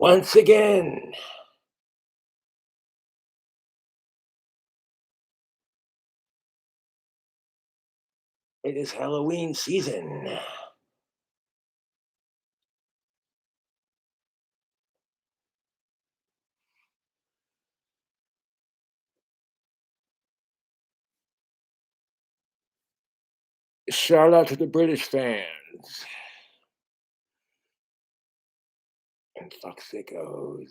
Once again, it is Halloween season. Shout out to the British fans and fuck sickos.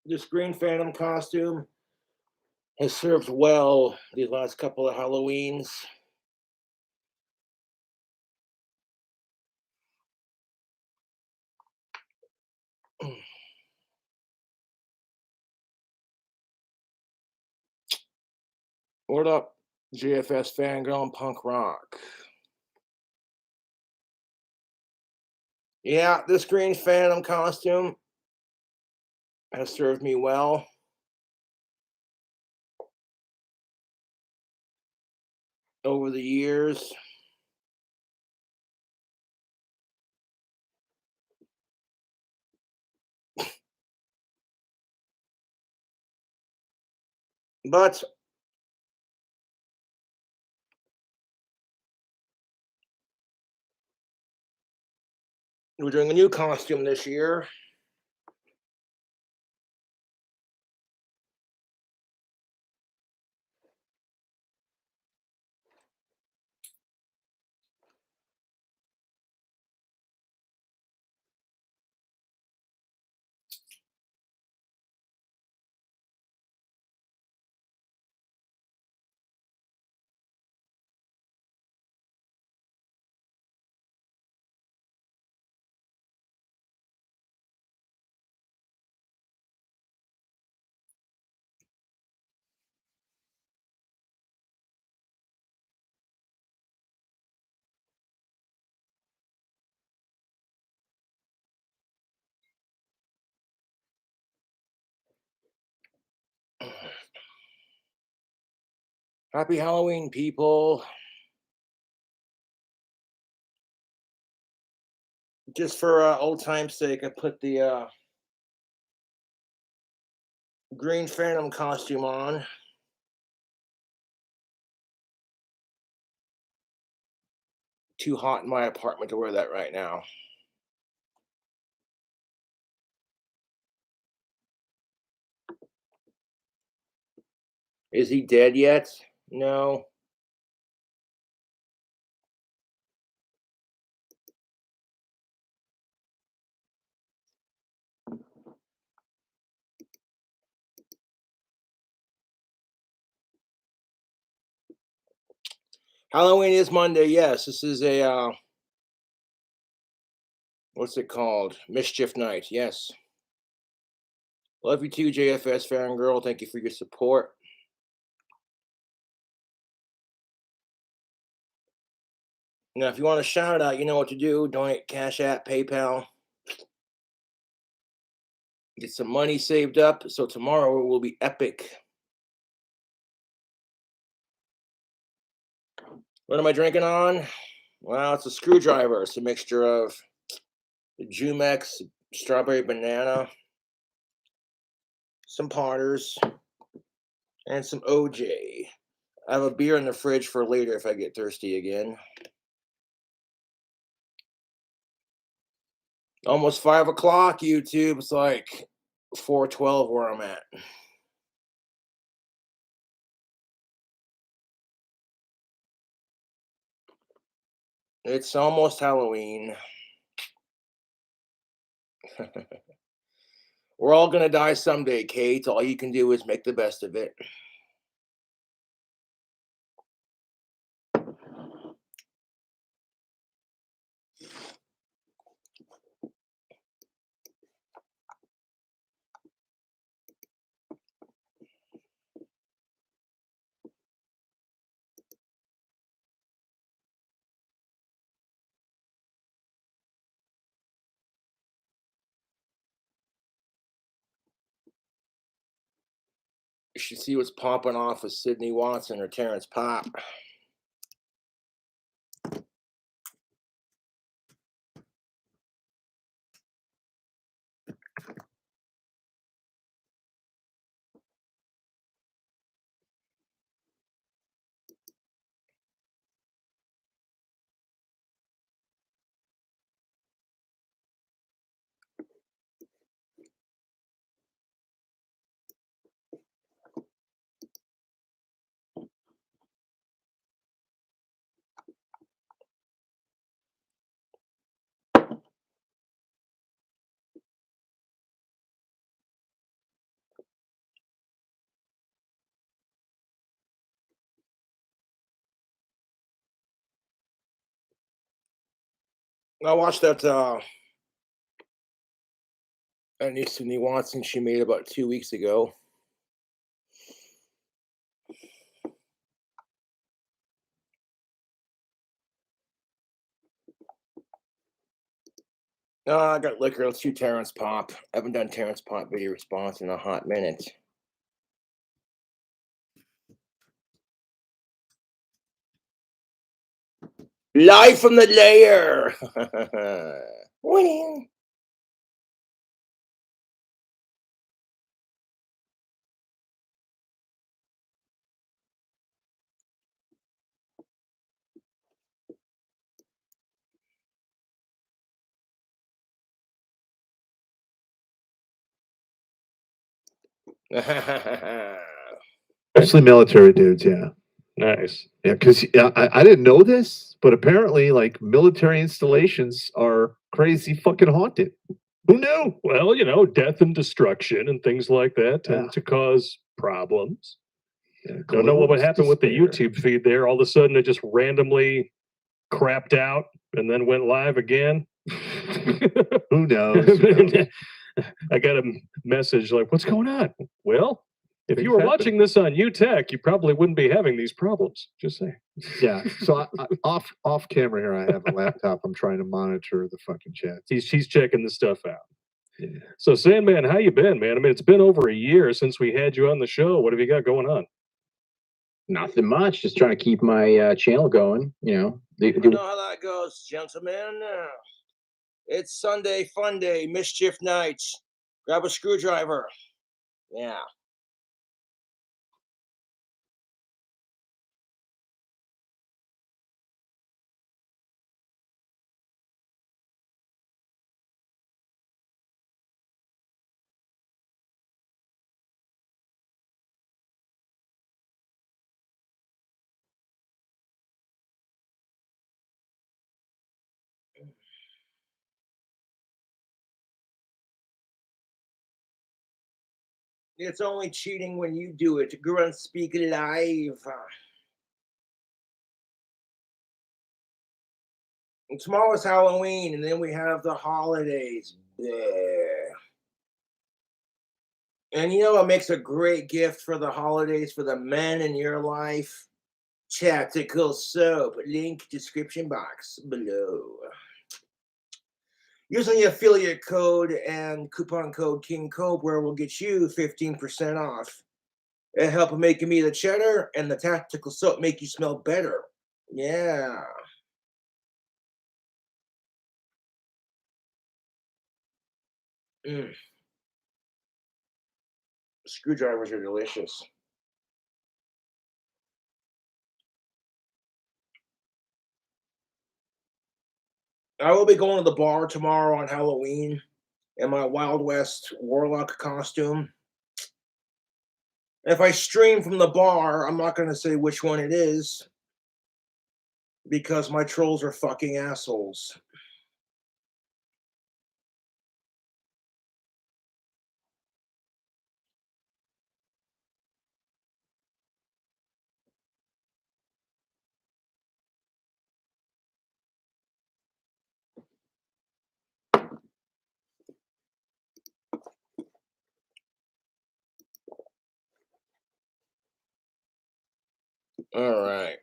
This Green Phantom costume has served well these last couple of Halloweens. What up, GFS fangirl and punk rock? Yeah, this Green Phantom costume has served me well. Over the years. But we're doing a new costume this year. Happy Halloween, people. Just for old time's sake, I put the Green Phantom costume on. Too hot in my apartment to wear that right now. Is he dead yet? No. Halloween is Monday. Yes, this is a what's it called? Mischief night. Yes. Love you too, JFS fangirl. Thank you for your support. Now, if you want a shout out, you know what to do. Donate Cash App, PayPal. Get some money saved up so tomorrow will be epic. What am I drinking on? Well, it's a screwdriver. It's a mixture of Jumex, strawberry banana, some Potters, and some OJ. I have a beer in the fridge for later if I get thirsty again. Almost 5 o'clock, YouTube. It's like 4:12 where I'm at. It's almost Halloween. We're all gonna die someday, Kate. All you can do is make the best of it. You should see what's popping off with Sydney Watson or Terrence Pop. I watched that new Sydney Watson she made about 2 weeks ago. I got liquor. Let's do Terrence Pop. I haven't done Terrence Pop video response in a hot minute. Live from the lair. Winning. Especially military dudes, yeah. Nice. Yeah, because I didn't know this, but apparently, like, military installations are crazy fucking haunted. Who knew? Well, you know, death and destruction and things like that tend Yeah. to cause problems. Yeah, Don't know what would happen with the despair. YouTube feed there. All of a sudden, it just randomly crapped out and then went live again. Who knows? Who knows? I got a message like, "What's going on?" Well, if Things you were happen. watching this on UTech, you probably wouldn't be having these problems. Just saying. Yeah. So off camera here, I have a laptop. I'm trying to monitor the fucking chat. He's checking this stuff out. Yeah. So, Sandman, how you been, man? I mean, it's been over a year since we had you on the show. What have you got going on? Nothing much. Just trying to keep my channel going. You know, You know how that goes, gentlemen. It's Sunday fun day, mischief nights. Grab a screwdriver. Yeah. It's only cheating when you do it. Grunt speak live. And tomorrow's Halloween, and then we have the holidays. Bleh. And you know what makes a great gift for the holidays for the men in your life? Tactical soap. Link description box below. Using the affiliate code and coupon code KingCobra will get you 15% off. It help making me the cheddar, and the tactical soap make you smell better. Yeah. Screwdrivers are delicious. I will be going to the bar tomorrow on Halloween in my Wild West Warlock costume. If I stream from the bar, I'm not going to say which one it is because my trolls are fucking assholes. All right.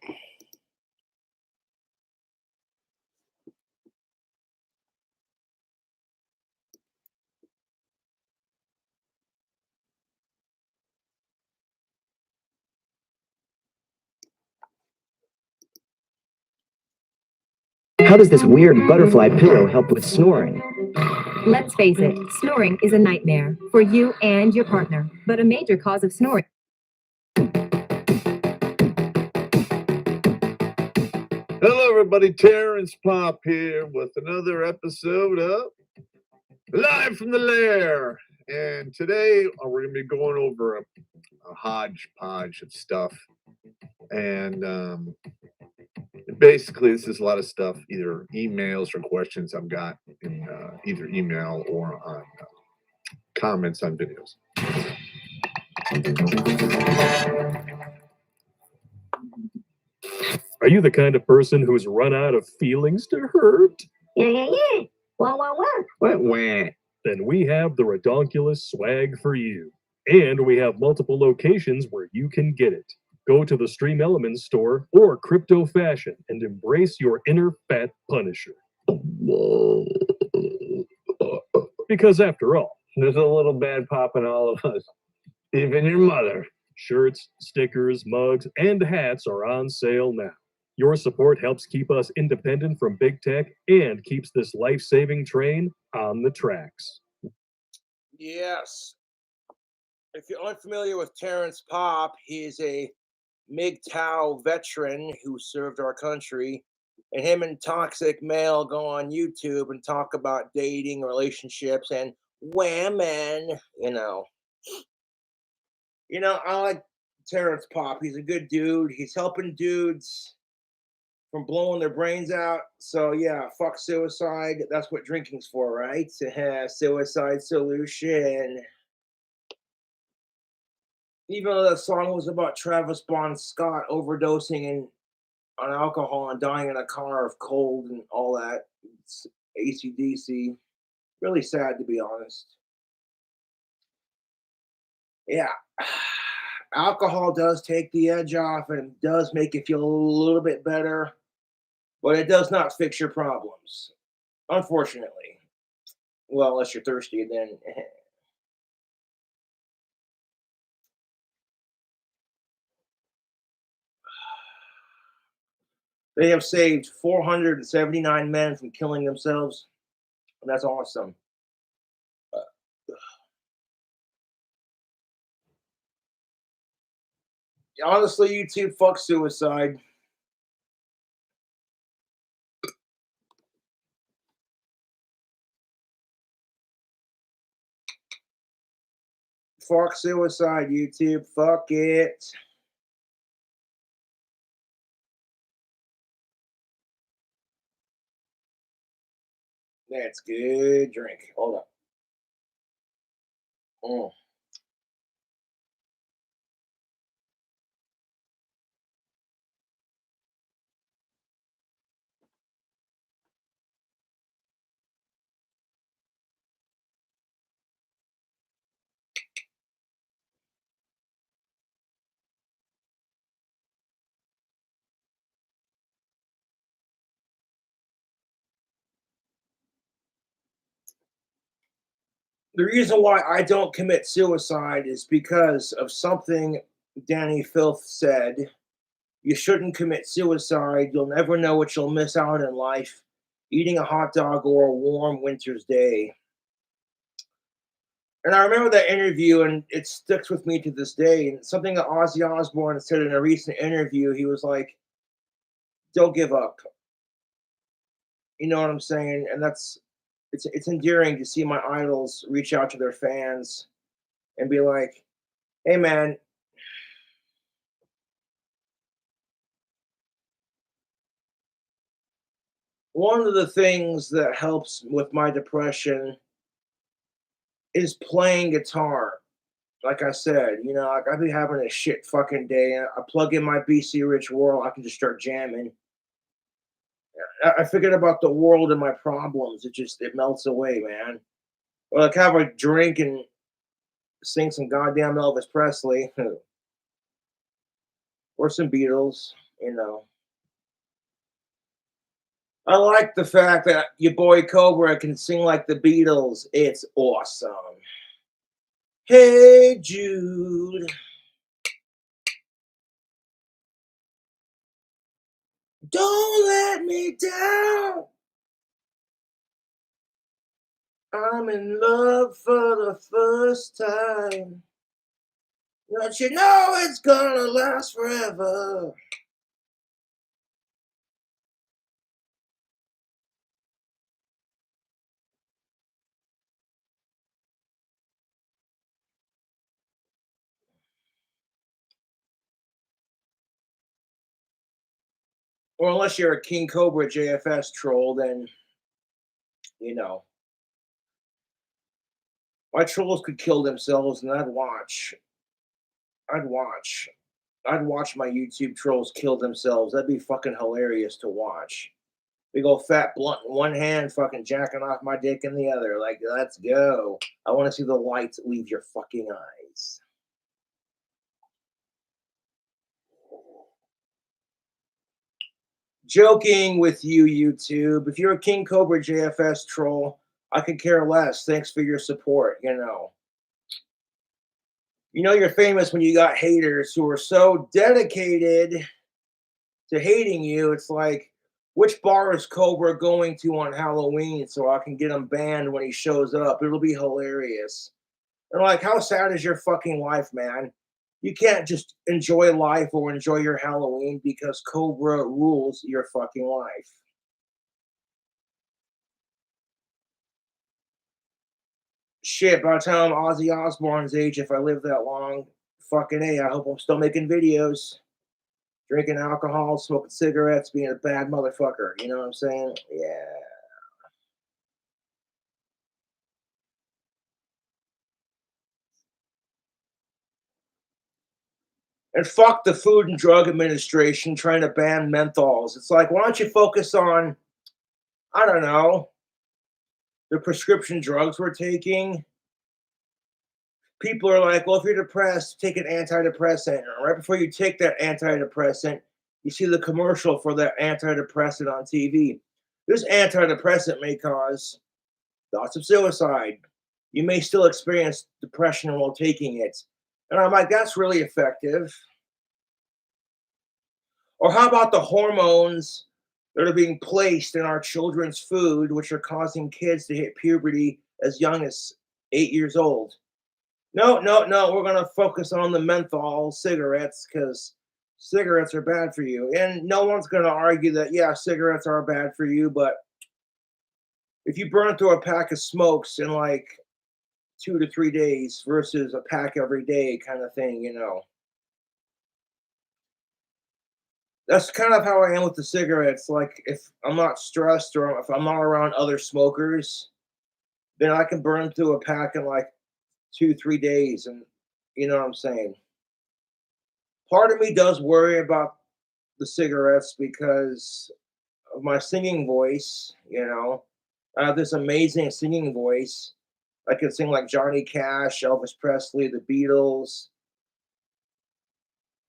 How does this weird butterfly pillow help with snoring? Let's face it, snoring is a nightmare for you and your partner, but a major cause of snoring. Hello, everybody. Terrence Pop here with another episode of Live from the Lair. And today we're going to be going over a hodgepodge of stuff. And basically, this is a lot of stuff, either emails or questions I've got in either email or on comments on videos. Are you the kind of person who's run out of feelings to hurt? Yeah. Wah, wah, wah. Wah. Then we have the Redonkulous swag for you. And we have multiple locations where you can get it. Go to the Stream Elements store or Crypto Fashion and embrace your inner fat punisher. Because after all, There's a little bad pop in all of us, even your mother. shirts, stickers, mugs, and hats are on sale now. Your support helps keep us independent from big tech and keeps this life-saving train on the tracks. Yes. If you're unfamiliar with Terrence Pop, he's a MGTOW veteran who served our country. And him and Toxic Male go on YouTube and talk about dating, relationships, and women. I like Terrence Pop. He's a good dude. He's helping dudes from blowing their brains out. So yeah, fuck suicide. That's what drinking's for, right? Suicide solution. Even though that song was about Travis Bon Scott overdosing on alcohol and dying in a car of cold and all that. It's AC/DC. Really sad, to be honest. Yeah. Alcohol does take the edge off and does make you feel a little bit better, but it does not fix your problems, unfortunately. Well, unless you're thirsty, then. They have saved 479 men from killing themselves. That's awesome. Honestly, YouTube, fuck suicide. Fuck suicide, YouTube. Fuck it. That's good drink. Hold on. The reason why I don't commit suicide is because of something Danny Filth said. You shouldn't commit suicide. You'll never know what you'll miss out in life. Eating a hot dog or a warm winter's day. And I remember that interview, and it sticks with me to this day. And something that Ozzy Osbourne said in a recent interview, he was like, "Don't give up." You know what I'm saying? And it's endearing to see my idols reach out to their fans and be like, "Hey, man, one of the things that helps with my depression is playing guitar." Like I said, like I've been having a shit fucking day. I plug in my BC Rich World, I can just start jamming. I forget about the world and my problems. It melts away, man. Or like have a drink and sing some goddamn Elvis Presley. or some Beatles, you know. I like the fact that your boy Cobra can sing like the Beatles. It's awesome. Hey Jude, don't let me down. I'm in love for the first time. Don't you know it's gonna last forever? Or unless you're a King Cobra JFS troll, then, you know, my trolls could kill themselves and I'd watch. I'd watch. I'd watch my YouTube trolls kill themselves. That'd be fucking hilarious to watch. Big old fat blunt in one hand, fucking jacking off my dick in the other. Like, let's go. I want to see the lights leave your fucking eyes. Joking with you, YouTube. If you're a King Cobra JFS troll, I could care less. Thanks for your support, you know. You know you're famous when you got haters who are so dedicated to hating you. It's like, which bar is Cobra going to on Halloween so I can get him banned when he shows up? It'll be hilarious. And like, how sad is your fucking life, man? You can't just enjoy life or enjoy your Halloween because Cobra rules your fucking life. Shit, by the time Ozzy Osbourne's age, if I live that long, fucking A, I hope I'm still making videos, drinking alcohol, smoking cigarettes, being a bad motherfucker. You know what I'm saying? Yeah. And fuck the Food and Drug Administration trying to ban menthols. It's like, why don't you focus on, I don't know, the prescription drugs we're taking? People are like, well, if you're depressed, take an antidepressant. And right before you take that antidepressant, you see the commercial for that antidepressant on TV. This antidepressant may cause thoughts of suicide. You may still experience depression while taking it. And I'm like, that's really effective. Or how about the hormones that are being placed in our children's food, which are causing kids to hit puberty as young as 8 years old? No, no, no. We're going to focus on the menthol cigarettes because cigarettes are bad for you. And no one's going to argue that, yeah, cigarettes are bad for you. But if you burn through a pack of smokes in like 2 to 3 days versus a pack every day kind of thing, you know. That's kind of how I am with the cigarettes. Like, if I'm not stressed or if I'm not around other smokers, then I can burn through a pack in like 2, 3 days. And you know what I'm saying? Part of me does worry about the cigarettes because of my singing voice, you know. I have this amazing singing voice. I can sing like Johnny Cash, Elvis Presley, the Beatles,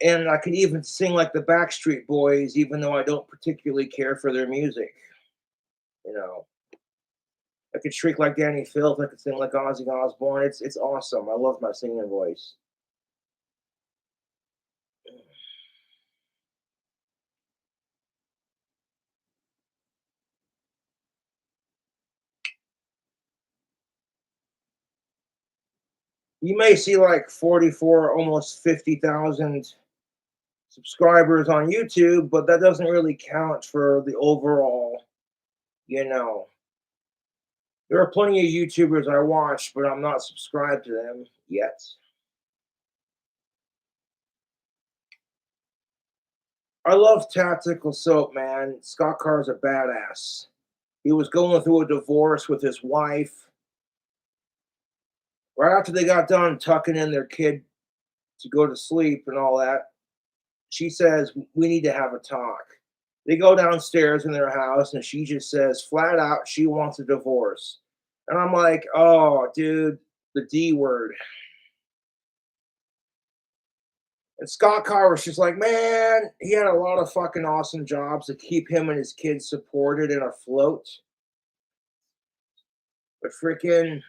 and I can even sing like the Backstreet Boys, even though I don't particularly care for their music. You know, I could shriek like Danny Filth. I could sing like Ozzy Osbourne. It's awesome. I love my singing voice. You may see like 44, almost 50,000 subscribers on YouTube, but that doesn't really count for the overall, you know. There are plenty of YouTubers I watch, but I'm not subscribed to them yet. I love Tactical Soap, man. Scott Carr's a badass. He was going through a divorce with his wife. Right after they got done tucking in their kid to go to sleep and all that, she says, we need to have a talk. They go downstairs in their house and she just says flat out she wants a divorce. And I'm like, oh, dude, the D word. And Scott Carr was just like, man, he had a lot of fucking awesome jobs to keep him and his kids supported and afloat. But freaking,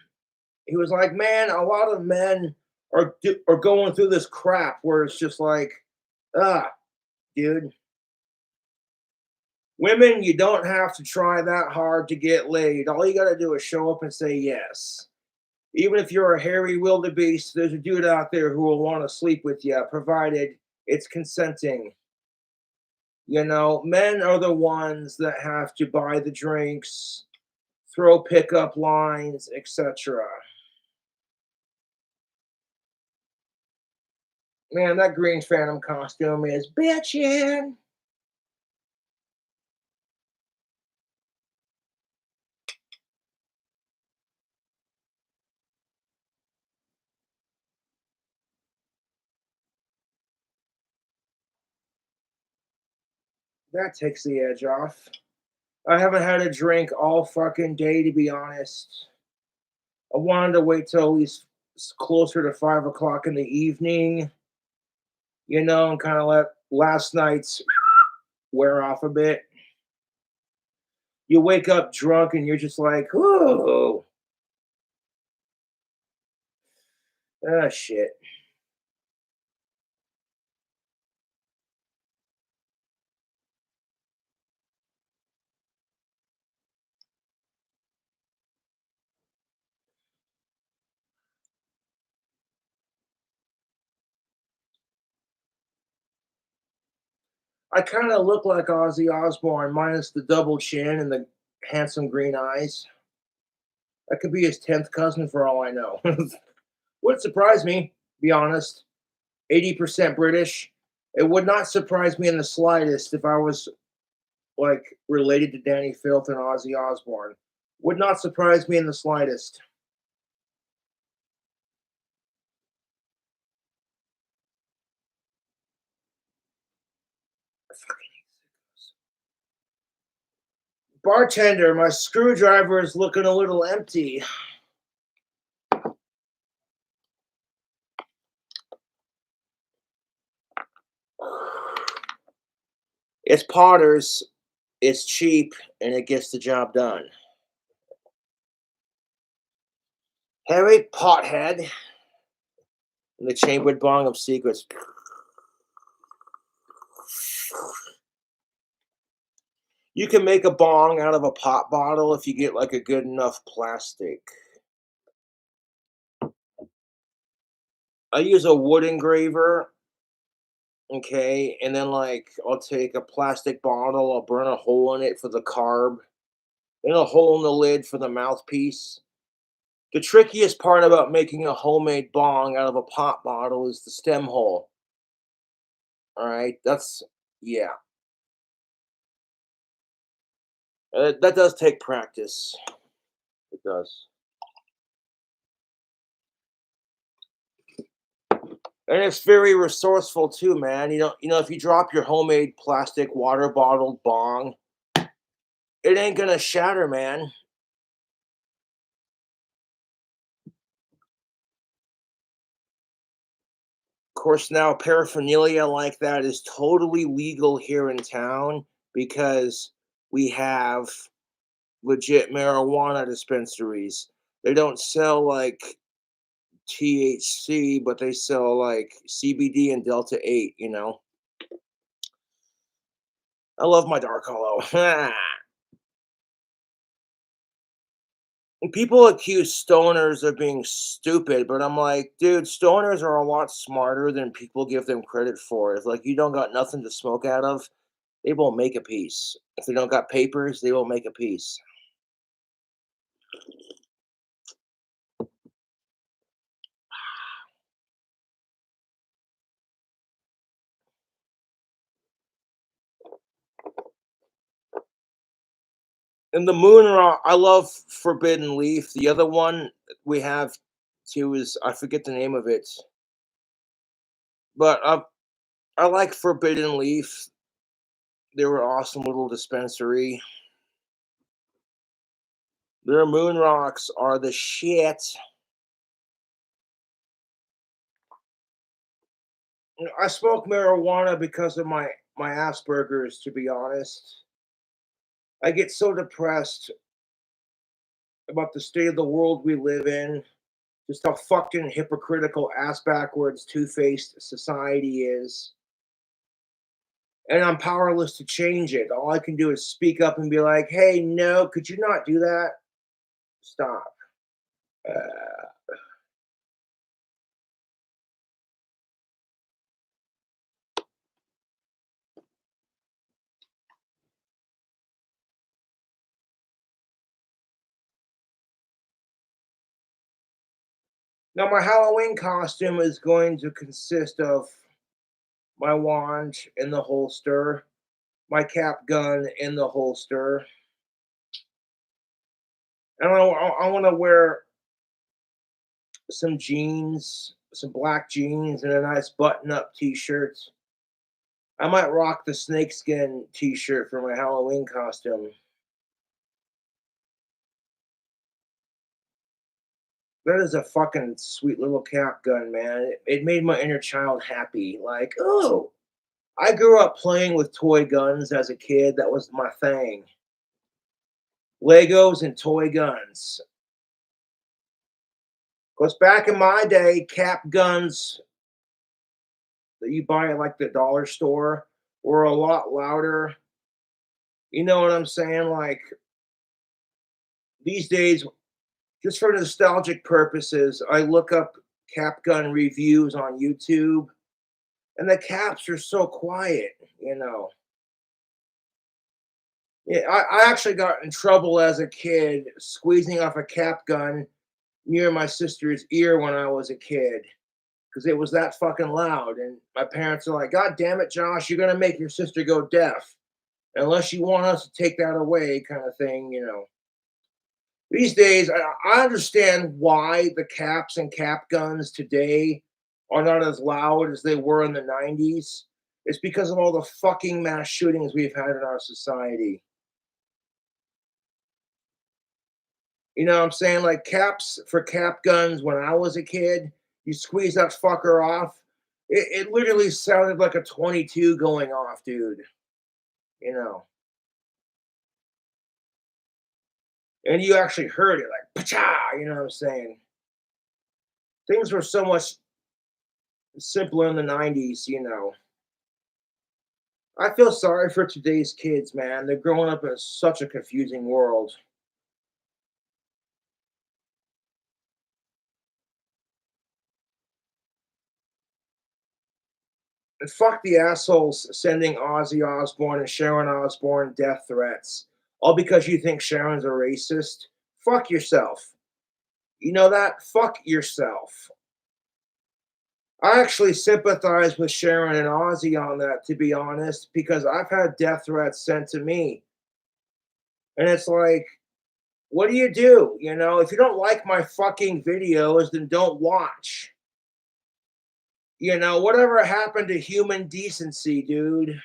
he was like, man, a lot of men are going through this crap where it's just like, dude. Women, you don't have to try that hard to get laid. All you got to do is show up and say yes. Even if you're a hairy wildebeest, there's a dude out there who will want to sleep with you, provided it's consenting. You know, men are the ones that have to buy the drinks, throw pickup lines, etc. Man, that Green Phantom costume is bitchin'. That takes the edge off. I haven't had a drink all fucking day, to be honest. I wanted to wait till at least closer to 5 o'clock in the evening, you know, and kind of let last night's wear off a bit. You wake up drunk and you're just like, ooh, ah, shit. I kind of look like Ozzy Osbourne, minus the double chin and the handsome green eyes. I could be his 10th cousin for all I know. Wouldn't surprise me, be honest. 80% British. It would not surprise me in the slightest if I was like related to Danny Filth and Ozzy Osbourne. Would not surprise me in the slightest. Bartender, my screwdriver is looking a little empty. It's Potter's, it's cheap, and it gets the job done. Harry Pothead, and the chambered bong of secrets. You can make a bong out of a pop bottle if you get like a good enough plastic. I use a wood engraver, okay, and then like I'll take a plastic bottle, I'll burn a hole in it for the carb, then a hole in the lid for the mouthpiece. The trickiest part about making a homemade bong out of a pop bottle is the stem hole. All right, yeah, that does take practice. It does. And it's very resourceful too, man. You know, if you drop your homemade plastic water bottled bong, it ain't gonna shatter, man. Of course, now paraphernalia like that is totally legal here in town because we have legit marijuana dispensaries. They don't sell like THC, but they sell like CBD and Delta 8, you know. I love my dark hollow. People accuse stoners of being stupid, but I'm like, dude, stoners are a lot smarter than people give them credit for. It's like you don't got nothing to smoke out of, they won't make a piece. If they don't got papers, they won't make a piece. And the moon rock, I love Forbidden Leaf. The other one we have too is I forget the name of it, but I like Forbidden Leaf. They were awesome little dispensary. Their moon rocks are the shit. I smoke marijuana because of my Asperger's, to be honest. I get so depressed about the state of the world we live in, just how fucking hypocritical, ass backwards, two-faced society is. And I'm powerless to change it. All I can do is speak up and be like, "Hey, no, could you not do that? Stop." Uh, Now, my Halloween costume is going to consist of my wand in the holster, my cap gun in the holster, and I want to wear some jeans, some black jeans, and a nice button-up T-shirt. I might rock the snakeskin T-shirt for my Halloween costume. That is a fucking sweet little cap gun, man. It made my inner child happy. Like, oh, I grew up playing with toy guns as a kid. That was my thing. Legos and toy guns. Because back in my day, cap guns that you buy at like the dollar store were a lot louder. You know what I'm saying? Like these days, just for nostalgic purposes, I look up cap gun reviews on YouTube, and the caps are so quiet, you know. Yeah, I actually got in trouble as a kid squeezing off a cap gun near my sister's ear when I was a kid because it was that fucking loud. And my parents are like, "God damn it, Josh, you're gonna make your sister go deaf unless you want us to take that away," kind of thing, you know. These days, I understand why the caps and cap guns today are not as loud as they were in the 90s. It's because of all the fucking mass shootings we've had in our society. You know what I'm saying? Like caps for cap guns when I was a kid, you squeeze that fucker off. It literally sounded like a 22 going off, dude. You know, and you actually heard it like, pacha, you know what I'm saying? Things were so much simpler in the 90s, you know. I feel sorry for today's kids, man. They're growing up in such a confusing world. And fuck the assholes sending Ozzy Osbourne and Sharon Osbourne death threats, all because you think Sharon's a racist. Fuck yourself. You know that? Fuck yourself. I actually sympathize with Sharon and Ozzy on that, to be honest, because I've had death threats sent to me. And it's like, what do you do? You know, if you don't like my fucking videos, then don't watch. You know, whatever happened to human decency, dude?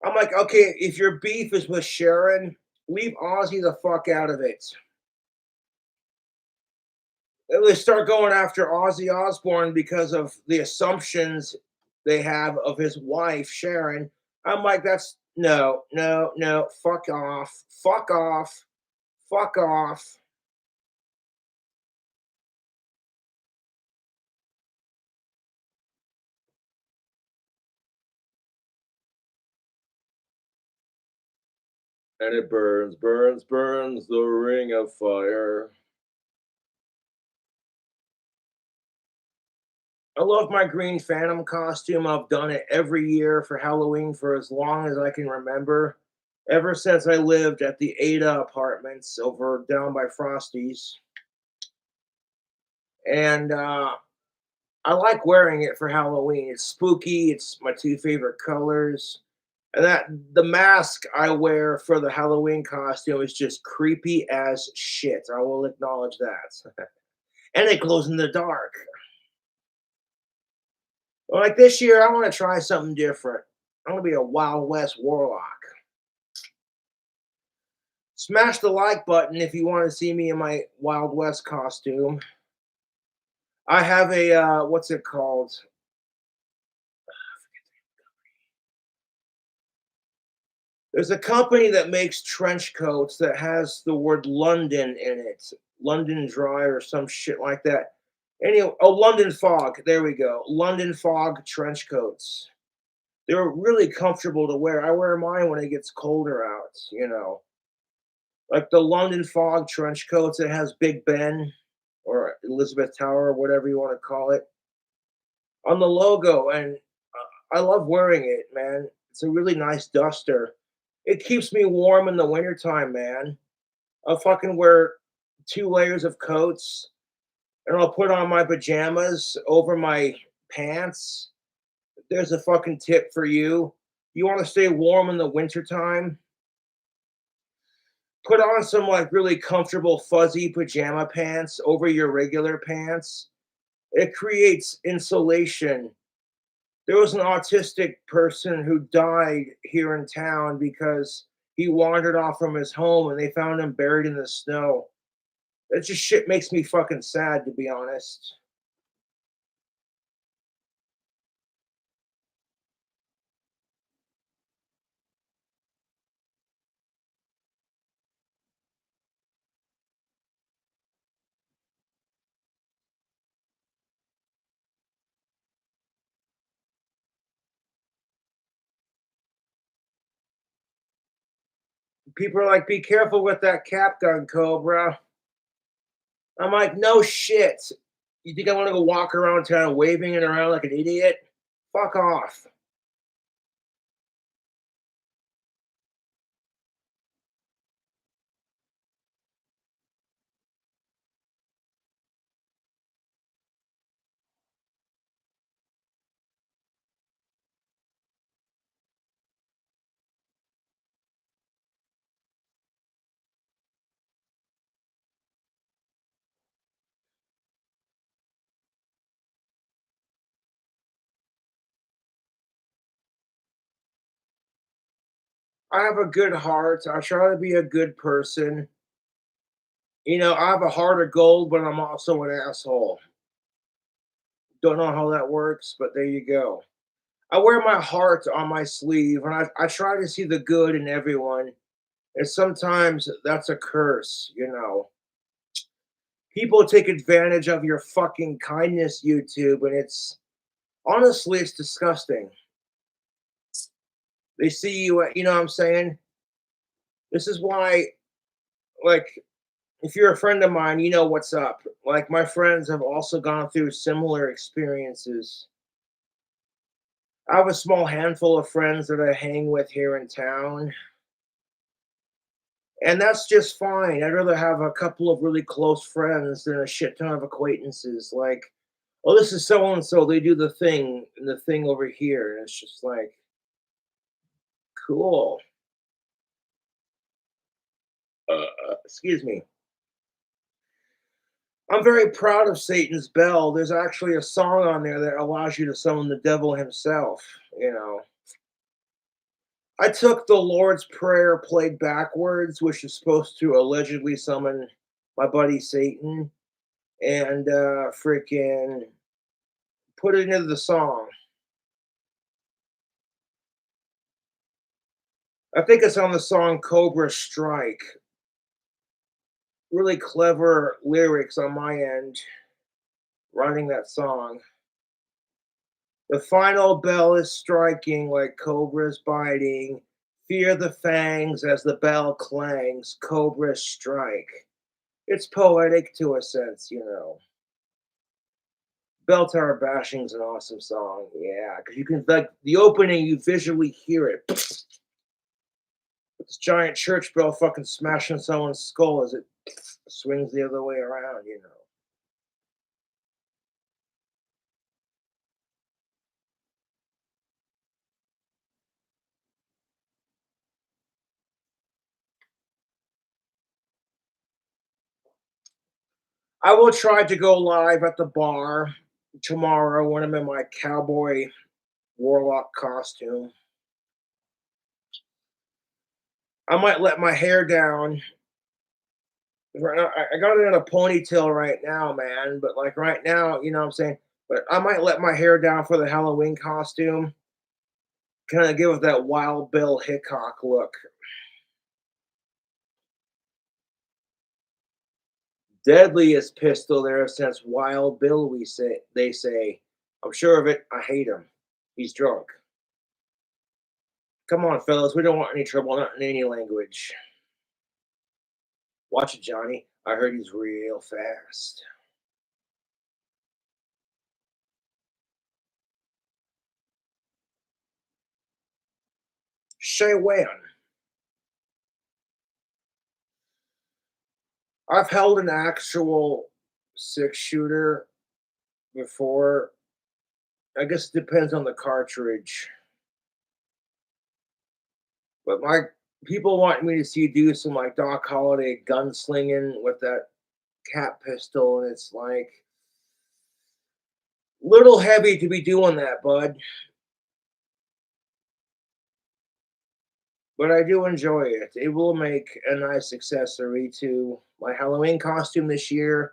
I'm like, okay, if your beef is with Sharon, leave Ozzy the fuck out of it. They start going after Ozzy Osbourne because of the assumptions they have of his wife, Sharon. I'm like, that's no, no, no, fuck off, fuck off, fuck off. And it burns, burns, burns the ring of fire. I love my Green Phantom costume. I've done it every year for Halloween for as long as I can remember. Ever since I lived at the Ada Apartments over down by Frosty's. And I like wearing it for Halloween. It's spooky. It's my two favorite colors. And that the mask I wear for the Halloween costume is just creepy as shit. I will acknowledge that. And it glows in the dark. Well, like this year, I want to try something different. I'm gonna be a Wild West warlock. Smash the like button if you want to see me in my Wild West costume. I have a what's it called? There's a company that makes trench coats that has the word London in it. London Dry or some shit like that. Anyway, oh, London Fog. There we go. London Fog trench coats. They're really comfortable to wear. I wear mine when it gets colder out, you know. Like the London Fog trench coats. It has Big Ben or Elizabeth Tower or whatever you want to call it on the logo. And I love wearing it, man. It's a really nice duster. It keeps me warm in the wintertime, man. I'll fucking wear 2 layers of coats and I'll put on my pajamas over my pants. There's a fucking tip for you. You want to stay warm in the wintertime? Put on some like really comfortable fuzzy pajama pants over your regular pants. It creates insulation. There was an autistic person who died here in town because he wandered off from his home and they found him buried in the snow. That just shit makes me fucking sad, to be honest. People are like, be careful with that cap gun, Cobra. I'm like, no shit. You think I want to go walk around town waving it around like an idiot? Fuck off. I have a good heart. I try to be a good person. You know, I have a heart of gold, but I'm also an asshole. Don't know how that works, but there you go. I wear my heart on my sleeve, and I try to see the good in everyone. And sometimes that's a curse, you know. People take advantage of your fucking kindness, YouTube, and it's honestly, it's disgusting. They see you, you know what I'm saying? This is why, like, if you're a friend of mine, you know what's up. Like, my friends have also gone through similar experiences. I have a small handful of friends that I hang with here in town, and that's just fine. I'd rather have a couple of really close friends than a shit ton of acquaintances. Like, oh, this is so and so. They do the thing and the thing over here. And it's just like, cool. Excuse me. I'm very proud of Satan's Bell. There's actually a song on there that allows you to summon the devil himself, you know. I took the Lord's Prayer played backwards, which is supposed to allegedly summon my buddy Satan, and freaking put it into the song. I think it's on the song Cobra Strike. Really clever lyrics on my end, writing that song. The final bell is striking like cobras biting. Fear the fangs as the bell clangs. Cobras strike. It's poetic to a sense, you know. Bell Tower Bashing's an awesome song, yeah, because you can like the opening, you visually hear it. This giant church bell fucking smashing someone's skull as it swings the other way around, you know. I will try to go live at the bar tomorrow when I'm in my cowboy warlock costume. I might let my hair down. I got it in a ponytail right now, man. But like right now, you know what I'm saying? But I might let my hair down for the Halloween costume. Kind of give it that Wild Bill Hickok look. Deadliest pistol there since Wild Bill, they say. I'm sure of it. I hate him. He's drunk. Come on, fellas. We don't want any trouble, not in any language. Watch it, Johnny. I heard he's real fast. Shay Wan. I've held an actual 6-shooter before. I guess it depends on the cartridge. But my people want me to see do some like Doc Holliday gunslinging with that cat pistol, and it's like little heavy to be doing that, bud. But I do enjoy it. It will make a nice accessory to my Halloween costume this year.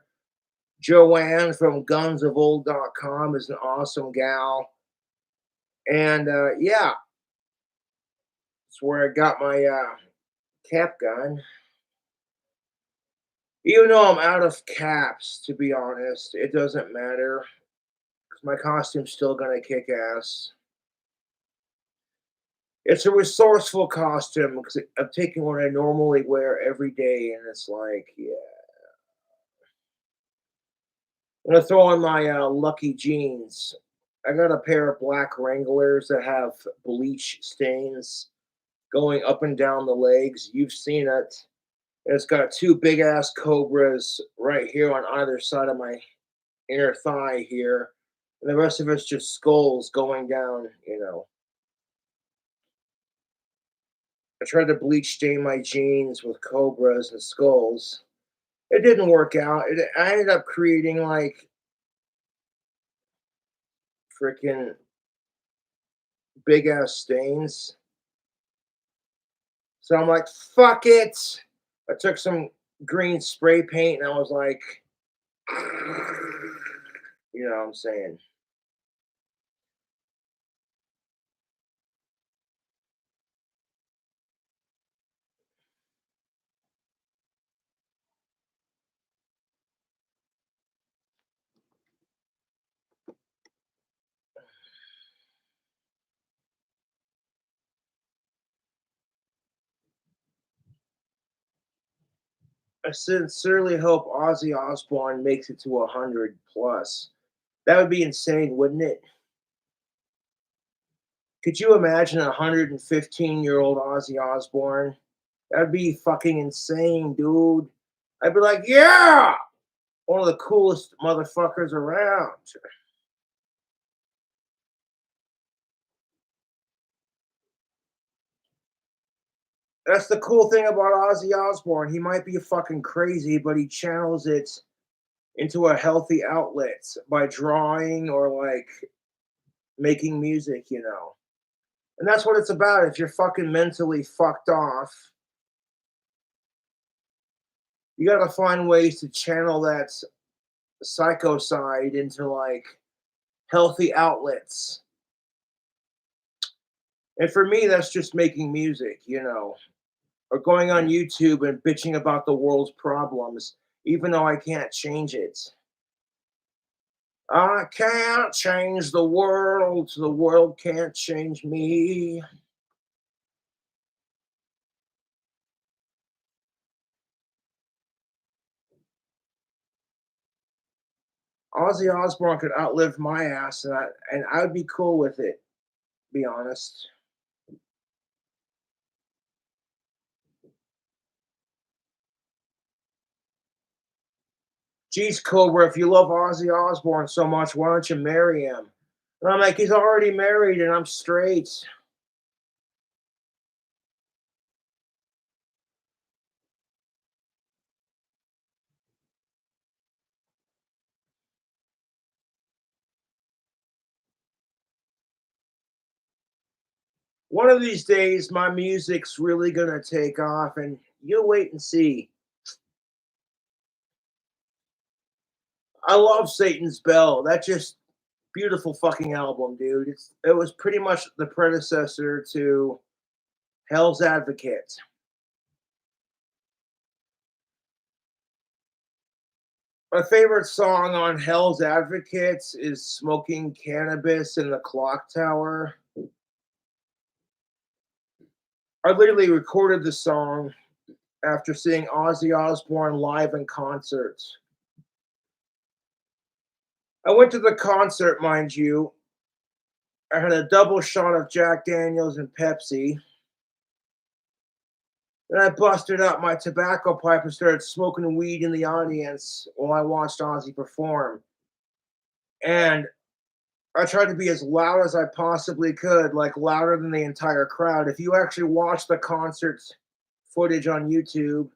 Joanne from gunsofold.com is an awesome gal. And yeah, it's where I got my cap gun. Even though I'm out of caps, to be honest, it doesn't matter. Because my costume's still going to kick ass. It's a resourceful costume because I'm taking what I normally wear every day, and it's like, yeah. I'm gonna throw on my lucky jeans. I got a pair of black Wranglers that have bleach stains going up and down the legs. You've seen it. And it's got two big ass cobras right here on either side of my inner thigh here. And the rest of it's just skulls going down, you know. I tried to bleach stain my jeans with cobras and skulls. It didn't work out. I ended up creating like freaking big ass stains. So I'm like, fuck it. I took some green spray paint and I was like, you know what I'm saying? I sincerely hope Ozzy Osbourne makes it to 100 plus. That would be insane, wouldn't it? Could you imagine a 115-year-old Ozzy Osbourne? That'd be fucking insane, dude. I'd be like, yeah, one of the coolest motherfuckers around. That's the cool thing about Ozzy Osbourne. He might be fucking crazy, but he channels it into a healthy outlet by drawing or like making music, you know. And that's what it's about. If you're fucking mentally fucked off, you gotta find ways to channel that psycho side into like healthy outlets. And for me, that's just making music, you know, or going on YouTube and bitching about the world's problems, even though I can't change it. I can't change the world can't change me. Ozzy Osbourne could outlive my ass, and I would be cool with it, be honest. Geez, Cobra, if you love Ozzy Osbourne so much, why don't you marry him? And I'm like, he's already married and I'm straight. One of these days, my music's really gonna take off, and you'll wait and see. I love Satan's Bell. That just beautiful fucking album, dude. It was pretty much the predecessor to Hell's Advocate. My favorite song on Hell's Advocates is Smoking Cannabis in the Clock Tower. I literally recorded the song after seeing Ozzy Osbourne live in concert. I went to the concert, mind you. I had a double shot of Jack Daniels and Pepsi. Then I busted out my tobacco pipe and started smoking weed in the audience while I watched Ozzy perform. And I tried to be as loud as I possibly could, like louder than the entire crowd. If you actually watch the concert footage on YouTube,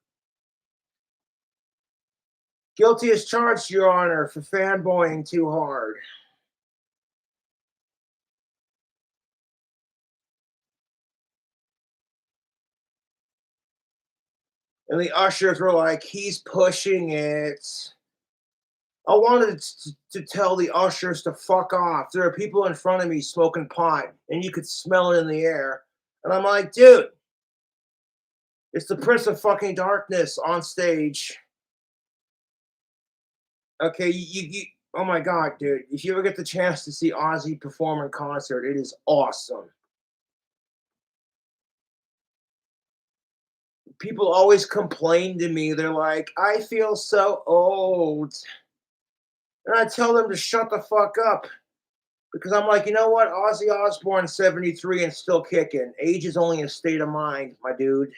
guilty as charged, Your Honor, for fanboying too hard. And the ushers were like, he's pushing it. I wanted to tell the ushers to fuck off. There are people in front of me smoking pot, and you could smell it in the air. And I'm like, dude, it's the Prince of fucking Darkness on stage. Okay, oh my God, dude. If you ever get the chance to see Ozzy perform in concert, it is awesome. People always complain to me. They're like, I feel so old. And I tell them to shut the fuck up. Because I'm like, you know what? Ozzy Osbourne's 73 and still kicking. Age is only a state of mind, my dude.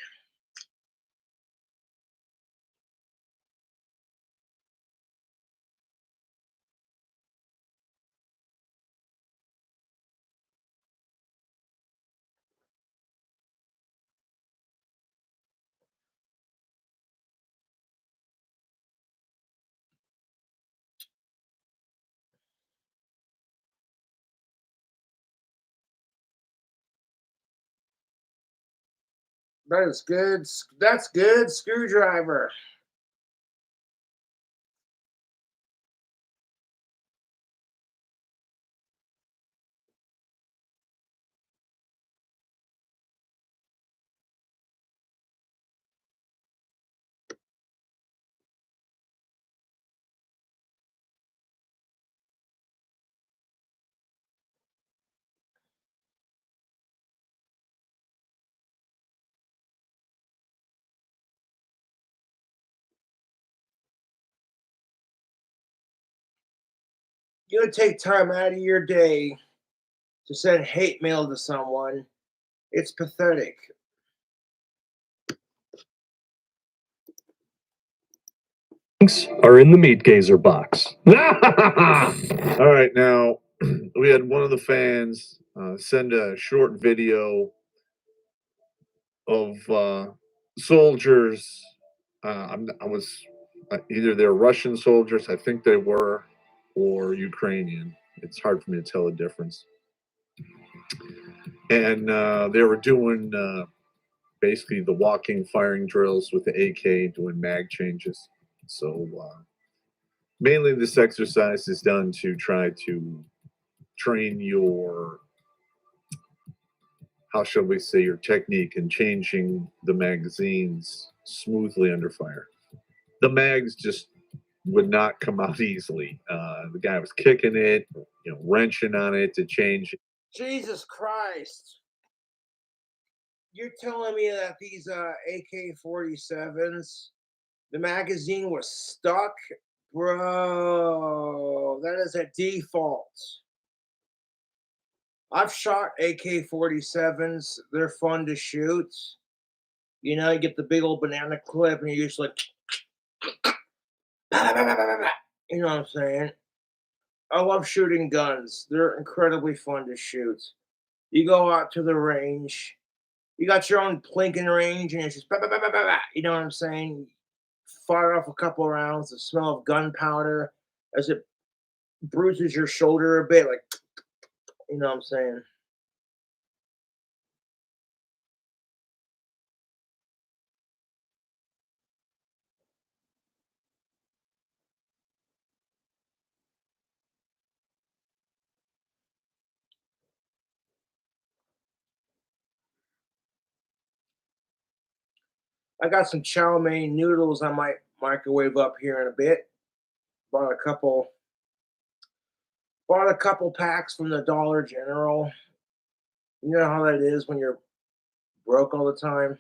That is good. That's good, screwdriver. You would take time out of your day to send hate mail to someone. It's pathetic. Links are in the meat gazer box. All right, now we had one of the fans send a short video of soldiers. I was either they're Russian soldiers, I think they were, or Ukrainian. It's hard for me to tell the difference. And they were doing basically the walking firing drills with the AK, doing mag changes. So mainly this exercise is done to try to train your, how shall we say, your technique in changing the magazines smoothly under fire. The mags just would not come out easily. The guy was kicking it, wrenching on it to change. Jesus Christ. You're telling me that these AK-47s, the magazine was stuck? Bro, that is a default. I've shot AK-47s. They're fun to shoot. You know, you get the big old banana clip and you're just like, you know what I'm saying? I love shooting guns. They're incredibly fun to shoot. You go out to the range. You got your own plinking range and it's just, you know what I'm saying? Fire off a couple rounds, the smell of gunpowder as it bruises your shoulder a bit, like, you know what I'm saying? I got some chow mein noodles I might microwave up here in a bit. Bought a couple packs from the Dollar General. You know how that is when you're broke all the time.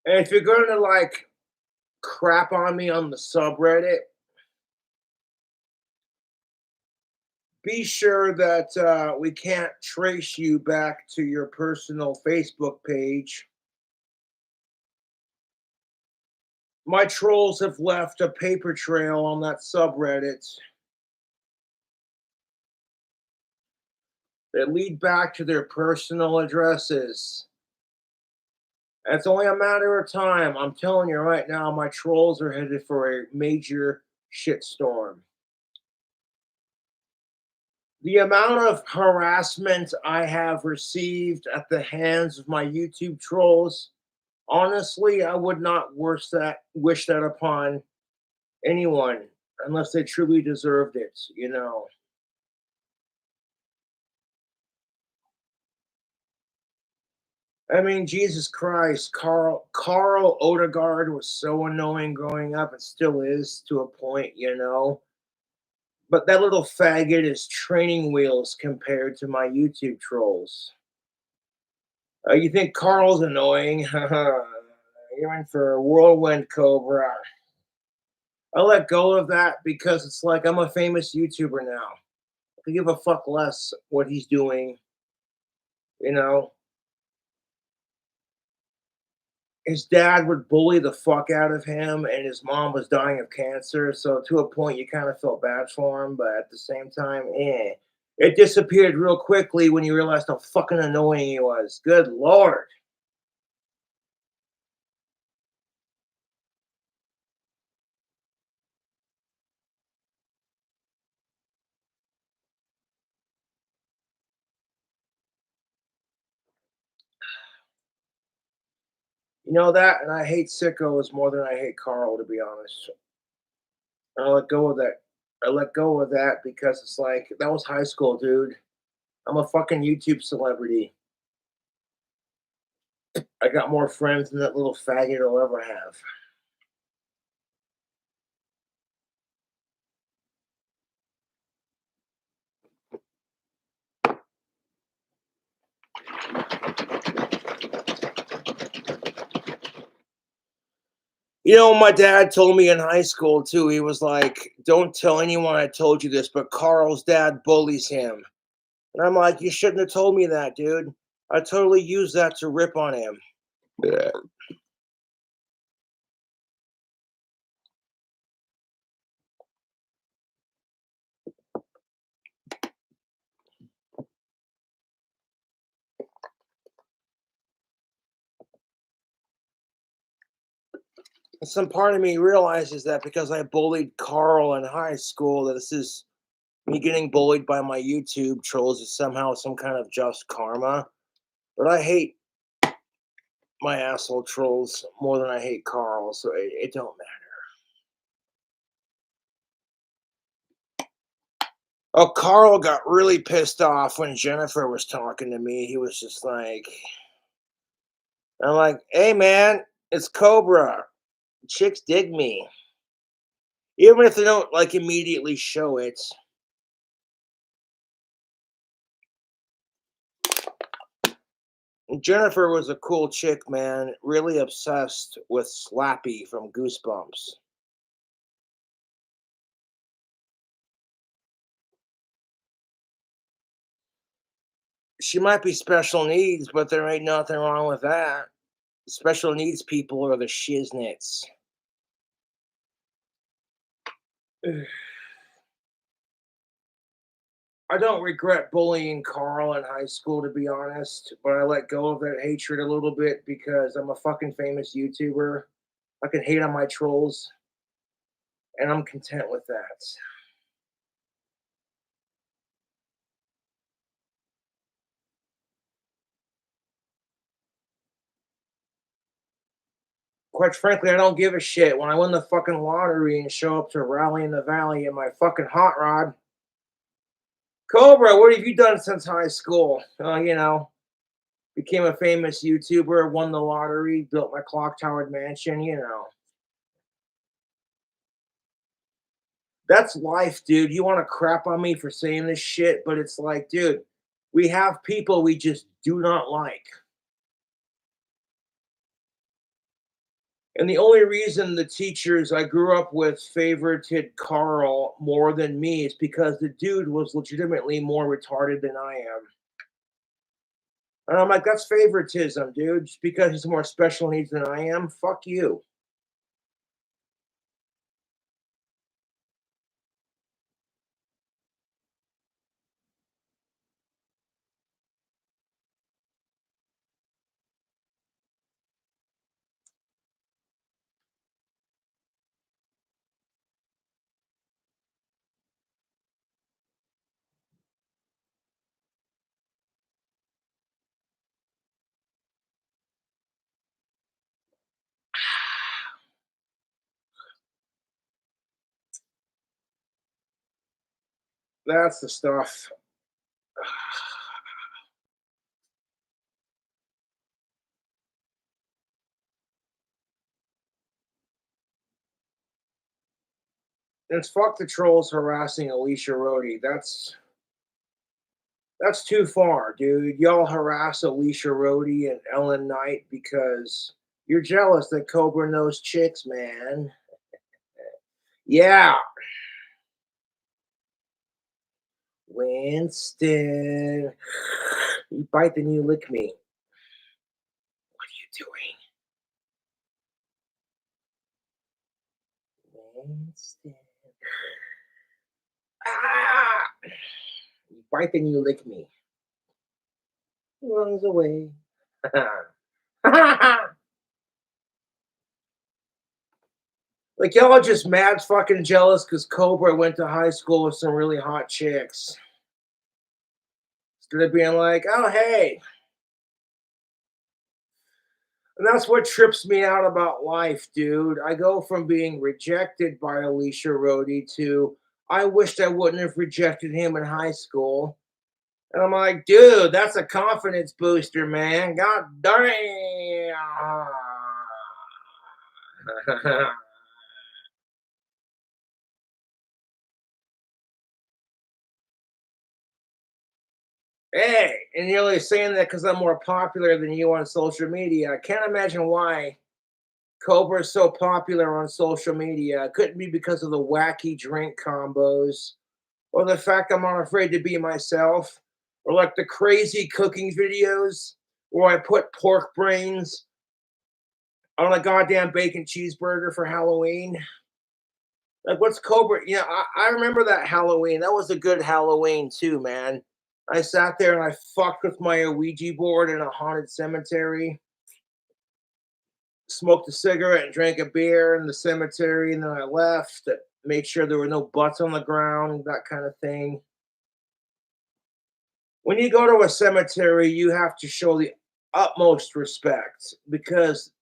And if you're going to like crap on me on the subreddit, be sure that we can't trace you back to your personal Facebook page. My trolls have left a paper trail on that subreddit that lead back to their personal addresses. It's only a matter of time. I'm telling you right now, my trolls are headed for a major shitstorm. The amount of harassment I have received at the hands of my YouTube trolls, honestly, I would not wish that upon anyone unless they truly deserved it, you know. I mean, Jesus Christ, Carl Odegaard was so annoying growing up and still is to a point, you know. But that little faggot is training wheels compared to my YouTube trolls. You think Carl's annoying? You're in for a whirlwind, Cobra. I let go of that because it's like I'm a famous YouTuber now. I give a fuck less what he's doing, you know. His dad would bully the fuck out of him, and his mom was dying of cancer. So to a point, you kind of felt bad for him, but at the same time, it disappeared real quickly when you realized how fucking annoying he was. Good lord. You know that, and I hate sickos more than I hate Carl, to be honest. I let go of that. I let go of that because it's like that was high school, dude. I'm a fucking YouTube celebrity. I got more friends than that little faggot will ever have. You know, my dad told me in high school too. He was like, "Don't tell anyone I told you this, but Carl's dad bullies him." And I'm like, "You shouldn't have told me that, dude. I totally used that to rip on him." Yeah. And some part of me realizes that because I bullied Carl in high school, that this is me getting bullied by my YouTube trolls is somehow some kind of just karma. But I hate my asshole trolls more than I hate Carl, so it don't matter. Oh, Carl got really pissed off when Jennifer was talking to me. He was just like, I'm like, hey man, it's Cobra. Chicks dig me. Even if they don't like immediately show it. Jennifer was a cool chick, man. Really obsessed with Slappy from Goosebumps. She might be special needs, but there ain't nothing wrong with that. Special needs people are the shiznits. I don't regret bullying Carl in high school, to be honest, but I let go of that hatred a little bit because I'm a fucking famous YouTuber. I can hate on my trolls, and I'm content with that. Quite frankly, I don't give a shit. When I win the fucking lottery and show up to a rally in the valley in my fucking hot rod, Cobra, what have you done since high school? Became a famous YouTuber, won the lottery, built my clock towered mansion. That's life, dude. You want to crap on me for saying this shit, but it's like, dude, we have people we just do not like. And the only reason the teachers I grew up with favorited Carl more than me is because the dude was legitimately more retarded than I am. And I'm like, that's favoritism, dude. Just because he's more special needs than I am, fuck you. That's the stuff. It's fuck the trolls harassing Alicia Rhodey. That's too far, dude. Y'all harass Alicia Rhodey and Ellen Knight because you're jealous that Cobra knows chicks, man. Yeah. Winston. You bite, then you lick me. What are you doing? Winston. Ah! You bite, then you lick me. He runs away. Like, y'all are just mad fucking jealous because Cobra went to high school with some really hot chicks. Instead of being like, oh, hey. And that's what trips me out about life, dude. I go from being rejected by Alicia Rhodey to I wished I wouldn't have rejected him in high school. And I'm like, dude, that's a confidence booster, man. God damn. Hey, and you're only saying that because I'm more popular than you on social media. I can't imagine why Cobra is so popular on social media. It couldn't be because of the wacky drink combos or the fact I'm not afraid to be myself or like the crazy cooking videos where I put pork brains on a goddamn bacon cheeseburger for Halloween. Like, what's Cobra? I remember that Halloween. That was a good Halloween, too, man. I sat there and I fucked with my Ouija board in a haunted cemetery, smoked a cigarette and drank a beer in the cemetery, and then I left, made sure there were no butts on the ground, that kind of thing. When you go to a cemetery, you have to show the utmost respect because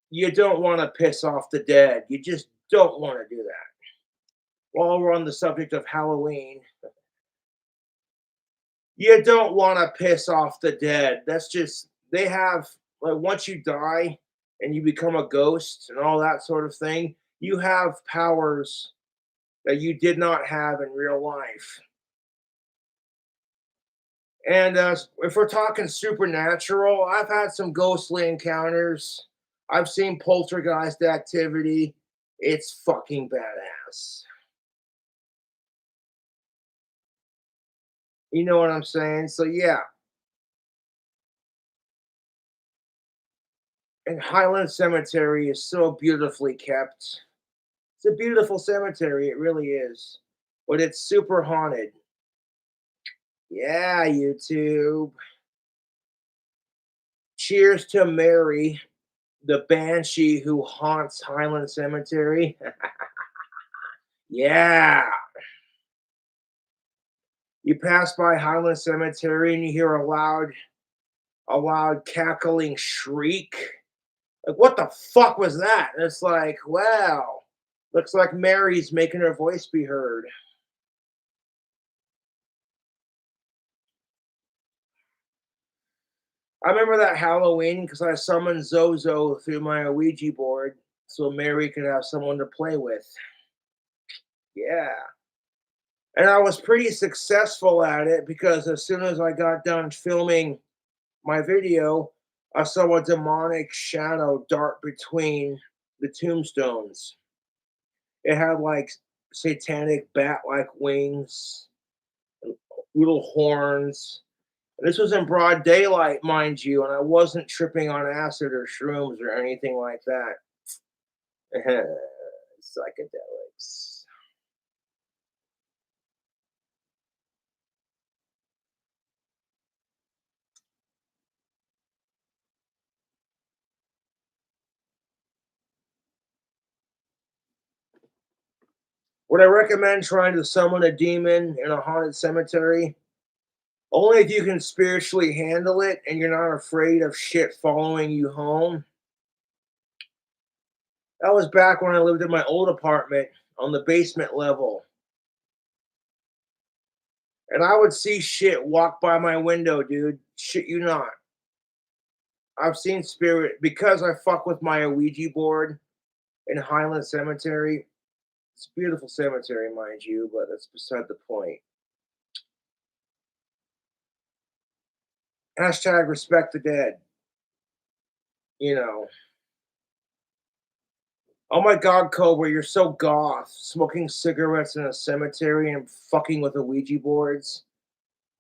you don't want to piss off the dead. You just don't want to do that. While we're on the subject of Halloween, you don't want to piss off the dead. That's just, they have, like, once you die and you become a ghost and all that sort of thing, you have powers that you did not have in real life. And if we're talking supernatural, I've had some ghostly encounters. I've seen poltergeist activity. It's fucking badass. You know what I'm saying? So, yeah, And Highland Cemetery is so beautifully kept. It's a beautiful cemetery, it really is. But it's super haunted. Yeah, YouTube. Cheers to Mary, the banshee who haunts Highland Cemetery. Yeah. You pass by Highland Cemetery and you hear a loud cackling shriek. Like, what the fuck was that? And it's like, wow, looks like Mary's making her voice be heard. I remember that Halloween because I summoned Zozo through my Ouija board so Mary could have someone to play with. Yeah. And I was pretty successful at it because as soon as I got done filming my video, I saw a demonic shadow dart between the tombstones. It had like satanic bat like wings, little horns. And this was in broad daylight, mind you, and I wasn't tripping on acid or shrooms or anything like that. Psychedelics. Would I recommend trying to summon a demon in a haunted cemetery? Only if you can spiritually handle it and you're not afraid of shit following you home. That was back when I lived in my old apartment on the basement level. And I would see shit walk by my window, dude. Shit you not. I've seen spirit because I fuck with my Ouija board in Highland Cemetery. It's a beautiful cemetery, mind you, but that's beside the point. Hashtag respect the dead. You know. Oh my god, Cobra, you're so goth. Smoking cigarettes in a cemetery and fucking with Ouija boards.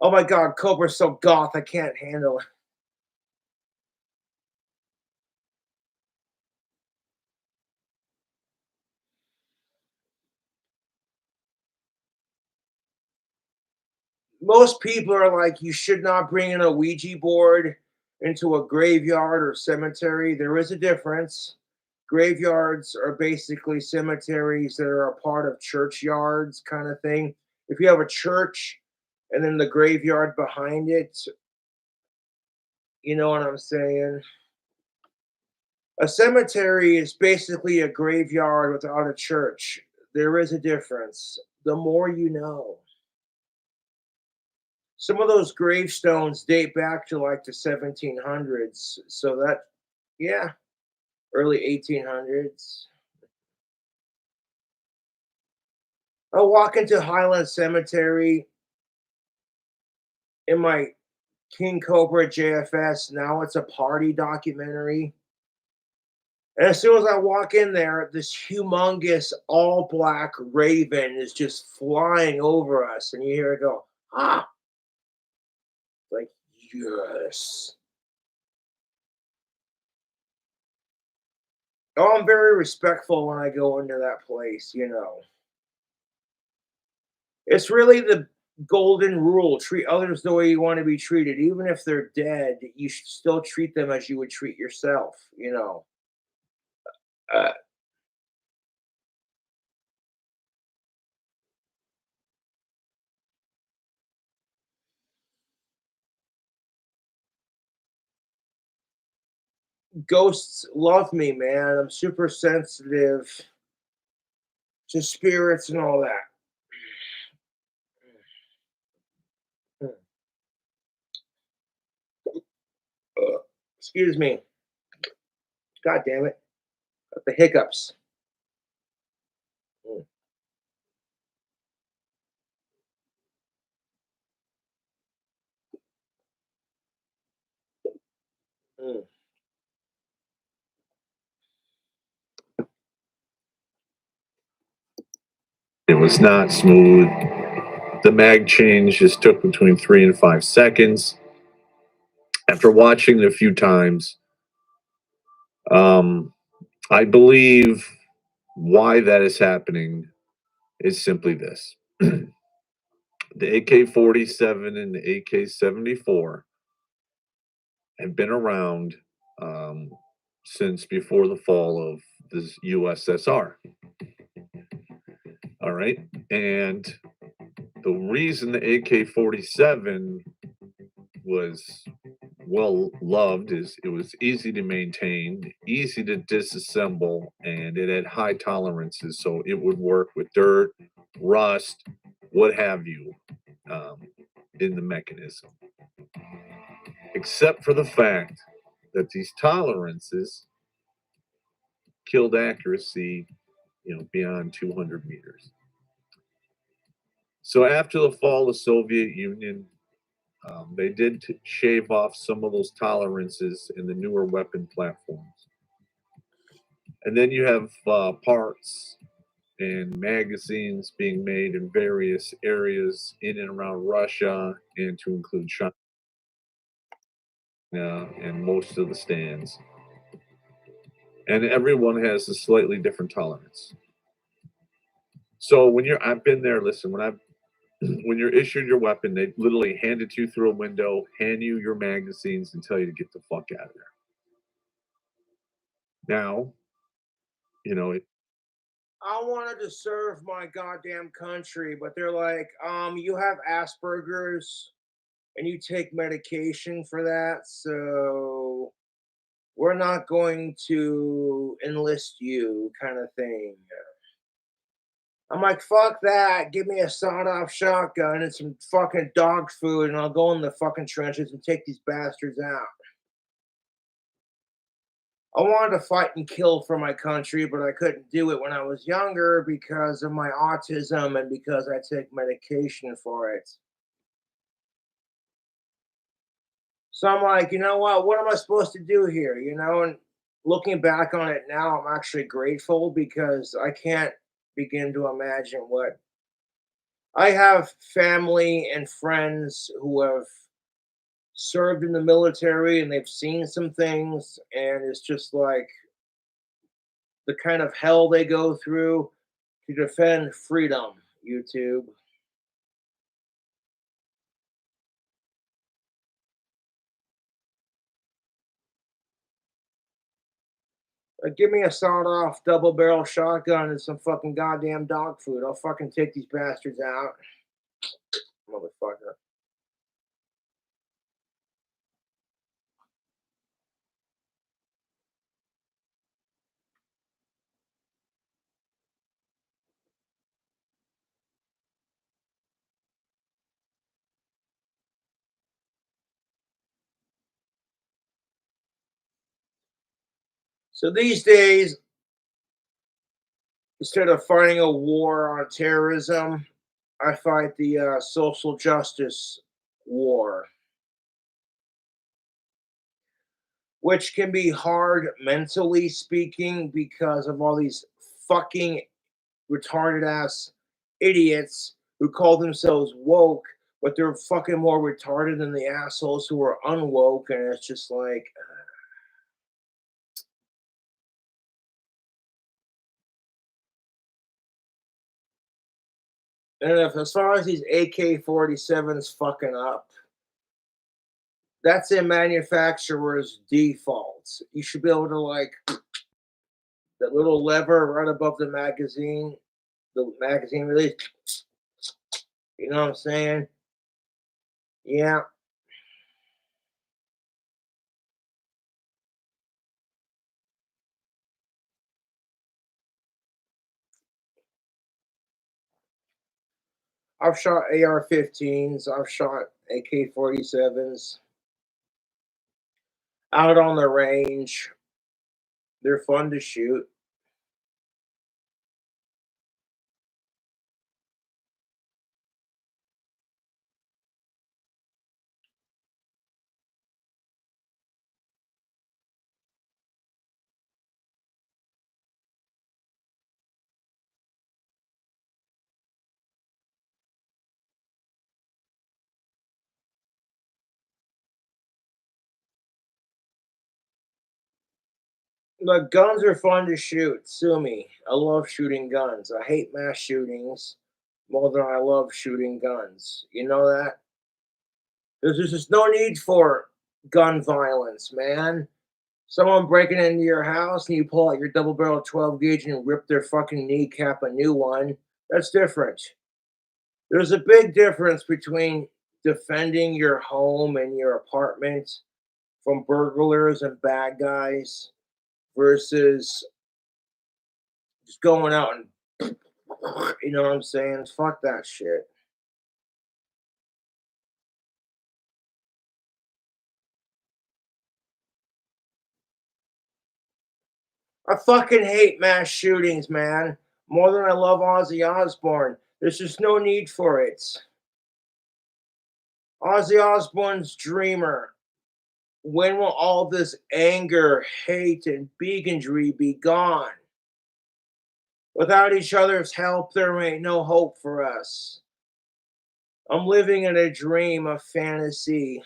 Oh my god, Cobra's so goth, I can't handle it. Most people are like, you should not bring an Ouija board into a graveyard or cemetery. There is a difference. Graveyards are basically cemeteries that are a part of churchyards, kind of thing. If you have a church and then the graveyard behind it, you know what I'm saying? A cemetery is basically a graveyard without a church. There is a difference. The more you know. Some of those gravestones date back to like the 1700s. So that, yeah, early 1800s. I walk into Highland Cemetery in my King Cobra JFS. Now it's a party documentary. And as soon as I walk in there, this humongous all black raven is just flying over us. And you hear it go, ah, like, yes. Oh, I'm very respectful when I go into that place, you know. It's really the golden rule. Treat others the way you want to be treated. Even if they're dead, you should still treat them as you would treat yourself, you know. Uh, Ghosts love me, man. I'm super sensitive to spirits and all that. Excuse me. God damn it. Got the hiccups. Mm, mm. It was not smooth. The mag change just took between 3 and 5 seconds. After watching it a few times, I believe why that is happening is simply this. The AK-47 and the AK-74 have been around since before the fall of the USSR. All right. And the reason the AK-47 was well loved is it was easy to maintain, easy to disassemble, and it had high tolerances. So it would work with dirt, rust, what have you, in the mechanism. Except for the fact that these tolerances killed accuracy, beyond 200 meters. So after the fall of the Soviet Union, they did shave off some of those tolerances in the newer weapon platforms. And then you have parts and magazines being made in various areas in and around Russia, and to include China and most of the stands. And everyone has a slightly different tolerance. So I've been there. Listen, when you're issued your weapon, they literally hand it to you through a window, hand you your magazines, and tell you to get the fuck out of there. Now, I wanted to serve my goddamn country, but they're like, you have Asperger's and you take medication for that, so we're not going to enlist you, kind of thing. I'm like, fuck that. Give me a sawed-off shotgun and some fucking dog food, and I'll go in the fucking trenches and take these bastards out. I wanted to fight and kill for my country, but I couldn't do it when I was younger because of my autism and because I take medication for it. So I'm like, you know what am I supposed to do here? And looking back on it now, I'm actually grateful because I can't begin to imagine what I have family and friends who have served in the military and they've seen some things, and it's just like the kind of hell they go through to defend freedom, YouTube. Give me a sawed off double barrel shotgun and some fucking goddamn dog food. I'll fucking take these bastards out. Motherfucker. So these days, instead of fighting a war on terrorism, I fight the social justice war, which can be hard mentally speaking because of all these fucking retarded ass idiots who call themselves woke, but they're fucking more retarded than the assholes who are unwoke, and it's just like. And as far as these AK-47s fucking up, that's a manufacturer's default. You should be able to that little lever right above the magazine release. You know what I'm saying? Yeah. I've shot AR-15s. I've shot AK-47s out on the range. They're fun to shoot. Look, guns are fun to shoot. Sue me. I love shooting guns. I hate mass shootings more than I love shooting guns. You know that? There's just no need for gun violence, man. Someone breaking into your house and you pull out your double barrel 12 gauge and rip their fucking kneecap a new one. That's different. There's a big difference between defending your home and your apartment from burglars and bad guys versus just going out and you know what I'm saying? Fuck that shit. I fucking hate mass shootings, man. More than I love Ozzy Osbourne. There's just no need for it. Ozzy Osbourne's Dreamer. When will all this anger, hate, and bigotry be gone? Without each other's help, there ain't no hope for us. I'm living in a dream, a fantasy.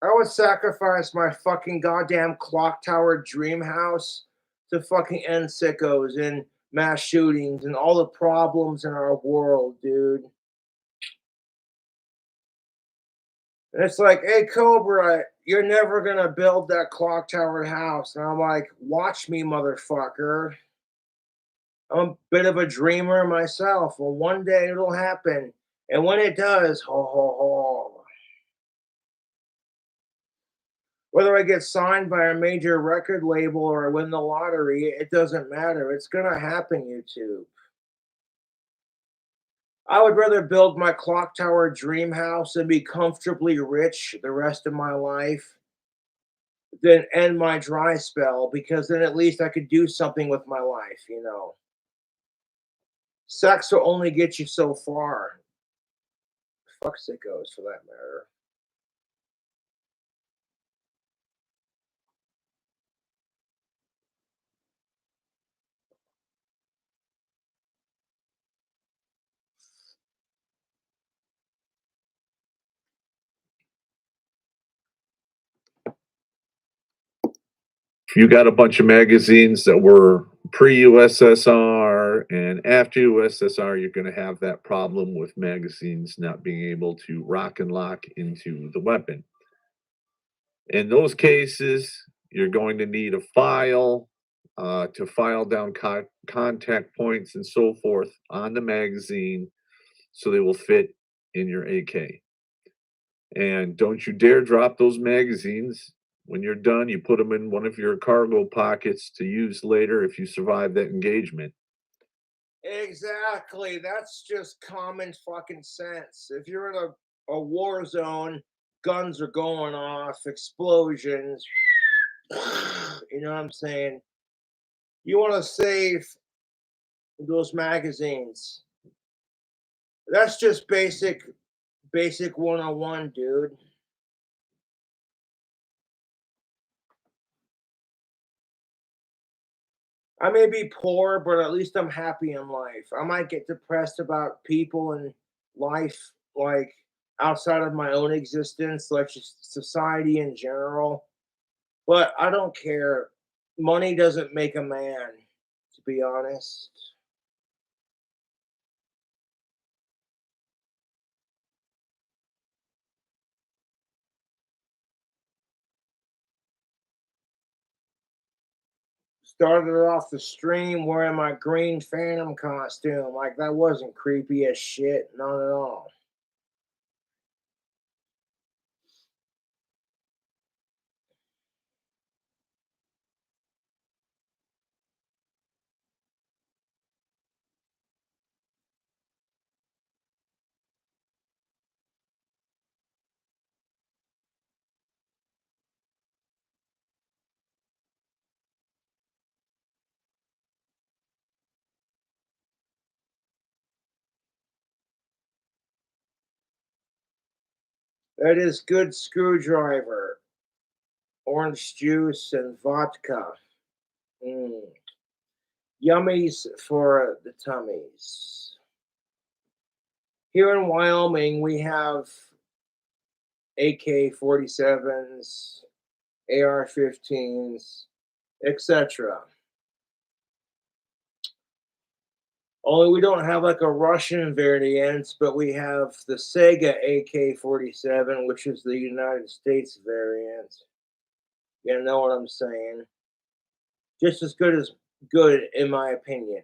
I would sacrifice my fucking goddamn clock tower dream house to fucking end sickos and mass shootings and all the problems in our world, dude. And it's like, hey, Cobra, you're never gonna build that clock tower house. And I'm like, watch me, motherfucker. I'm a bit of a dreamer myself. Well, one day it'll happen. And when it does, ho, ho, ho. Whether I get signed by a major record label or I win the lottery, it doesn't matter. It's gonna happen, YouTube. I would rather build my clock tower dream house and be comfortably rich the rest of my life than end my dry spell because then at least I could do something with my life, you know. Sex will only get you so far. Fuck sickos for that matter. If you got a bunch of magazines that were pre-USSR and after USSR, you're going to have that problem with magazines not being able to rock and lock into the weapon. In those cases, you're going to need a file to file down contact points and so forth on the magazine so they will fit in your AK. And don't you dare drop those magazines. When you're done, you put them in one of your cargo pockets to use later if you survive that engagement. Exactly. That's just common fucking sense. If you're in a war zone, guns are going off, explosions. You know what I'm saying? You want to save those magazines. That's just basic 101, dude. I may be poor, but at least I'm happy in life. I might get depressed about people and life, like outside of my own existence, like just society in general. But I don't care. Money doesn't make a man, to be honest. Started off the stream wearing my green phantom costume. Like that wasn't creepy as shit. Not at all. That is good screwdriver, orange juice, and vodka. Mm. Yummies for the tummies. Here in Wyoming, we have AK-47s, AR-15s, etc. Only we don't have like a Russian variant, but we have the Sega AK-47, which is the United States variant. You know what I'm saying? Just as good, in my opinion.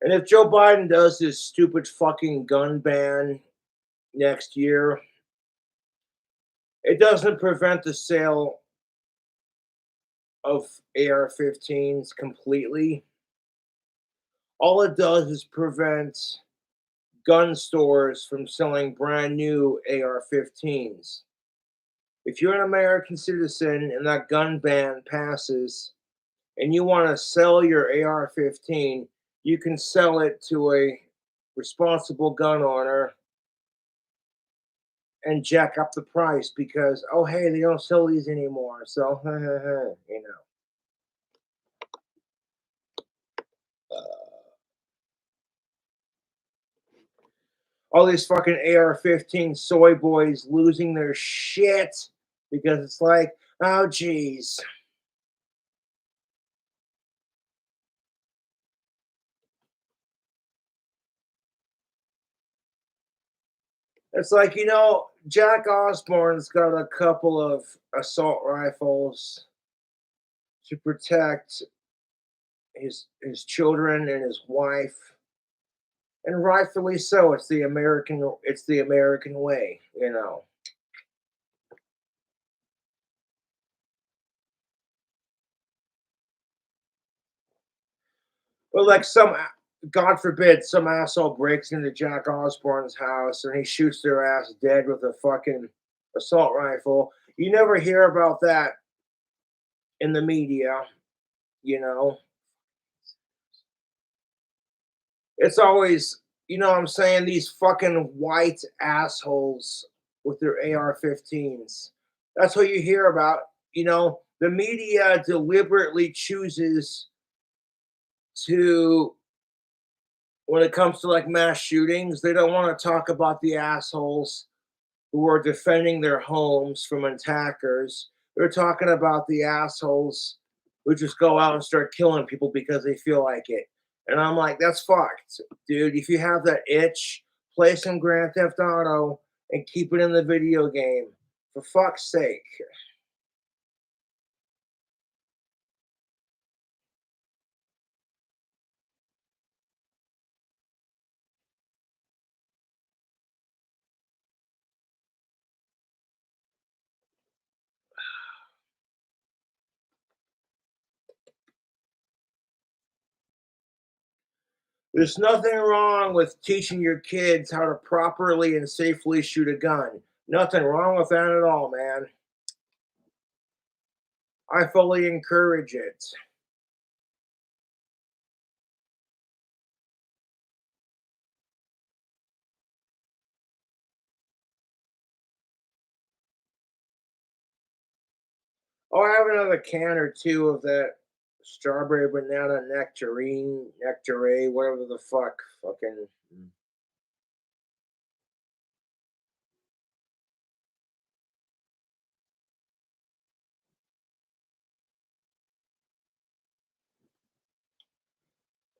And if Joe Biden does this stupid fucking gun ban next year, it doesn't prevent the sale of AR-15s completely. All it does is prevent gun stores from selling brand new AR-15s. If you're an American citizen and that gun ban passes and you want to sell your AR-15, you can sell it to a responsible gun owner and jack up the price because, oh, hey, they don't sell these anymore. So, you know. All these fucking AR-15 soy boys losing their shit because it's like, oh, geez. It's like, Jack Osborne's got a couple of assault rifles to protect his children and his wife. And rightfully so. It's the American way, Well, like God forbid, some asshole breaks into Jack Osborne's house and he shoots their ass dead with a fucking assault rifle. You never hear about that in the media, It's always, what I'm saying, these fucking white assholes with their AR-15s. That's what you hear about. The media deliberately chooses to, when it comes to like mass shootings, they don't want to talk about the assholes who are defending their homes from attackers. They're talking about the assholes who just go out and start killing people because they feel like it. And I'm like, that's fucked, dude. If you have that itch, play some Grand Theft Auto and keep it in the video game. For fuck's sake. There's nothing wrong with teaching your kids how to properly and safely shoot a gun. Nothing wrong with that at all, man. I fully encourage it. Oh, I have another can or two of that strawberry banana nectarine, whatever the fuck. Fucking.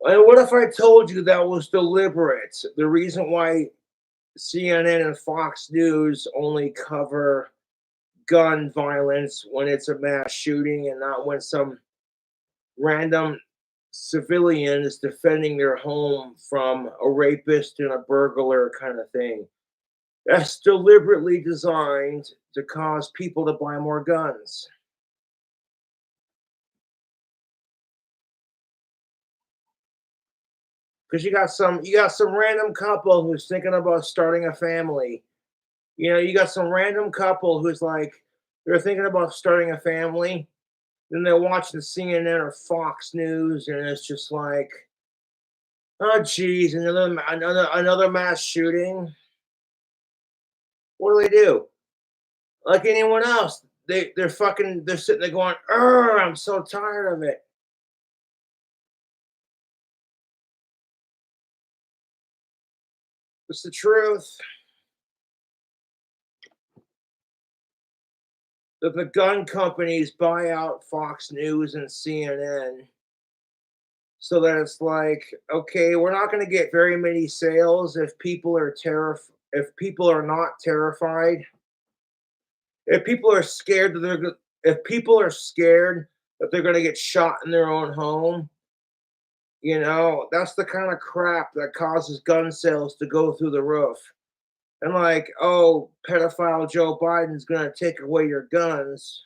And what if I told you that was deliberate? The reason why CNN and Fox News only cover gun violence when it's a mass shooting and not when some random civilian is defending their home from a rapist and a burglar kind of thing. That's deliberately designed to cause people to buy more guns. Because you got some random couple who's thinking about starting a family. You got some random couple who's like, they're thinking about starting a family. Then they're watching CNN or Fox News, and it's just like, oh geez, another mass shooting. What do they do? Like anyone else, they're sitting there going, I'm so tired of it. It's the truth. That the gun companies buy out Fox News and CNN so that it's like, okay, we're not going to get very many sales if people are if people are not terrified, if people are scared that if people are scared that they're going to get shot in their own home, that's the kind of crap that causes gun sales to go through the roof. And like, oh, pedophile Joe Biden's going to take away your guns.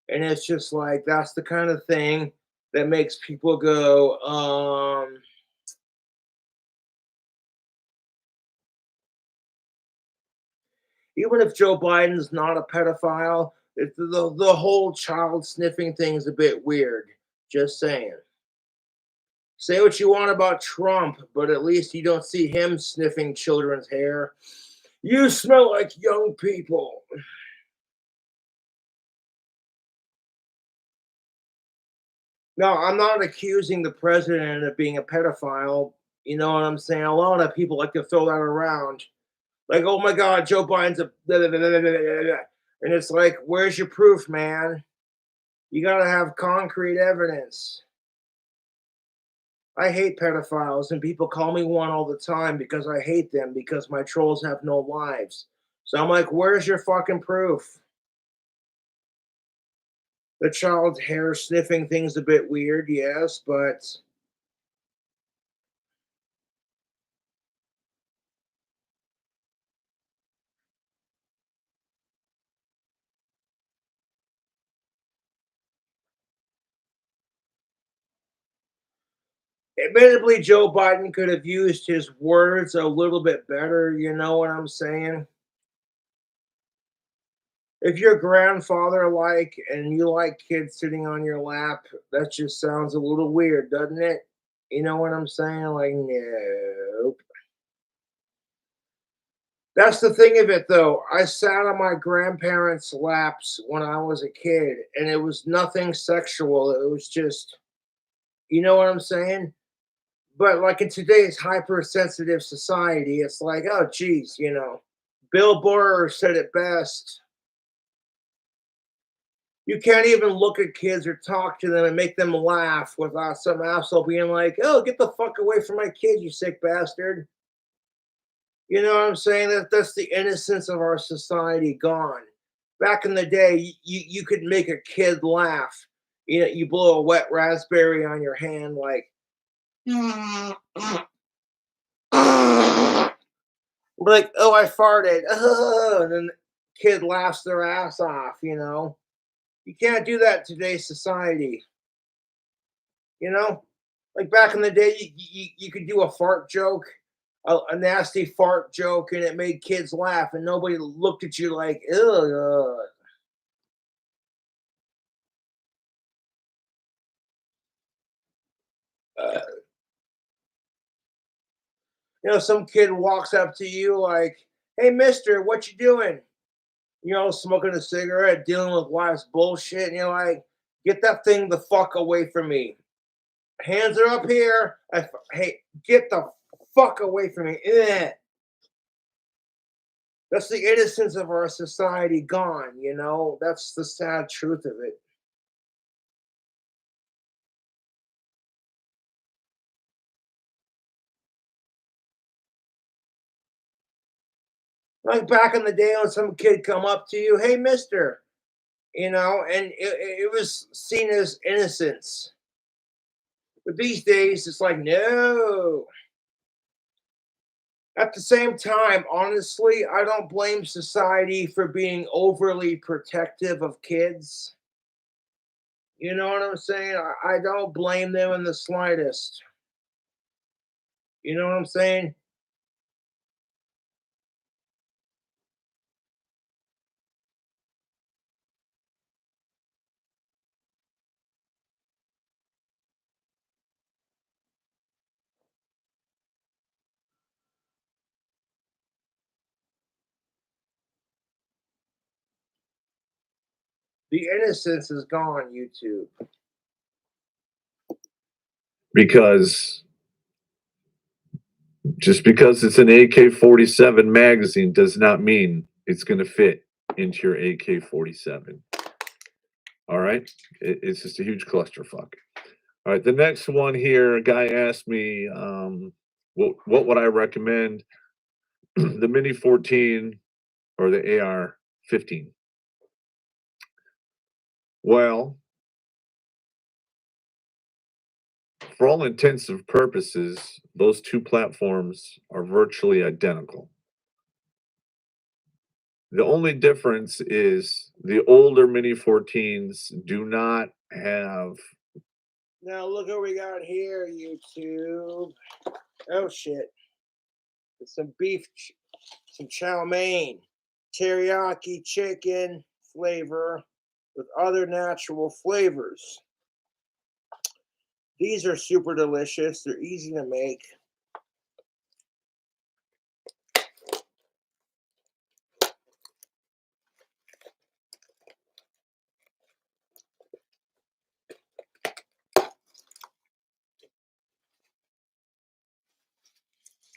And it's just like, that's the kind of thing that makes people go, even if Joe Biden's not a pedophile, the whole child sniffing thing is a bit weird. Just saying. Say what you want about Trump, but at least you don't see him sniffing children's hair. You smell like young people. No, I'm not accusing the president of being a pedophile. You know what I'm saying? A lot of people like to throw that around. Like, oh my God, Joe Biden's a blah, blah, blah, blah, blah, blah, blah. And it's like, where's your proof, man? You got to have concrete evidence. I hate pedophiles, and people call me one all the time because I hate them because my trolls have no lives. So I'm like, where's your fucking proof? The child hair sniffing thing's a bit weird, yes, but admittedly, Joe Biden could have used his words a little bit better. You know what I'm saying? If you're grandfather like and you like kids sitting on your lap, that just sounds a little weird, doesn't it? You know what I'm saying? Like, nope. That's the thing of it, though. I sat on my grandparents' laps when I was a kid, and it was nothing sexual. It was just, you know what I'm saying? But like in today's hypersensitive society, it's like, oh, geez, Bill Burr said it best. You can't even look at kids or talk to them and make them laugh without some asshole being like, oh, get the fuck away from my kid, you sick bastard. You know what I'm saying? That's the innocence of our society gone. Back in the day, you could make a kid laugh. You blow a wet raspberry on your hand, like, like, oh, I farted. And then the kid laughs their ass off. You can't do that in today's society. You know, like back in the day, you could do a fart joke, a nasty fart joke, and it made kids laugh, and nobody looked at you like, ugh. Uh, some kid walks up to you like, "Hey, Mister, what you doing?" Smoking a cigarette, dealing with life's bullshit, and you're like, "Get that thing the fuck away from me." Hands are up here. Hey, get the fuck away from me. Ugh. That's the innocence of our society gone. That's the sad truth of it. Like back in the day when some kid come up to you, hey, mister, and it was seen as innocence. But these days, it's like, no. At the same time, honestly, I don't blame society for being overly protective of kids. You know what I'm saying? I don't blame them in the slightest. You know what I'm saying? The innocence is gone, YouTube. Because just because it's an AK-47 magazine does not mean it's going to fit into your AK-47. All right? It's just a huge clusterfuck. All right, the next one here, a guy asked me, what would I recommend? The Mini 14 or the AR-15? Well, for all intensive purposes, those two platforms are virtually identical. The only difference is the older Mini 14s do not have. Now look what we got here, YouTube. Oh shit. It's some beef, some chow mein, teriyaki chicken flavor with other natural flavors. These are super delicious. They're easy to make.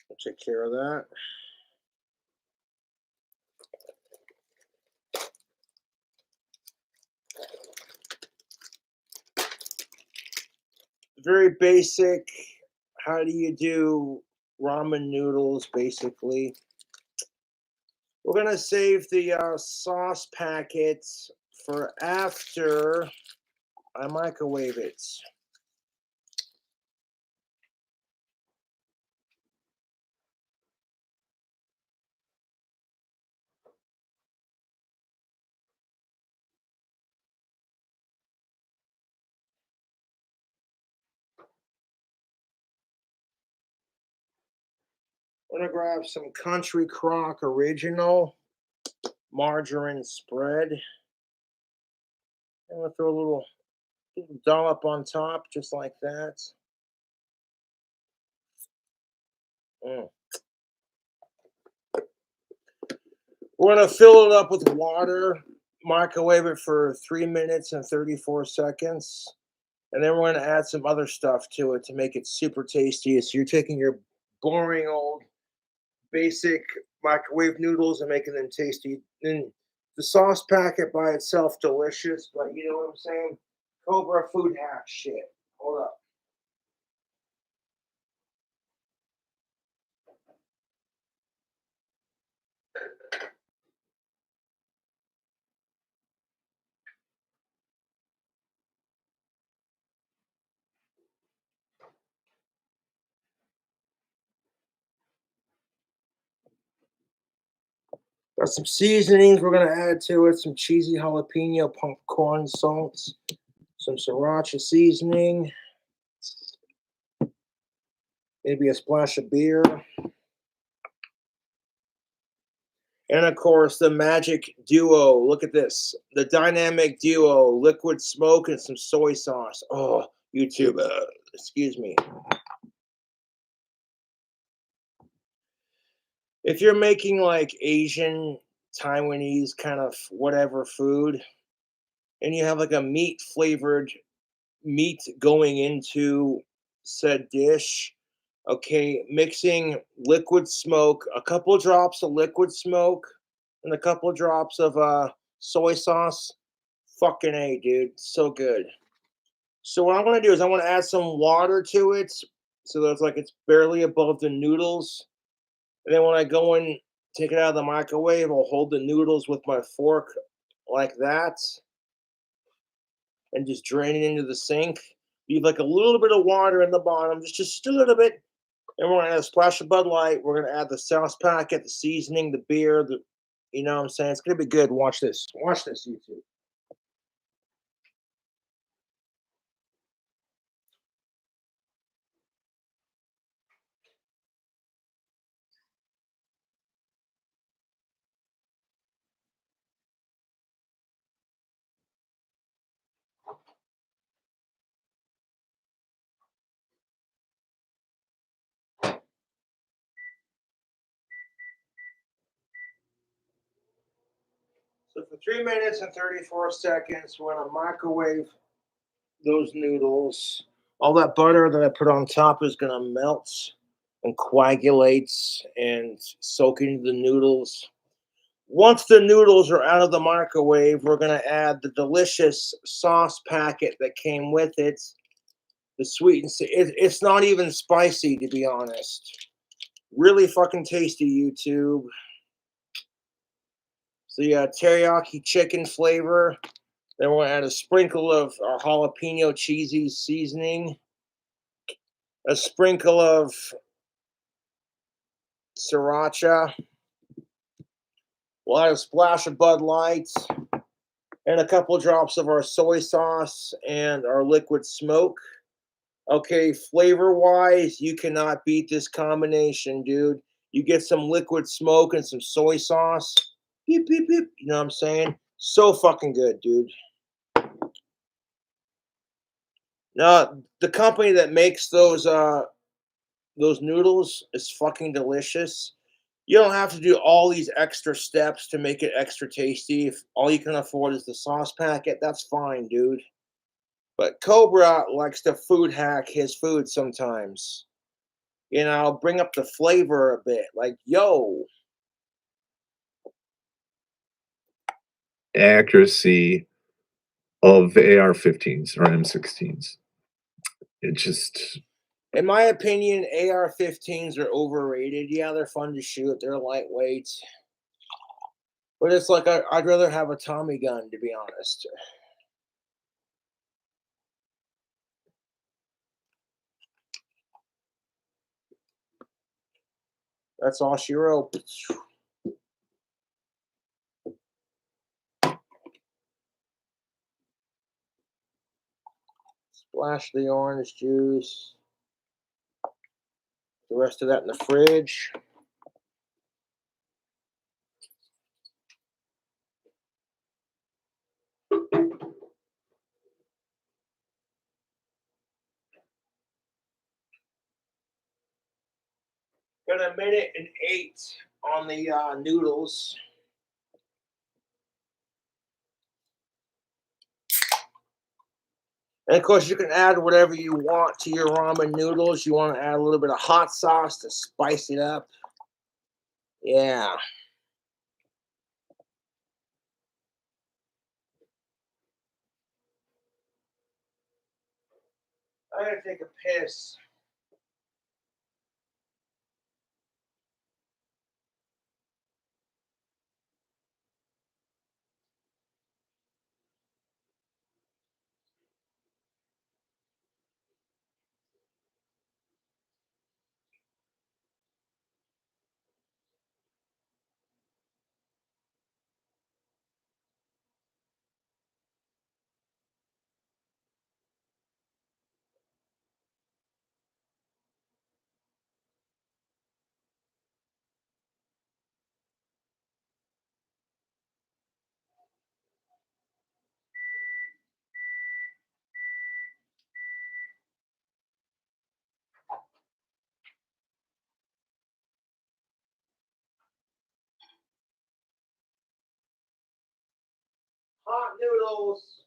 I'll take care of that. Very basic. How do you do ramen noodles, basically? We're going to save the sauce packets for after I microwave it. I'm going to grab some Country Crock Original margarine spread. And we'll throw a little dollop on top, just like that. We're going to fill it up with water, microwave it for 3 minutes and 34 seconds. And then we're going to add some other stuff to it to make it super tasty. So you're taking your boring old basic microwave noodles and making them tasty. And the sauce packet by itself, delicious, but you know what I'm saying? Cobra food hack shit. Hold up. Got some seasonings we're going to add to it. Some cheesy jalapeno popcorn salts. Some sriracha seasoning. Maybe a splash of beer. And of course, the magic duo. Look at this. The dynamic duo. Liquid smoke and some soy sauce. Oh, YouTube. Excuse me. If you're making like Asian, Taiwanese kind of whatever food, and you have like a meat flavored meat going into said dish, okay, mixing liquid smoke, a couple of drops of liquid smoke, and a couple of drops of soy sauce. Fucking A, dude. So good. So what I'm gonna do is I want to add some water to it, so that it's like it's barely above the noodles. And then when I go in, take it out of the microwave, I'll hold the noodles with my fork like that, and just drain it into the sink. Leave like a little bit of water in the bottom, just a little bit. And we're gonna add a splash of Bud Light. We're gonna add the sauce packet, the seasoning, the beer. You know what I'm saying? It's gonna be good. Watch this. Watch this, YouTube. So So for 3 minutes and 34 seconds, we're gonna microwave those noodles. All that butter that I put on top is gonna melt and coagulates and soak into the noodles. Once the noodles are out of the microwave, we're going to add the delicious sauce packet that came with it. The sweet and it's not even spicy, to be honest. Really fucking tasty, YouTube. So yeah, teriyaki chicken flavor. Then we'll add a sprinkle of our jalapeno cheesy seasoning, a sprinkle of sriracha. We'll add a splash of Bud Light and a couple drops of our soy sauce and our liquid smoke. Okay, flavor wise, you cannot beat this combination, dude. You get some liquid smoke and some soy sauce. Beep, beep, beep. You know what I'm saying? So fucking good, dude. Now, the company that makes those noodles is fucking delicious. You don't have to do all these extra steps to make it extra tasty. If all you can afford is the sauce packet, that's fine, dude. But Cobra likes to food hack his food sometimes. You know, bring up the flavor a bit. Like, yo, Accuracy of the AR-15s or M16s. It just in my opinion, AR-15s are overrated. Yeah, they're fun to shoot. They're lightweight. But it's like I'd rather have a Tommy gun, to be honest. That's all she wrote. Splash the orange juice. The rest of that in the fridge. Got a minute and 8 on the noodles. And of course, you can add whatever you want to your ramen noodles. You want to add a little bit of hot sauce to spice it up. Yeah. I gotta take a piss. Hot noodles.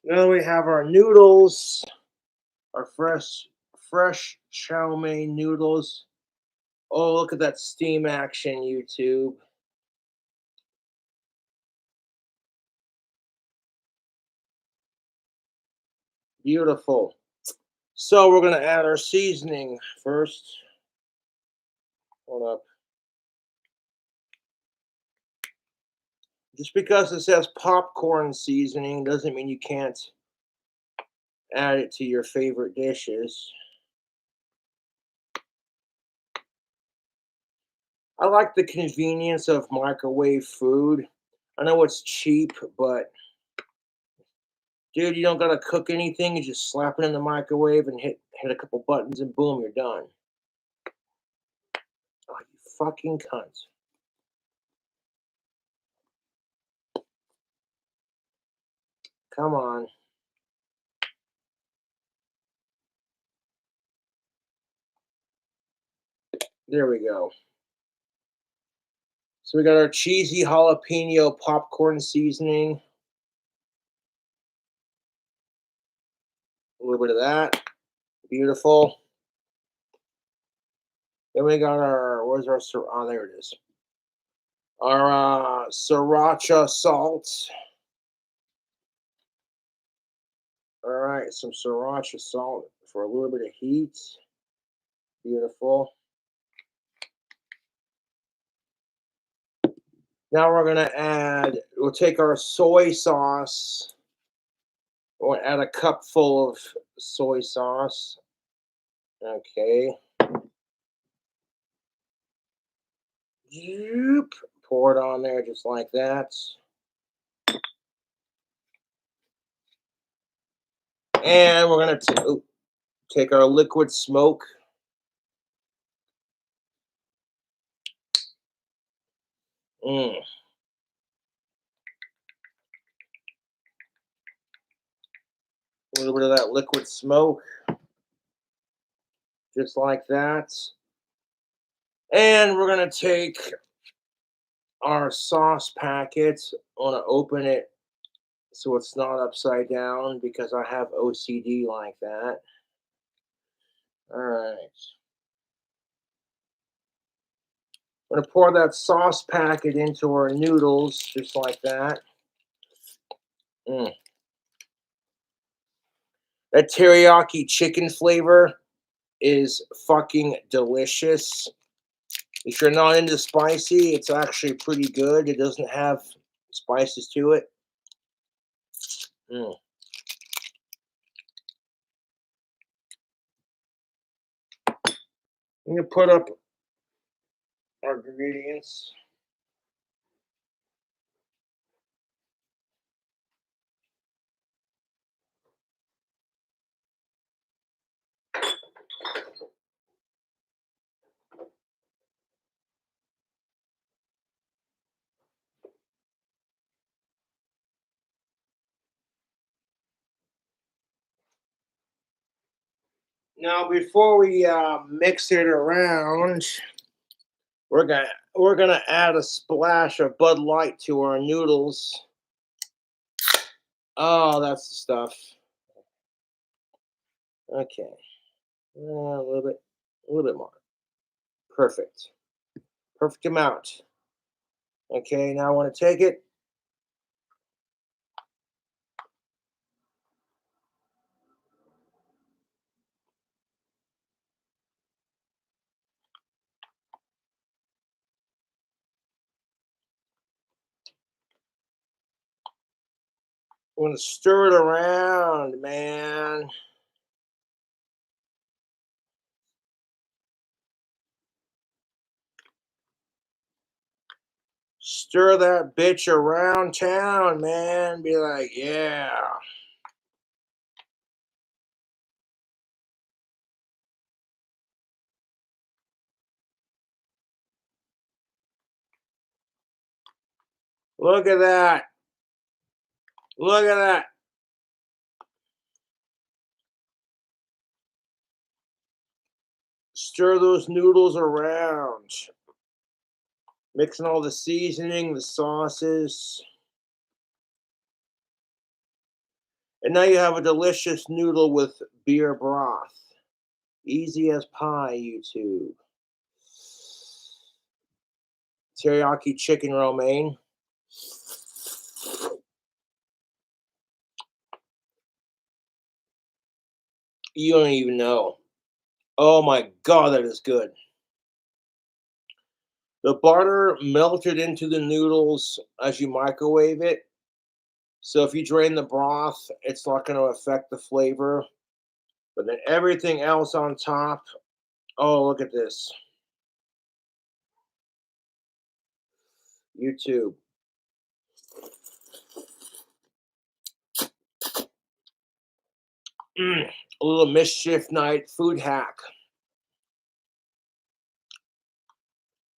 Now we have our noodles, our fresh chow mein noodles. Oh, look at that steam action, YouTube. Beautiful. So we're gonna add our seasoning first. Hold up. Just because it says popcorn seasoning doesn't mean you can't add it to your favorite dishes. I like the convenience of microwave food. I know it's cheap, but dude, you don't gotta cook anything. You just slap it in the microwave and hit a couple buttons, and boom, you're done. Oh, you fucking cunt! Come on. There we go. So we got our cheesy jalapeno popcorn seasoning. A little bit of that. Beautiful. Then we got our, where's our, oh, there it is. Our sriracha salt. All right, some sriracha salt for a little bit of heat. Beautiful. Now we're gonna add, we'll take our soy sauce. We'll add a cup full of soy sauce. Okay. Zoop. Pour it on there just like that. And we're gonna take our liquid smoke. A little bit of that liquid smoke. Just like that. And we're going to take our sauce packet. I want to open it so it's not upside down because I have OCD like that. All right. I'm going to pour that sauce packet into our noodles just like that. That teriyaki chicken flavor is fucking delicious. If you're not into spicy, it's actually pretty good. It doesn't have spices to it. I'm going to put up our ingredients. Now, before we mix it around, we're gonna add a splash of Bud Light to our noodles. Oh, that's the stuff. Okay, a little bit more. Perfect, perfect amount. Okay, now I want to take it. I want to stir it around, man. Stir that bitch around town, man. Be like, yeah. Look at that. Look at that. Stir those noodles around. Mixing all the seasoning, the sauces. And now you have a delicious noodle with beer broth. Easy as pie, YouTube. Teriyaki chicken romaine. You don't even know. Oh my God, that is good. The butter melted into the noodles as you microwave it. So if you drain the broth, it's not going to affect the flavor. But then everything else on top, oh, look at this. YouTube. A little mischief night food hack.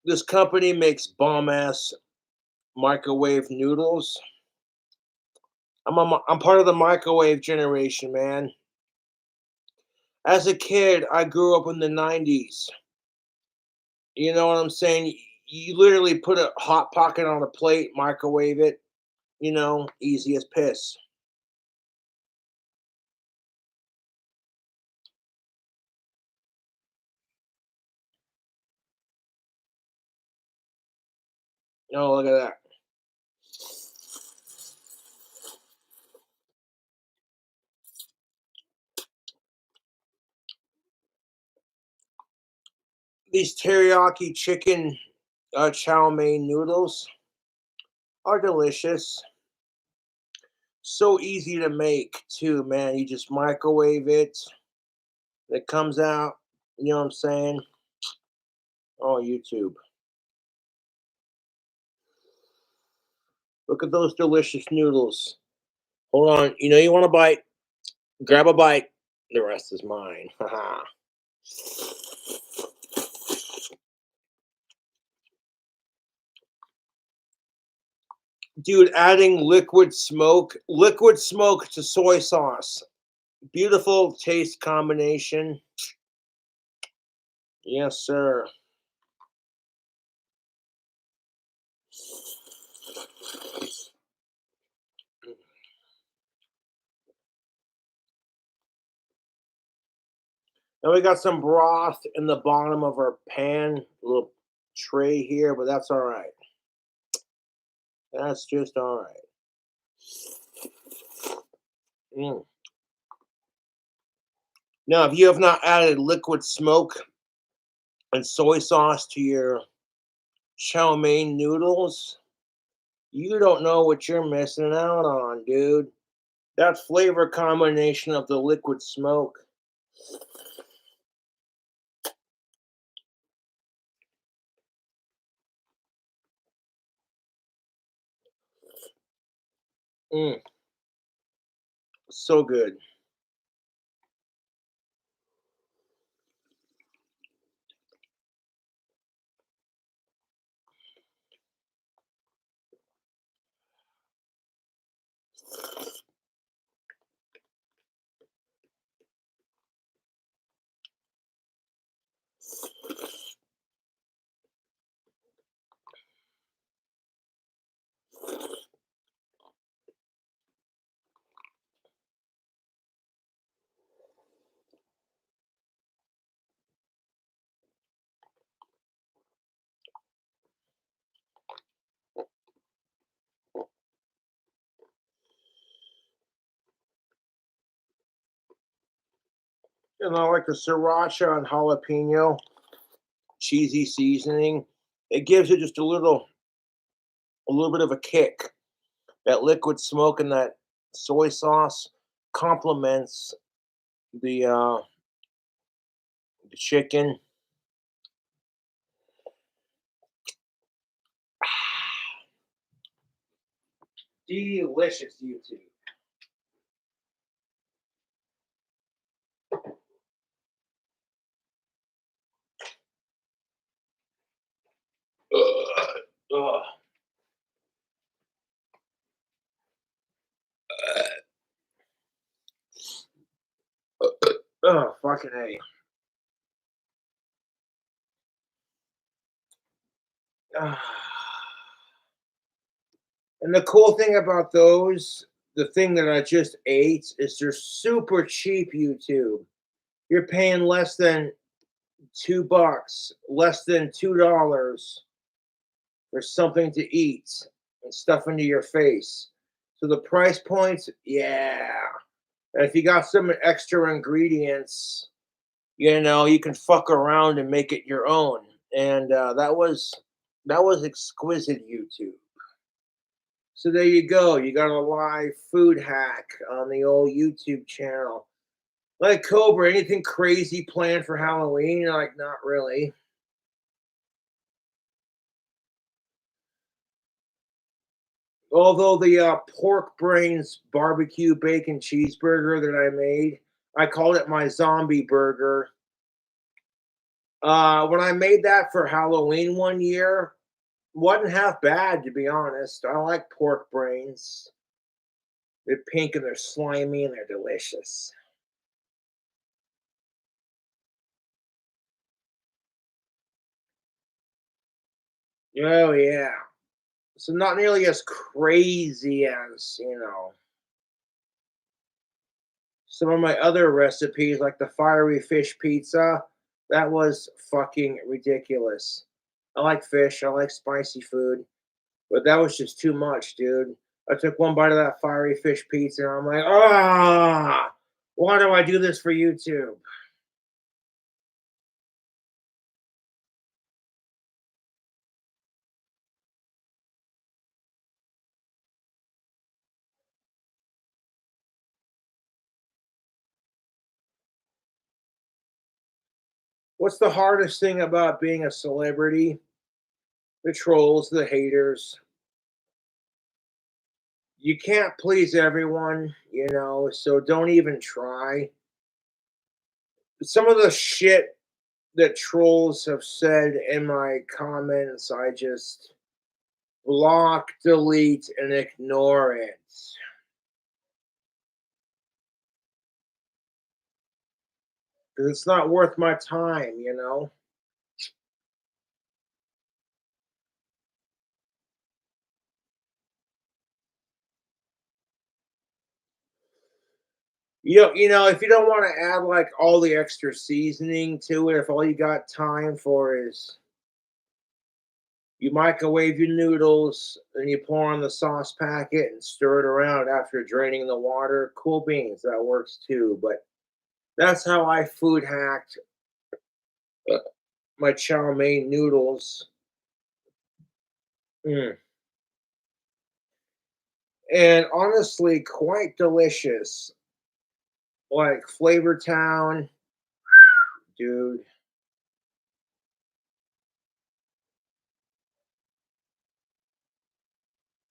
This company makes bomb-ass microwave noodles. I'm part of the microwave generation, man. As a kid, I grew up in the 90s. You know what I'm saying? You literally put a hot pocket on a plate, microwave it, easy as piss. Oh, look at that. These teriyaki chicken chow mein noodles are delicious. So easy to make too, man. You just microwave it. It comes out. You know what I'm saying? Oh, YouTube. Look at those delicious noodles. Hold on. You want a bite? Grab a bite. The rest is mine. Haha. Dude, adding liquid smoke to soy sauce. Beautiful taste combination. Yes, sir. Now we got some broth in the bottom of our pan, a little tray here, but that's all right. That's just all right. Now, if you have not added liquid smoke and soy sauce to your chow mein noodles, you don't know what you're missing out on, dude. That flavor combination of the liquid smoke. So good. And I like the sriracha and jalapeno cheesy seasoning. It gives it just a little bit of a kick. That liquid smoke and that soy sauce complements the chicken. Delicious, YouTube. Ugh. Oh, fucking A. And the cool thing about those, the thing that I just ate, is they're super cheap, YouTube. You're paying less than $2, less than $2 for something to eat and stuff into your face. So the price points, yeah. And if you got some extra ingredients, you can fuck around and make it your own. And that was exquisite, YouTube. So there you go. You got a live food hack on the old YouTube channel. Like Cobra, anything crazy planned for Halloween? You're like, not really. Although the pork brains barbecue bacon cheeseburger that I made, I called it my zombie burger. When I made that for Halloween one year, wasn't half bad, to be honest. I like pork brains. They're pink and they're slimy and they're delicious. Oh yeah. So not nearly as crazy as, some of my other recipes, like the fiery fish pizza. That was fucking ridiculous. I like fish, I like spicy food, but that was just too much, dude. I took one bite of that fiery fish pizza and I'm like, ah, why do I do this for YouTube? What's the hardest thing about being a celebrity? The trolls, the haters. You can't please everyone, so don't even try. Some of the shit that trolls have said in my comments, I just block, delete, and ignore it. Because it's not worth my time. If you don't want to add like all the extra seasoning to it, if all you got time for is you microwave your noodles, and you pour on the sauce packet and stir it around after draining the water. Cool beans, that works too. But that's how I food hacked my chow mein noodles. Mm. And honestly, quite delicious. Like Flavor Town, dude.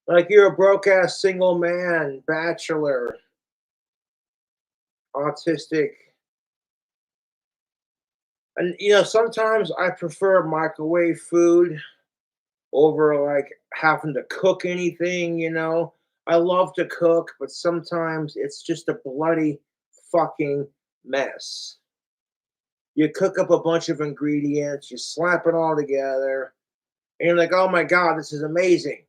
Like you're a broke ass single man, bachelor, autistic. And sometimes I prefer microwave food over like having to cook anything. I love to cook, but sometimes it's just a bloody fucking mess. You cook up a bunch of ingredients, you slap it all together, and you're like, oh my God, this is amazing.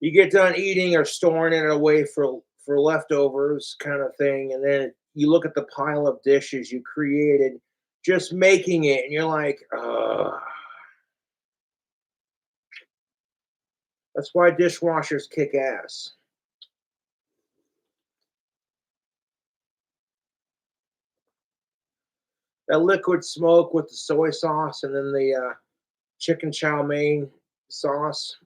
You get done eating or storing it away for leftovers kind of thing, and then you look at the pile of dishes you created just making it, and you're like, ugh. That's why dishwashers kick ass. That liquid smoke with the soy sauce and then the chicken chow mein sauce.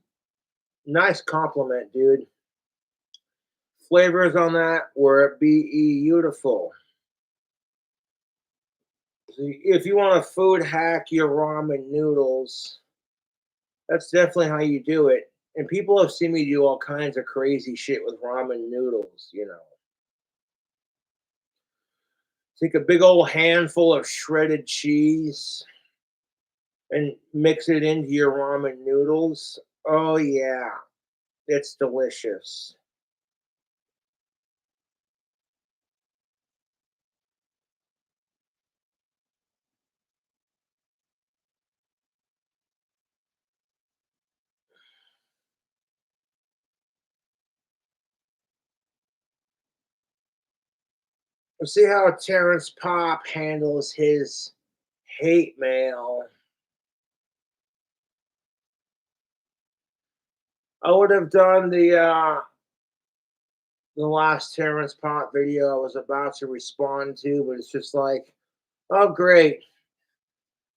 Nice compliment, dude. Flavors on that were beautiful. If you want to food hack your ramen noodles, that's definitely how you do it. And people have seen me do all kinds of crazy shit with ramen noodles. Take a big old handful of shredded cheese and mix it into your ramen noodles. Oh, yeah, it's delicious. See how Terrence Pop handles his hate mail. I would have done the last Terrence Pop video I was about to respond to, but it's just like, oh great,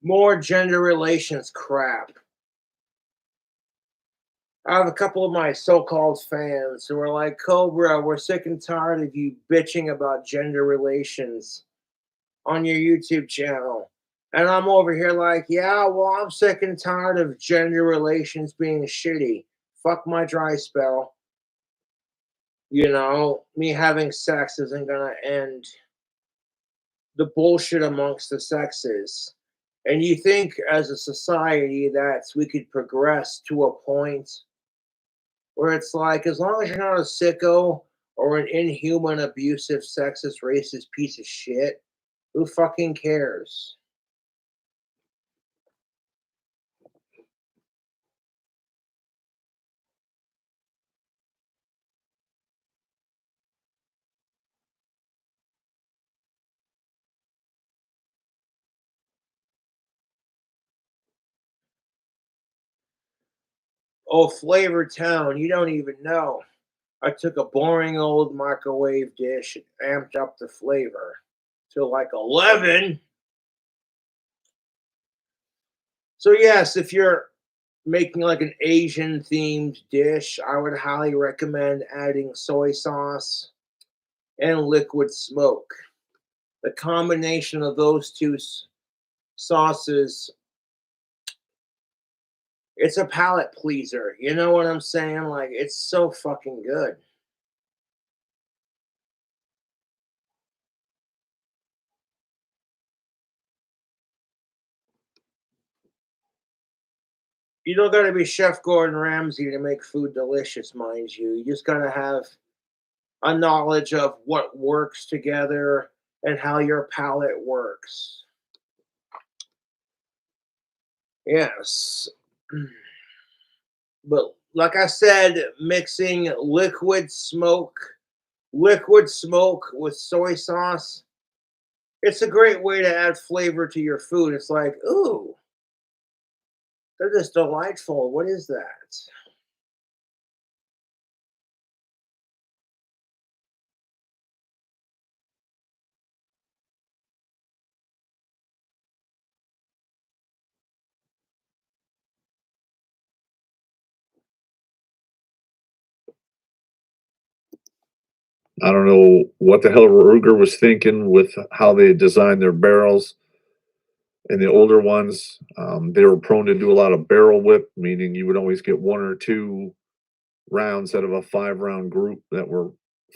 more gender relations crap. I have a couple of my so-called fans who are like, Cobra, we're sick and tired of you bitching about gender relations on your YouTube channel. And I'm over here like, yeah, well, I'm sick and tired of gender relations being shitty. Fuck my dry spell. You know, me having sex isn't gonna end the bullshit amongst the sexes. And you think as a society that we could progress to a point where it's like, as long as you're not a sicko or an inhuman, abusive, sexist, racist piece of shit, who fucking cares? Oh, Flavor Town, you don't even know. I took a boring old microwave dish and amped up the flavor to like 11. So, yes, if you're making like an Asian themed dish, I would highly recommend adding soy sauce and liquid smoke. The combination of those two sauces, it's a palate pleaser. You know what I'm saying? Like, it's so fucking good. You don't gotta be Chef Gordon Ramsay to make food delicious, mind you. You just gotta have a knowledge of what works together and how your palate works. Yes. But like I said, mixing liquid smoke with soy sauce, it's a great way to add flavor to your food. It's like, ooh, they're just delightful. What is that? I don't know what the hell Ruger was thinking with how they designed their barrels. And the older ones, they were prone to do a lot of barrel whip, meaning you would always get one or two rounds out of a 5 round group that were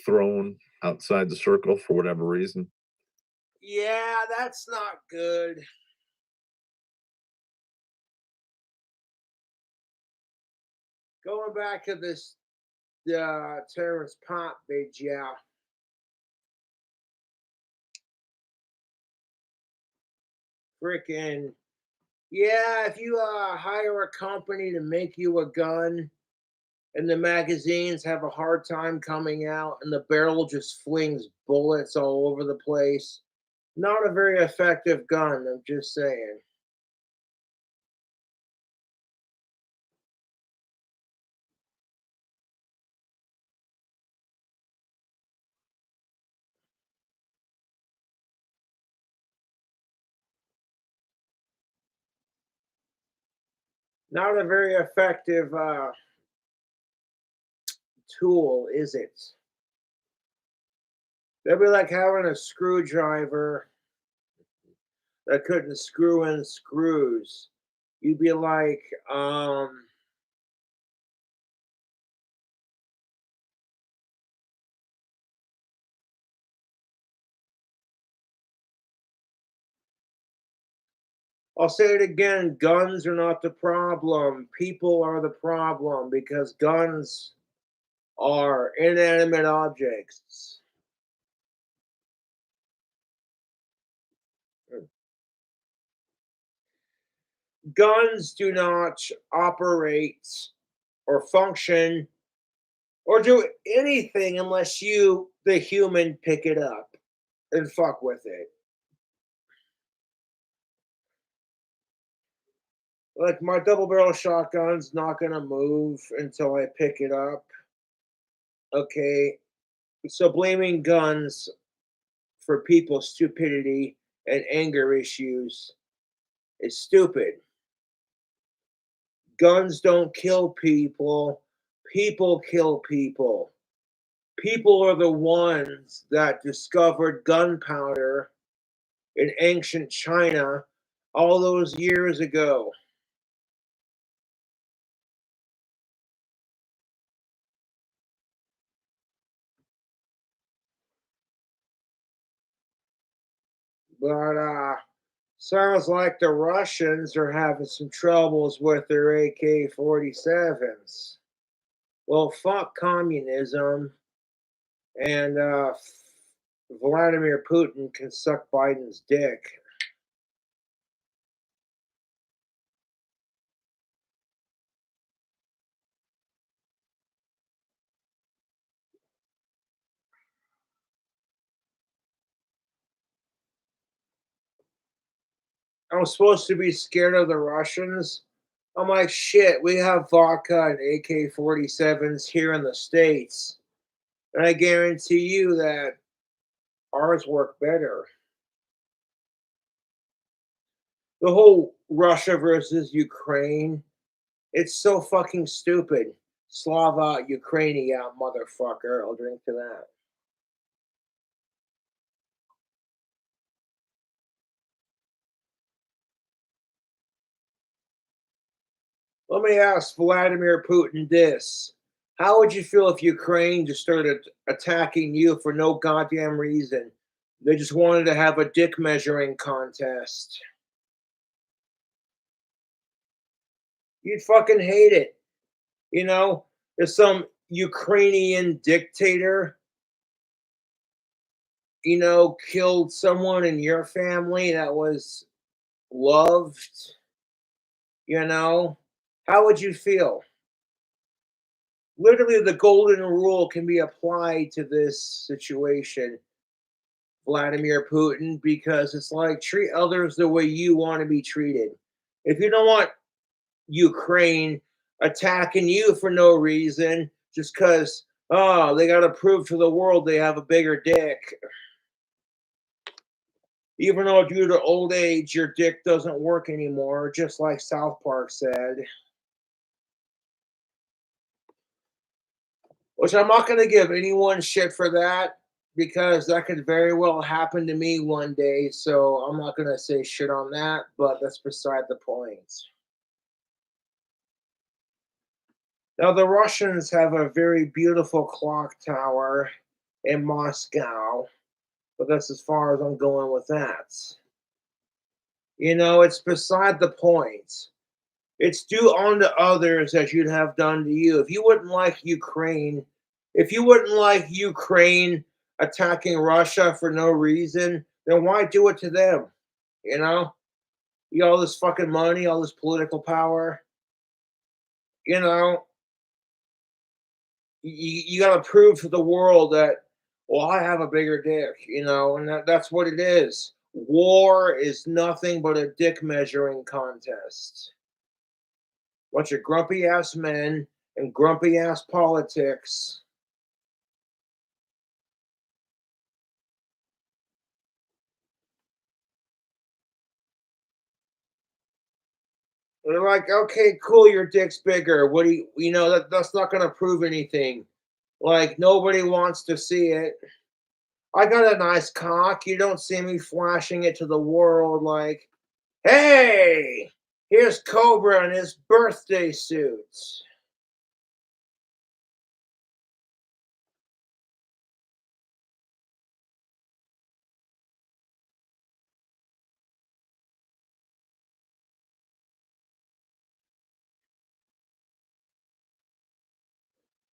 thrown outside the circle for whatever reason. Yeah, that's not good. Going back to this Terrence Pop bitch, yeah. Freaking yeah, if you hire a company to make you a gun and the magazines have a hard time coming out and the barrel just flings bullets all over the place, not a very effective gun, I'm just saying. Not a very effective tool, is it? That'd be like having a screwdriver that couldn't screw in screws. You'd be like, I'll say it again, guns are not the problem. People are the problem because guns are inanimate objects. Guns do not operate or function or do anything unless you, the human, pick it up and fuck with it. Like my double barrel shotgun's not gonna move until I pick it up. Okay. So blaming guns for people's stupidity and anger issues is stupid. Guns don't kill people. People kill people. People are the ones that discovered gunpowder in ancient China all those years ago. But sounds like the Russians are having some troubles with their AK-47s. Well, fuck communism, and Vladimir Putin can suck Biden's dick. I'm supposed to be scared of the Russians. I'm like, shit, we have vodka and AK-47s here in the States. And I guarantee you that ours work better. The whole Russia versus Ukraine, it's so fucking stupid. Slava Ukrainia, motherfucker. I'll drink to that. Let me ask Vladimir Putin this. How would you feel if Ukraine just started attacking you for no goddamn reason? They just wanted to have a dick measuring contest. You'd fucking hate it. You know, if some Ukrainian dictator, killed someone in your family that was loved, how would you feel? Literally, the golden rule can be applied to this situation, Vladimir Putin, because it's like treat others the way you want to be treated. If you don't want Ukraine attacking you for no reason, just because, oh, they got to prove to the world they have a bigger dick. Even though due to old age, your dick doesn't work anymore, just like South Park said. Which I'm not going to give anyone shit for that, because that could very well happen to me one day. So I'm not going to say shit on that, but that's beside the point. Now, the Russians have a very beautiful clock tower in Moscow, but that's as far as I'm going with that. It's beside the point. It's do unto others as you'd have done to you. If you wouldn't like Ukraine attacking Russia for no reason, then why do it to them? You got all this fucking money, all this political power. You got to prove to the world that, well, I have a bigger dick, and that's what it is. War is nothing but a dick measuring contest. Bunch of grumpy ass men and grumpy ass politics. They're like, okay, cool, your dick's bigger. What do that's not going to prove anything. Like, nobody wants to see it. I got a nice cock. You don't see me flashing it to the world like, hey, here's Cobra in his birthday suit.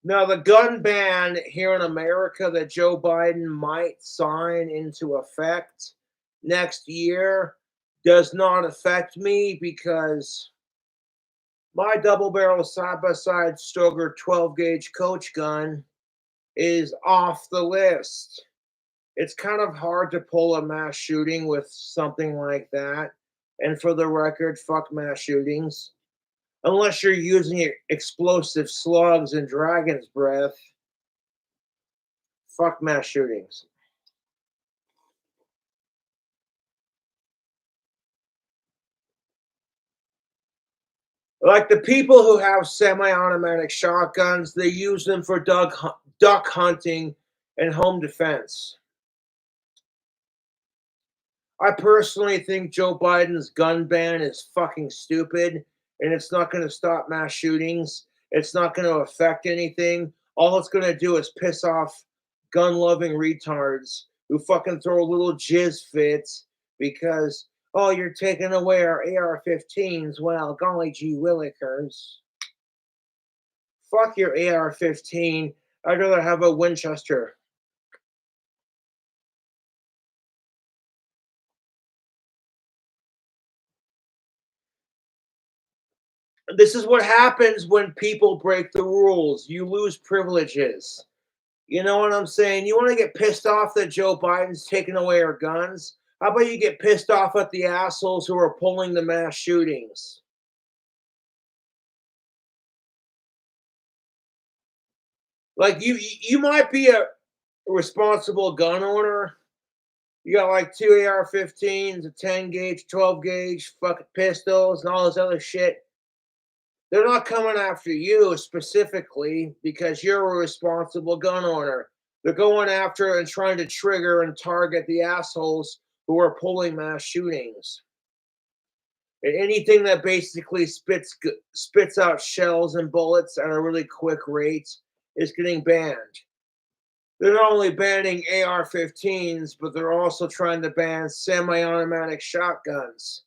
Now, the gun ban here in America that Joe Biden might sign into effect next year does not affect me, because my double barrel side by side Stoeger 12 gauge coach gun is off the list. It's kind of hard to pull a mass shooting with something like that. And for the record, fuck mass shootings. Unless you're using explosive slugs and dragon's breath, fuck mass shootings. Like the people who have semi-automatic shotguns, they use them for duck hunting and home defense. I personally think Joe Biden's gun ban is fucking stupid, and it's not going to stop mass shootings. It's not going to affect anything. All it's going to do is piss off gun-loving retards who fucking throw little jizz fits because, oh, you're taking away our AR-15s. Well, golly gee willikers. Fuck your AR-15. I'd rather have a Winchester. This is what happens when people break the rules. You lose privileges. You know what I'm saying? You want to get pissed off that Joe Biden's taking away our guns? How about you get pissed off at the assholes who are pulling the mass shootings? Like you might be a responsible gun owner. You got like 2 AR-15s, a 10 gauge, 12 gauge, fucking pistols, and all this other shit. They're not coming after you specifically because you're a responsible gun owner. They're going after and trying to trigger and target the assholes who are pulling mass shootings. And anything that basically spits out shells and bullets at a really quick rate is getting banned. They're not only banning AR-15s, but they're also trying to ban semi-automatic shotguns.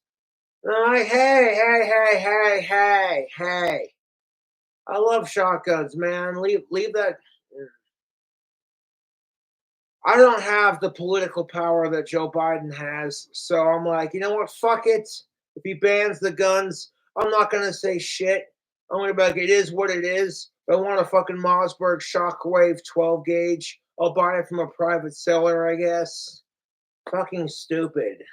Like, hey. I love shotguns, man. Leave that. I don't have the political power that Joe Biden has. So I'm like, you know what? Fuck it. If he bans the guns, I'm not going to say shit. I'm going to be like, it is what it is. If I want a fucking Mossberg Shockwave 12 gauge, I'll buy it from a private seller, I guess. Fucking stupid.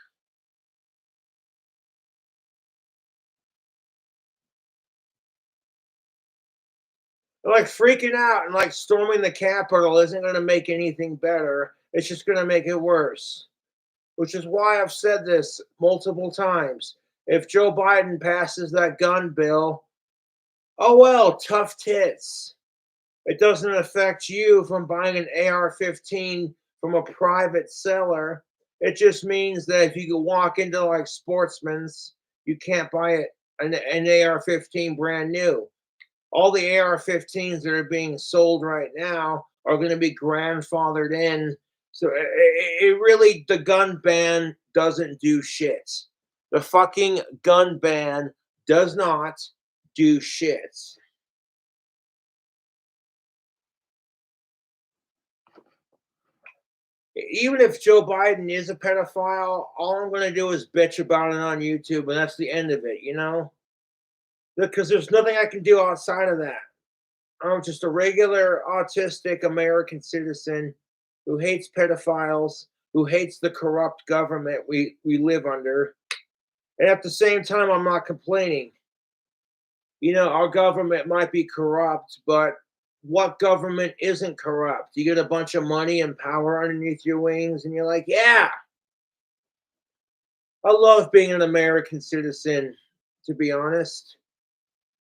Like freaking out and like storming the Capitol isn't going to make anything better. It's just going to make it worse. Which is why I've said this multiple times. If Joe Biden passes that gun bill, oh well, tough tits. It doesn't affect you from buying an AR-15 from a private seller. It just means that if you can walk into like Sportsman's, you can't buy an AR-15 brand new. All the AR-15s that are being sold right now are going to be grandfathered in. So it really, the gun ban doesn't do shit. The fucking gun ban does not do shit. Even if Joe Biden is a pedophile, all I'm going to do is bitch about it on YouTube, and that's the end of it, you know? Because there's nothing I can do outside of that. I'm just a regular autistic American citizen who hates pedophiles, who hates the corrupt government we live under. And at the same time, I'm not complaining. You know, our government might be corrupt, but what government isn't corrupt? You get a bunch of money and power underneath your wings, and you're like, yeah. I love being an American citizen, to be honest.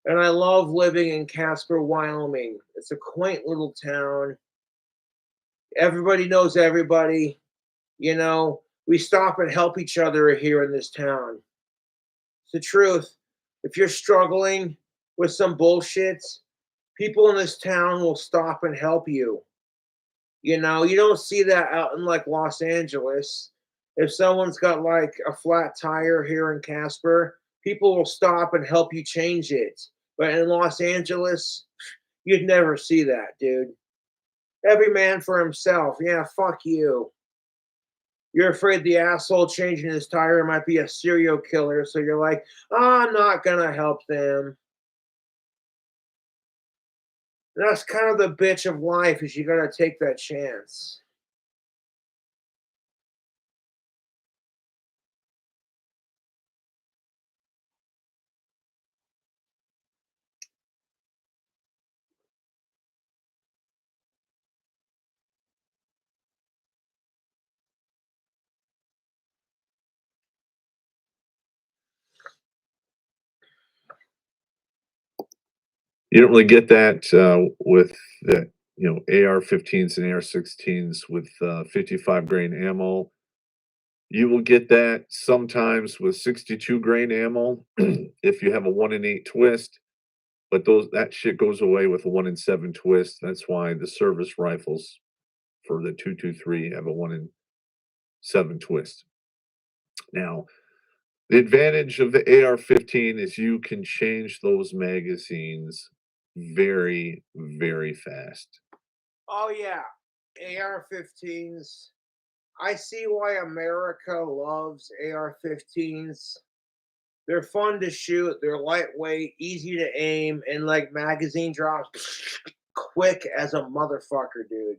And I love living in Casper, Wyoming. It's a quaint little town. Everybody knows everybody. You know, we stop and help each other here in this town. It's the truth. If you're struggling with some bullshit, people in this town will stop and help you. You know, you don't see that out in like Los Angeles. If someone's got like a flat tire here in Casper, people will stop and help you change it. But in Los Angeles, you'd never see that, dude. Every man for himself. Yeah, fuck you. You're afraid the asshole changing his tire might be a serial killer, so you're like, oh, I'm not gonna help them. And that's kind of the bitch of life, is you gotta take that chance. You don't really get that with the AR-15s and AR-16s with 55 grain ammo. You will get that sometimes with 62 grain ammo if you have a 1 in 8 twist, but that shit goes away with a 1 in 7 twist. That's why the service rifles for the 223 have a 1 in 7 twist. Now, the advantage of the AR-15 is you can change those magazines very, very fast. Oh yeah, AR-15s. I see why America loves AR-15s. They're fun to shoot. They're lightweight, easy to aim, and like magazine drops quick as a motherfucker, dude.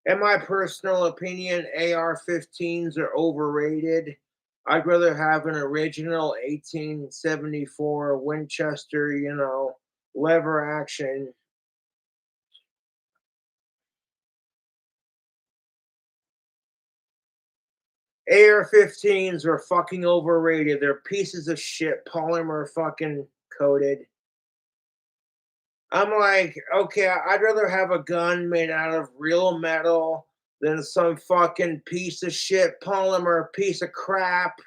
In my personal opinion, AR-15s are overrated. I'd rather have an original 1874 Winchester, lever action. AR-15s are fucking overrated. They're pieces of shit, polymer fucking coated. I'm like, okay, I'd rather have a gun made out of real metal than some fucking piece of shit polymer piece of crap.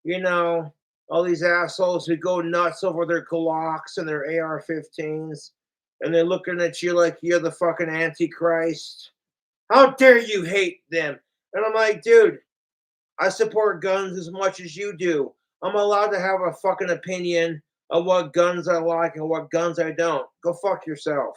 You know, all these assholes who go nuts over their Glocks and their AR-15s, and they're looking at you like you're the fucking Antichrist. How dare you hate them? And I'm like, dude, I support guns as much as you do. I'm allowed to have a fucking opinion of what guns I like and what guns I don't. Go fuck yourself.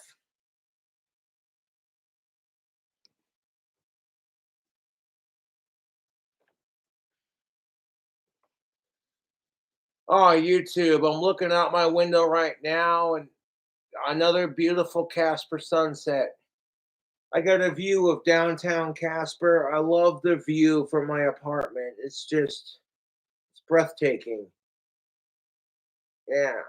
Oh, YouTube. I'm looking out my window right now and another beautiful Casper sunset. I got a view of downtown Casper. I love the view from my apartment. It's breathtaking. Yeah.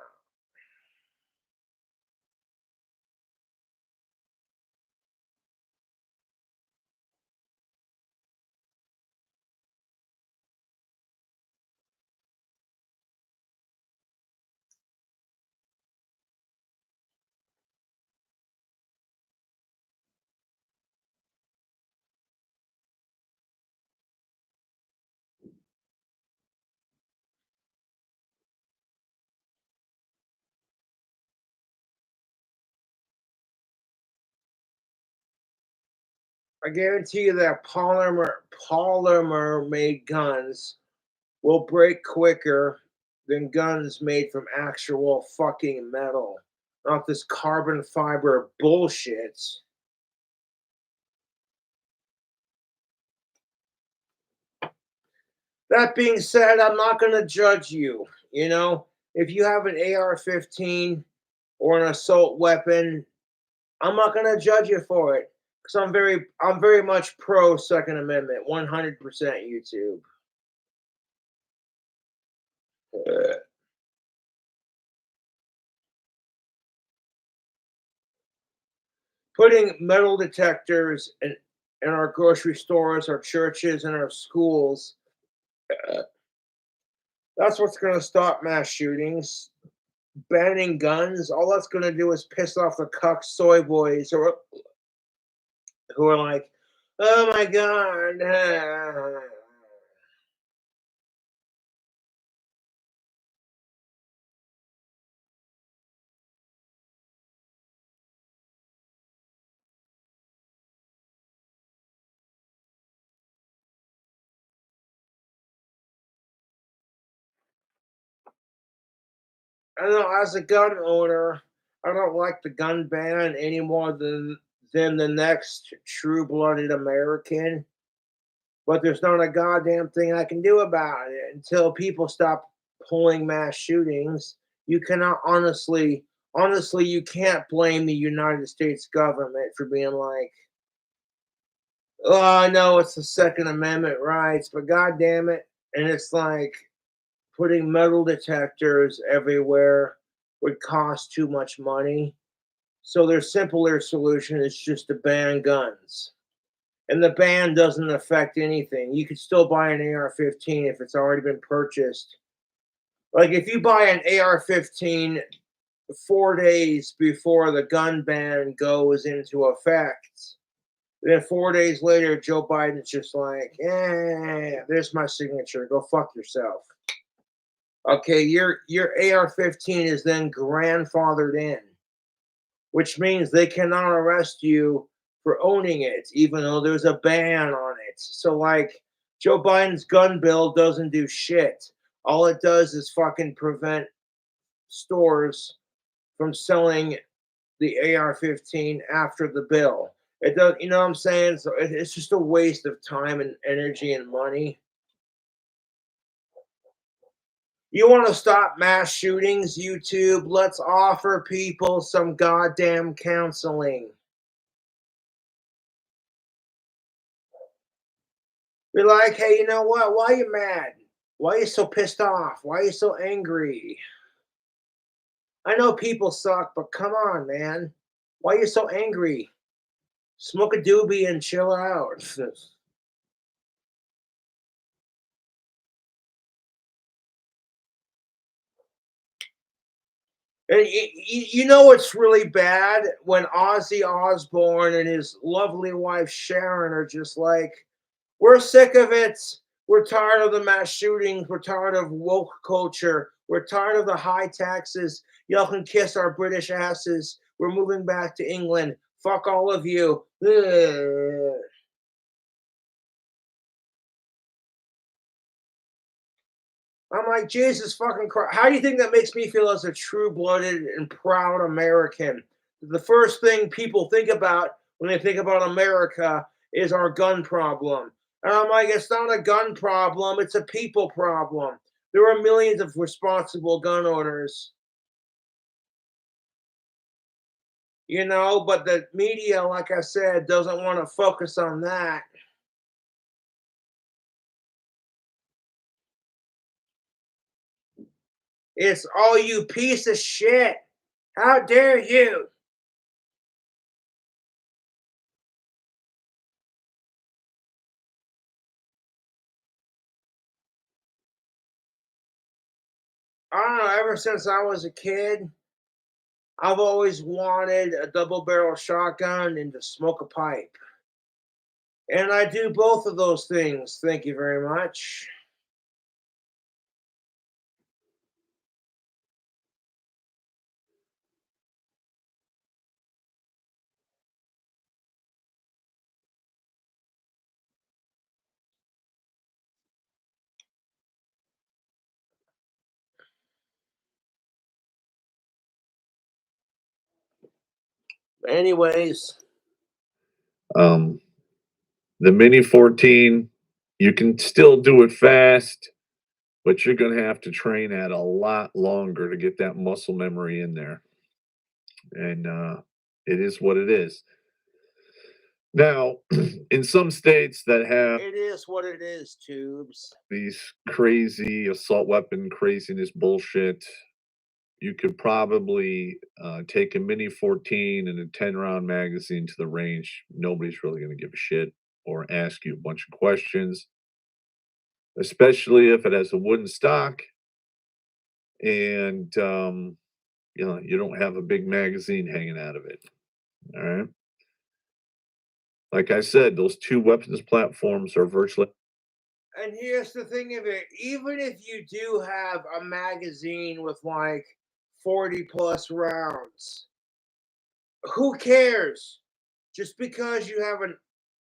I guarantee you that polymer made guns will break quicker than guns made from actual fucking metal. Not this carbon fiber bullshit. That being said, I'm not going to judge you. If you have an AR-15 or an assault weapon, I'm not going to judge you for it because I'm very much pro Second Amendment, 100% YouTube. Putting metal detectors in our grocery stores, our churches, and our schools, that's what's going to stop mass shootings. Banning guns, all that's going to do is piss off the cuck soy boys who are like, oh my God. I don't know, as a gun owner, I don't like the gun ban any more than the next true blooded American. But there's not a goddamn thing I can do about it until people stop pulling mass shootings. You cannot honestly, you can't blame the United States government for being like, oh, I know it's the Second Amendment rights, but goddamn it. And it's like putting metal detectors everywhere would cost too much money. So their simpler solution is just to ban guns. And the ban doesn't affect anything. You could still buy an AR-15 if it's already been purchased. Like if you buy an AR-15 4 days before the gun ban goes into effect, then 4 days later, Joe Biden's just like, there's my signature. Go fuck yourself. Okay, your AR-15 is then grandfathered in, which means they cannot arrest you for owning it, even though there's a ban on it. So, like, Joe Biden's gun bill doesn't do shit. All it does is fucking prevent stores from selling the AR-15 after the bill. It does, you know what I'm saying? So it's just a waste of time and energy and money. You want to stop mass shootings, YouTube? Let's offer people some goddamn counseling. Be like, hey, you know what? Why are you mad? Why are you so pissed off? Why are you so angry? I know people suck, but come on, man. Why are you so angry? Smoke a doobie and chill out. And you know what's really bad? When Ozzy Osbourne and his lovely wife Sharon are just like, we're sick of it. We're tired of the mass shootings. We're tired of woke culture. We're tired of the high taxes. Y'all can kiss our British asses. We're moving back to England. Fuck all of you. Ugh. I'm like, Jesus fucking Christ. How do you think that makes me feel as a true-blooded and proud American? The first thing people think about when they think about America is our gun problem. And I'm like, it's not a gun problem, it's a people problem. There are millions of responsible gun owners, you know, but the media, like I said, doesn't want to focus on that. It's all you piece of shit. How dare you? I don't know, ever since I was a kid, I've always wanted a double barrel shotgun and to smoke a pipe. And I do both of those things. Thank you very much. Anyways, The Mini 14, you can still do it fast, but you're going to have to train at a lot longer to get that muscle memory in there. And it is what it is. Now, in some states that have it is what it is, tubes. these crazy assault weapon craziness bullshit, you could probably take a Mini 14 and a 10-round magazine to the range. Nobody's really going to give a shit or ask you a bunch of questions, especially if it has a wooden stock and you know, you don't have a big magazine hanging out of it. All right. Like I said, those two weapons platforms are virtually. And here's the thing of it, even if you do have a magazine with like 40 plus rounds, who cares? Just because you have an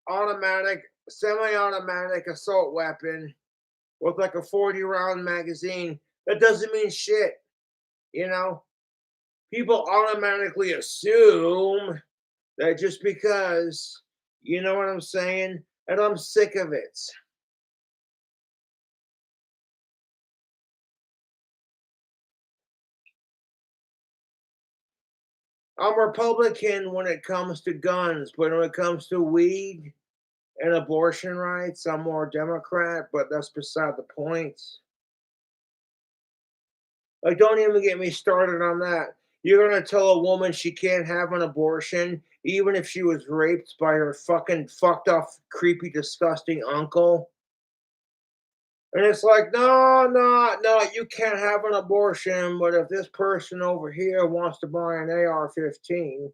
automatic, semi automatic assault weapon with like a 40 round magazine, that doesn't mean shit. You know, people automatically assume that just because, you know what I'm saying? And I'm sick of it. I'm Republican when it comes to guns, but when it comes to weed and abortion rights, I'm more Democrat, but that's beside the point. Like, don't even get me started on that. You're gonna tell a woman she can't have an abortion, even if she was raped by her fucking fucked off, creepy, disgusting uncle? And it's like, no, no, no, you can't have an abortion, but if this person over here wants to buy an AR-15,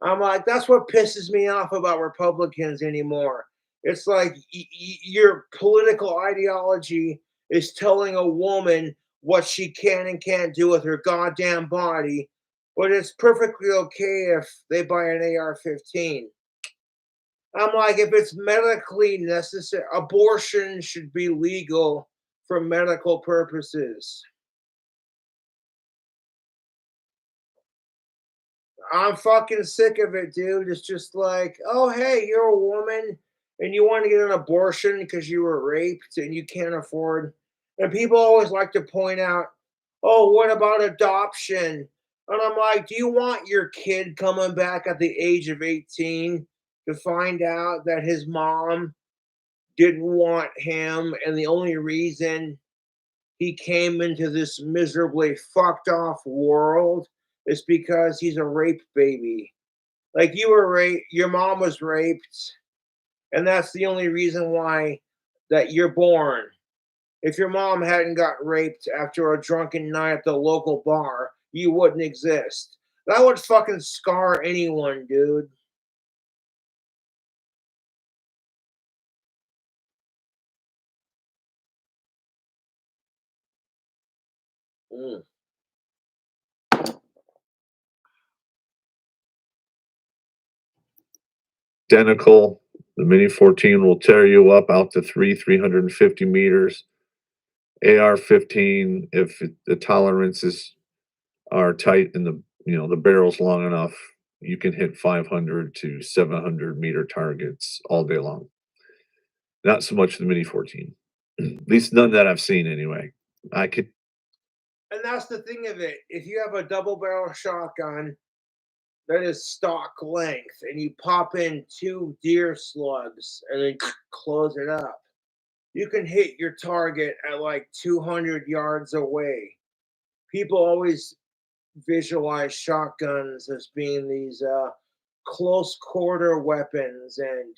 I'm like, that's what pisses me off about Republicans anymore. It's like your political ideology is telling a woman what she can and can't do with her goddamn body, but it's perfectly okay if they buy an AR 15. I'm like, if it's medically necessary, abortion should be legal for medical purposes. I'm fucking sick of it, dude. It's just like, oh, hey, you're a woman and you want to get an abortion because you were raped and you can't afford. And people always like to point out, oh, what about adoption? And I'm like, do you want your kid coming back at the age of 18 to find out that his mom didn't want him and the only reason he came into this miserably fucked off world is because he's a rape baby? Like, you were raped, your mom was raped, and that's the only reason why that you're born. If your mom hadn't got raped after a drunken night at the local bar, you wouldn't exist. That would fucking scar anyone, dude. Mm. Identical. The Mini 14 will tear you up out to 350 meters. AR-15, if the tolerances are tight and the barrel's long enough, you can hit 500 to 700 meter targets all day long. Not so much the Mini 14. At least none that I've seen anyway. I could. And that's the thing of it. If you have a double barrel shotgun that is stock length and you pop in 2 deer slugs and then close it up, you can hit your target at like 200 yards away. People always visualize shotguns as being these close quarter weapons, and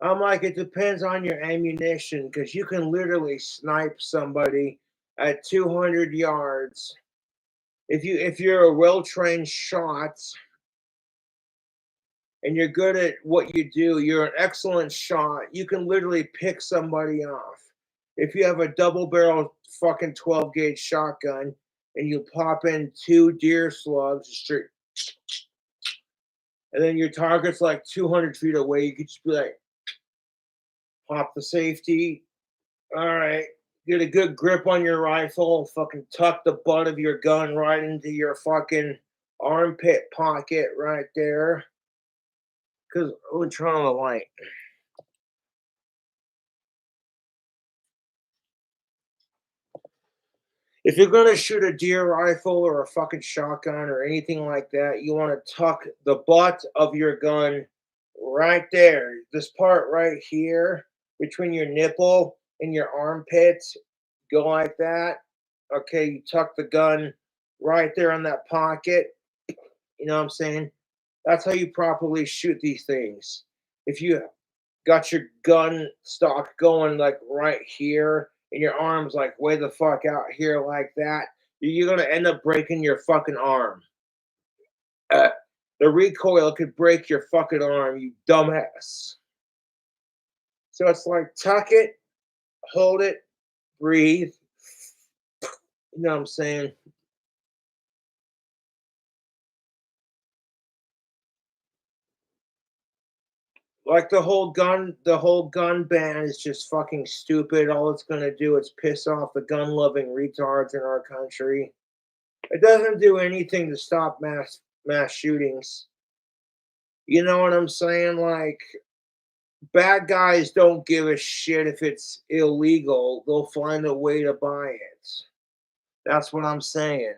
I'm like, it depends on your ammunition because you can literally snipe somebody at 200 yards. If you're a well-trained shot and you're good at what you do, you're an excellent shot. You can literally pick somebody off. If you have a double barrel fucking 12 gauge shotgun and you pop in 2 deer slugs straight, and then your target's like 200 feet away, you could just be like, pop the safety. All right. Get a good grip on your rifle. Fucking tuck the butt of your gun right into your fucking armpit pocket right there. Because we're trying to light. If you're going to shoot a deer rifle or a fucking shotgun or anything like that, you want to tuck the butt of your gun right there. This part right here between your nipple and your armpit, go like that. Okay, you tuck the gun right there in that pocket. You know what I'm saying? That's how you properly shoot these things. If you got your gun stock going like right here and your arms like way the fuck out here like that, you're gonna end up breaking your fucking arm. Uh, the recoil could break your fucking arm, you dumbass. So it's like tuck it, hold it, breathe. You know what I'm saying? Like the whole gun ban is just fucking stupid. All it's gonna do is piss off the gun loving retards in our country. It doesn't do anything to stop mass shootings. You know what I'm saying? Like, bad guys don't give a shit if it's illegal. They'll find a way to buy it. That's what I'm saying.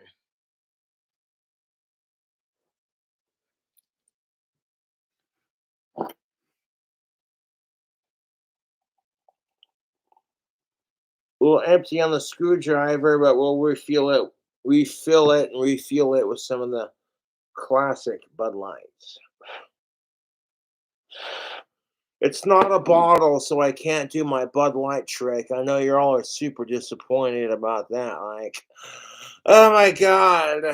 We'll empty on the screwdriver, but we'll refill it, and refuel it with some of the classic Bud Lights. It's not a bottle, so I can't do my Bud Light trick. I know you're all super disappointed about that. Like, oh my god.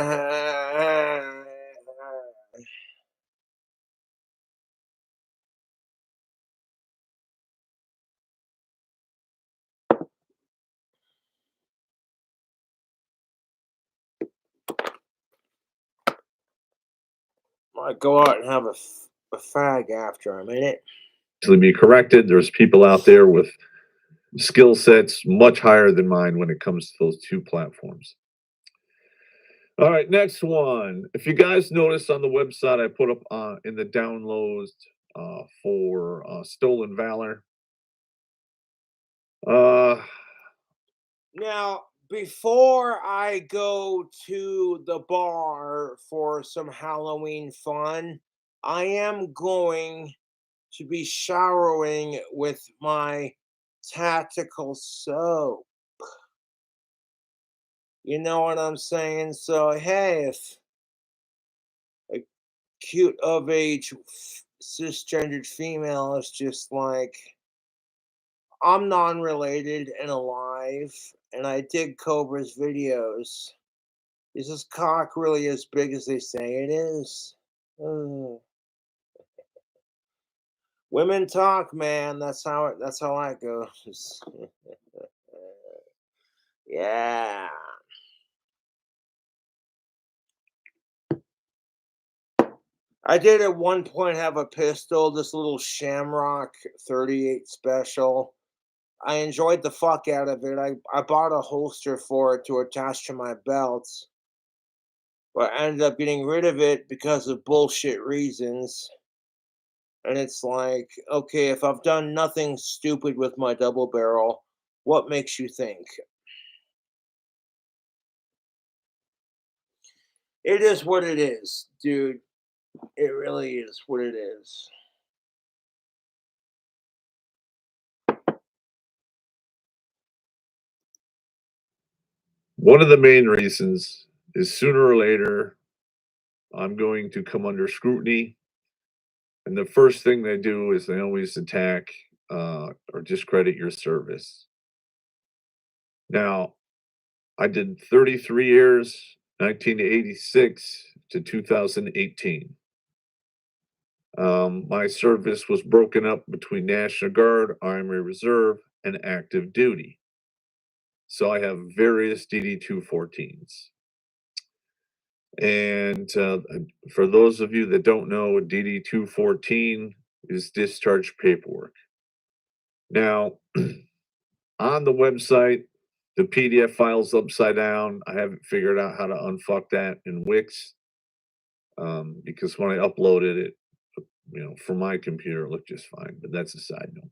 I go out and have a a fag after a minute. To be corrected, there's people out there with skill sets much higher than mine when it comes to those two platforms. All right, next one. If you guys notice on the website, I put up in the downloads for Stolen Valor. Now, before I go to the bar for some Halloween fun, I am going to be showering with my tactical soap. You know what I'm saying? So, hey, if a cute of age cisgendered female is just like, I'm non related and alive, and I dig Cobra's videos. Is this cock really as big as they say it is? Women talk, man. That's how that goes. Yeah. I did at one point have a pistol, this little Shamrock 38 special. I enjoyed the fuck out of it. I bought a holster for it to attach to my belt, but I ended up getting rid of it because of bullshit reasons. And it's like, okay, if I've done nothing stupid with my double barrel, what makes you think? It is what it is, dude. It really is what it is. One of the main reasons is sooner or later, I'm going to come under scrutiny. And the first thing they do is they always attack or discredit your service. Now, I did 33 years, 1986 to 2018. My service was broken up between National Guard, Army Reserve, and active duty. So I have various DD-214s. And for those of you that don't know, a DD-214 is discharge paperwork. Now, on the website, the PDF file's upside down. I haven't figured out how to unfuck that in Wix because when I uploaded it, from my computer, it looked just fine. But that's a side note.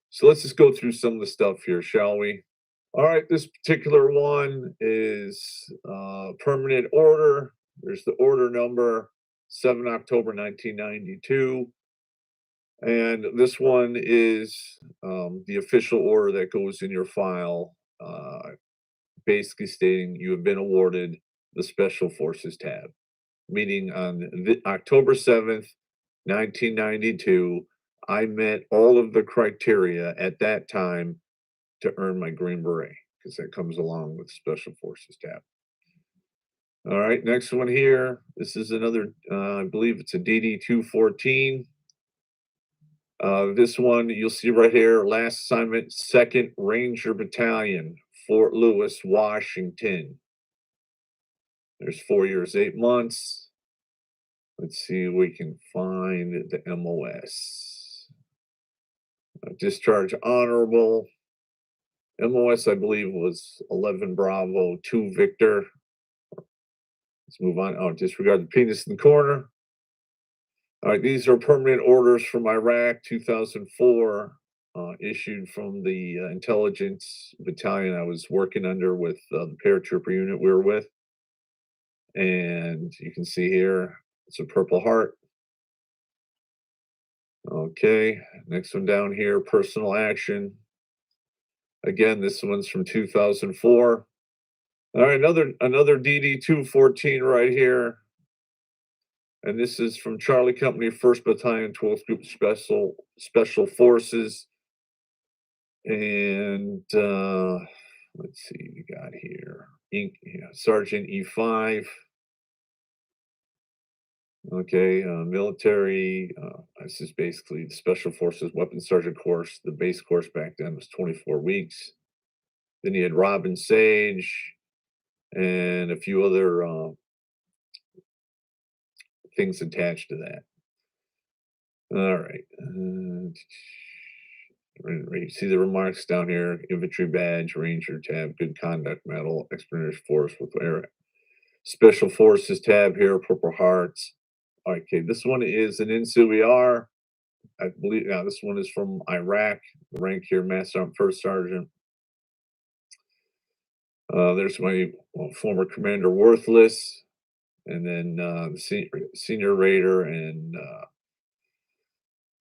So let's just go through some of the stuff here, shall we? All right, this particular one is permanent order. There's the order number, 7 October 1992. And this one is the official order that goes in your file, basically stating you have been awarded the Special Forces tab. Meaning on October 7th, 1992, I met all of the criteria at that time to earn my Green Beret, because that comes along with Special Forces tab. All right, next one here. This is another, I believe it's a DD-214. This one you'll see right here, last assignment, 2nd Ranger Battalion, Fort Lewis, Washington. There's 4 years, 8 months. Let's see if we can find the MOS. Discharge honorable. MOS, I believe, was 11 Bravo, 2 Victor. Let's move on. Oh, disregard the penis in the corner. All right, these are permanent orders from Iraq, 2004, issued from the intelligence battalion I was working under with the paratrooper unit we were with. And you can see here, it's a Purple Heart. Okay, next one down here, personal action. Again, this one's from 2004. All right, another DD-214 right here. And this is from Charlie Company, 1st Battalion, 12th Group Special Forces. And let's see, we got here. Sergeant E5. Okay, military. This is basically the Special Forces Weapons Sergeant course. The base course back then was 24 weeks. Then you had Robin Sage and a few other things attached to that. All right. See the remarks down here: infantry badge, ranger tab, good conduct medal, expeditionary force with air, special forces tab here, purple hearts. Okay, this one is an NCOER. I believe now this one is from Iraq. The rank here, Master Sergeant, First Sergeant. There's my former commander, Worthless, and then the senior raider, and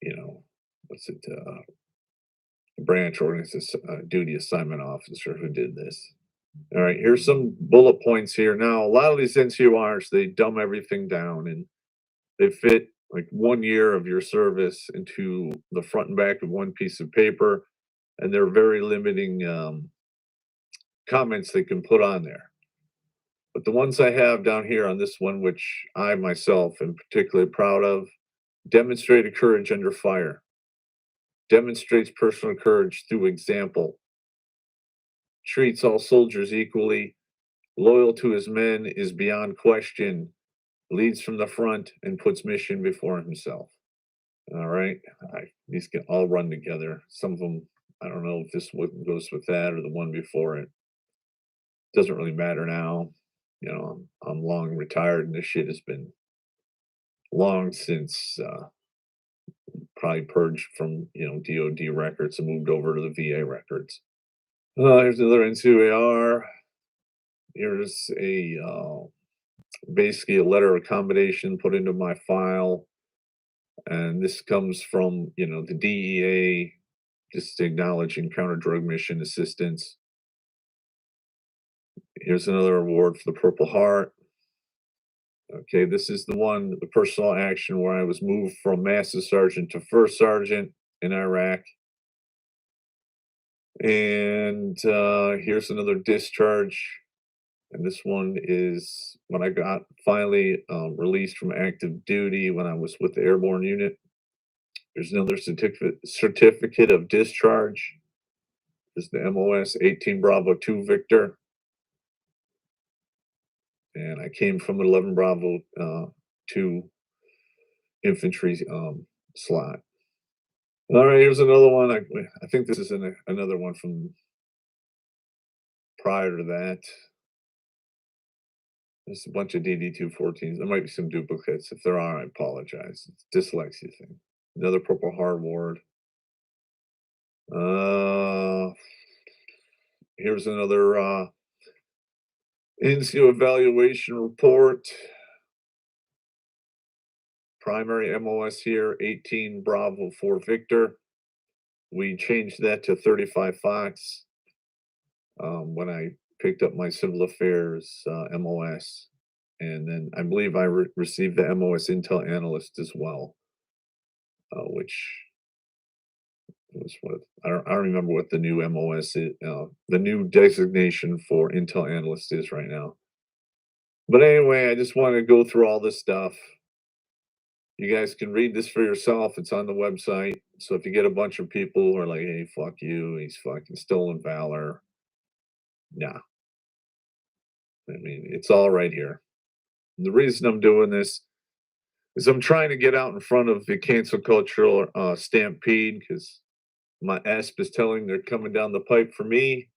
you know, what's it? Branch organization duty assignment officer who did this. All right, here's some bullet points here. Now, a lot of these NCORs, they dumb everything down and they fit like 1 year of your service into the front and back of one piece of paper, and they're very limiting comments they can put on there. But the ones I have down here on this one, which I myself am particularly proud of: demonstrated courage under fire, demonstrates personal courage through example, treats all soldiers equally, loyal to his men is beyond question, leads from the front, and puts mission before himself. All right, these can all run together. Some of them, I don't know if this one goes with that or the one before it. Doesn't really matter now. You know, I'm long retired, and this shit has been long since probably purged from DoD records and moved over to the VA records. Here's another NCOER. Here's a basically a letter of accommodation put into my file, and this comes from the DEA, just acknowledging counter drug mission assistance. Here's another award for the Purple Heart. Okay, this is the personal action where I was moved from Master Sergeant to First Sergeant in Iraq. And here's another discharge. And this one is when I got finally released from active duty when I was with the airborne unit. There's another certificate of discharge. There's the MOS 18 Bravo 2 Victor. And I came from 11 Bravo 2 infantry slot. All right, here's another one. I think this is another one from prior to that. There's a bunch of DD-214s. There might be some duplicates. If there are, I apologize. It's a dyslexia thing. Another Purple Heart Award. Here's another NCO evaluation report. Primary MOS here, 18 Bravo 4 Victor. We changed that to 35 Fox when I picked up my civil affairs MOS. And then I believe I received the MOS Intel Analyst as well, which was what I don't remember what the new MOS is, the new designation for Intel Analyst is right now. But anyway, I just want to go through all this stuff. You guys can read this for yourself. It's on the website. So if you get a bunch of people who are like, hey, fuck you, he's fucking stolen valor. Nah. I mean, it's all right here. And the reason I'm doing this is I'm trying to get out in front of the cancel cultural stampede, because my ASP is telling they're coming down the pipe for me.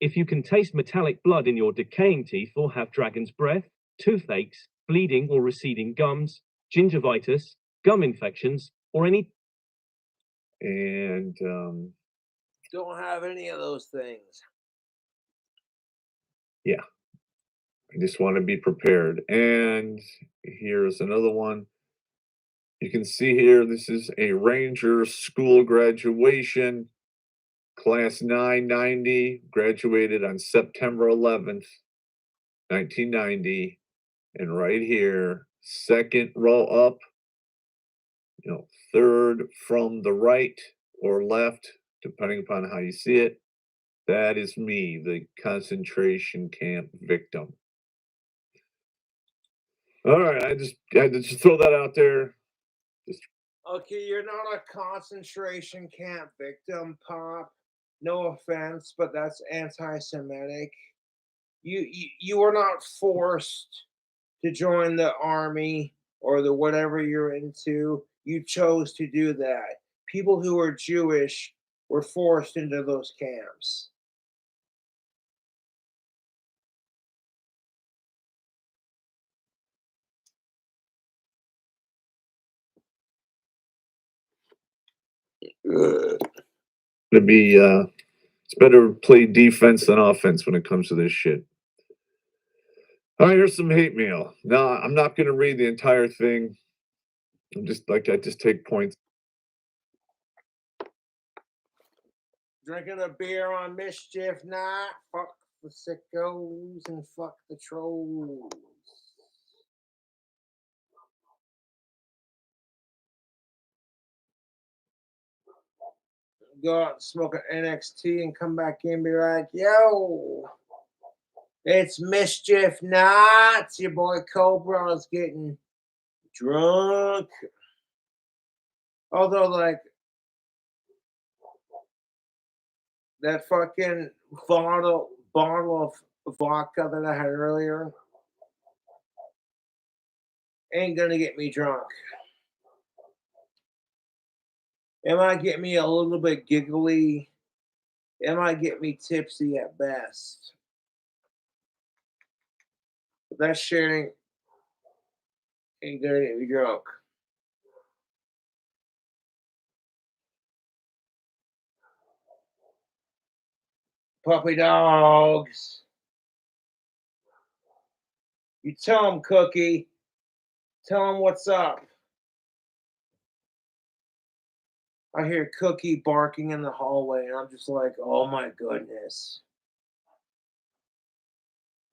If you can taste metallic blood in your decaying teeth or have dragon's breath, toothaches, bleeding or receding gums, gingivitis, gum infections, or any... And Don't have any of those things. yeah, I just want to be prepared. And here's another one. You can see here, this is a Ranger school graduation, class 990, graduated on September 11th, 1990. And right here, second row up, third from the right or left, depending upon how you see it. That is me, the concentration camp victim. All right, I just had to just throw that out there. Okay, you're not a concentration camp victim, Pop. No offense, but that's anti-Semitic. You were not forced to join the army or the whatever you're into, you chose to do that. People who are Jewish were forced into those camps. Ugh. It's better to play defense than offense when it comes to this shit. All right, here's some hate mail. No, I'm not going to read the entire thing. I just take points. Drinking a beer on mischief night. Fuck the sickos and fuck the trolls. Go out and smoke an NXT and come back in and be like, yo, it's mischief night. Your boy Cobra's getting drunk. Although, like, that fucking bottle of vodka that I had earlier ain't gonna get me drunk. It might get me a little bit giggly. It might get me tipsy at best. But that shit ain't gonna get me drunk. Puppy dogs. You tell them, Cookie. Tell them what's up. I hear Cookie barking in the hallway, and I'm just like, oh my goodness.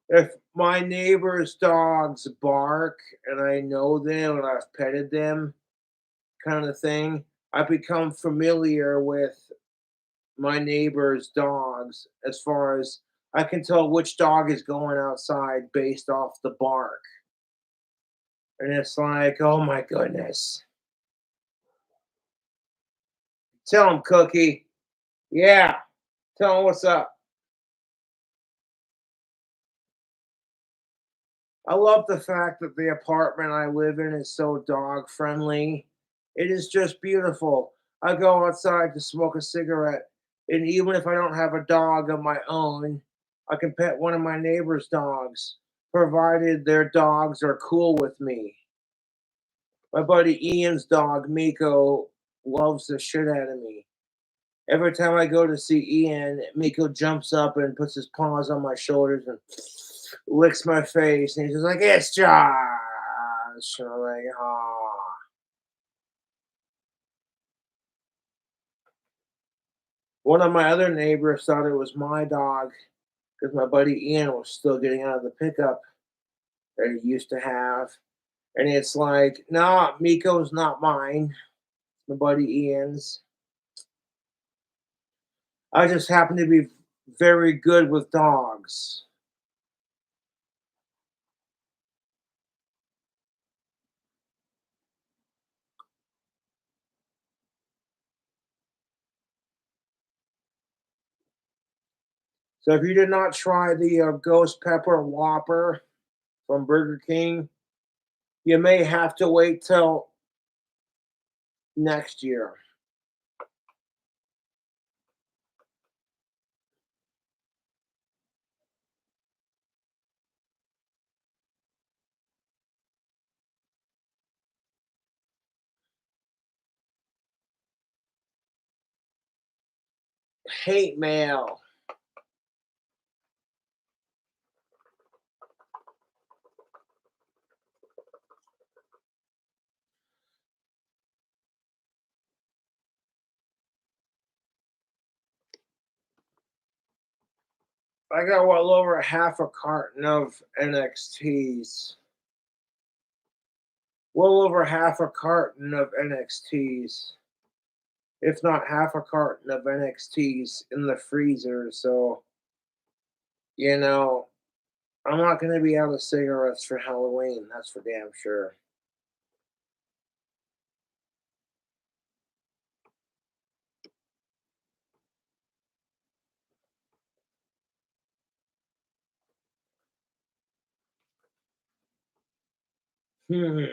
If my neighbor's dogs bark and I know them and I've petted them, kind of thing, I become familiar with my neighbor's dogs as far as I can tell which dog is going outside based off the bark. And it's like, oh my goodness. Tell him, Cookie. Yeah. Tell him what's up. I love the fact that the apartment I live in is so dog friendly. It is just beautiful. I go outside to smoke a cigarette, and even if I don't have a dog of my own, I can pet one of my neighbor's dogs, provided their dogs are cool with me. My buddy Ian's dog, Miko, loves the shit out of me. Every time I go to see Ian, Miko jumps up and puts his paws on my shoulders and licks my face, and he's just like, "It's Josh." And I'm like, "Ah." One of my other neighbors thought it was my dog because my buddy Ian was still getting out of the pickup that he used to have, and it's like, "Nah, Miko's not mine. My buddy Ian's. I just happen to be very good with dogs." So if you did not try the Ghost Pepper Whopper from Burger King, you may have to wait till next year. Hate mail. I got well over half a carton of NXTs. Well over half a carton of NXTs. If not half a carton of NXTs in the freezer. So, you know, I'm not going to be out of cigarettes for Halloween. That's for damn sure. Hmm.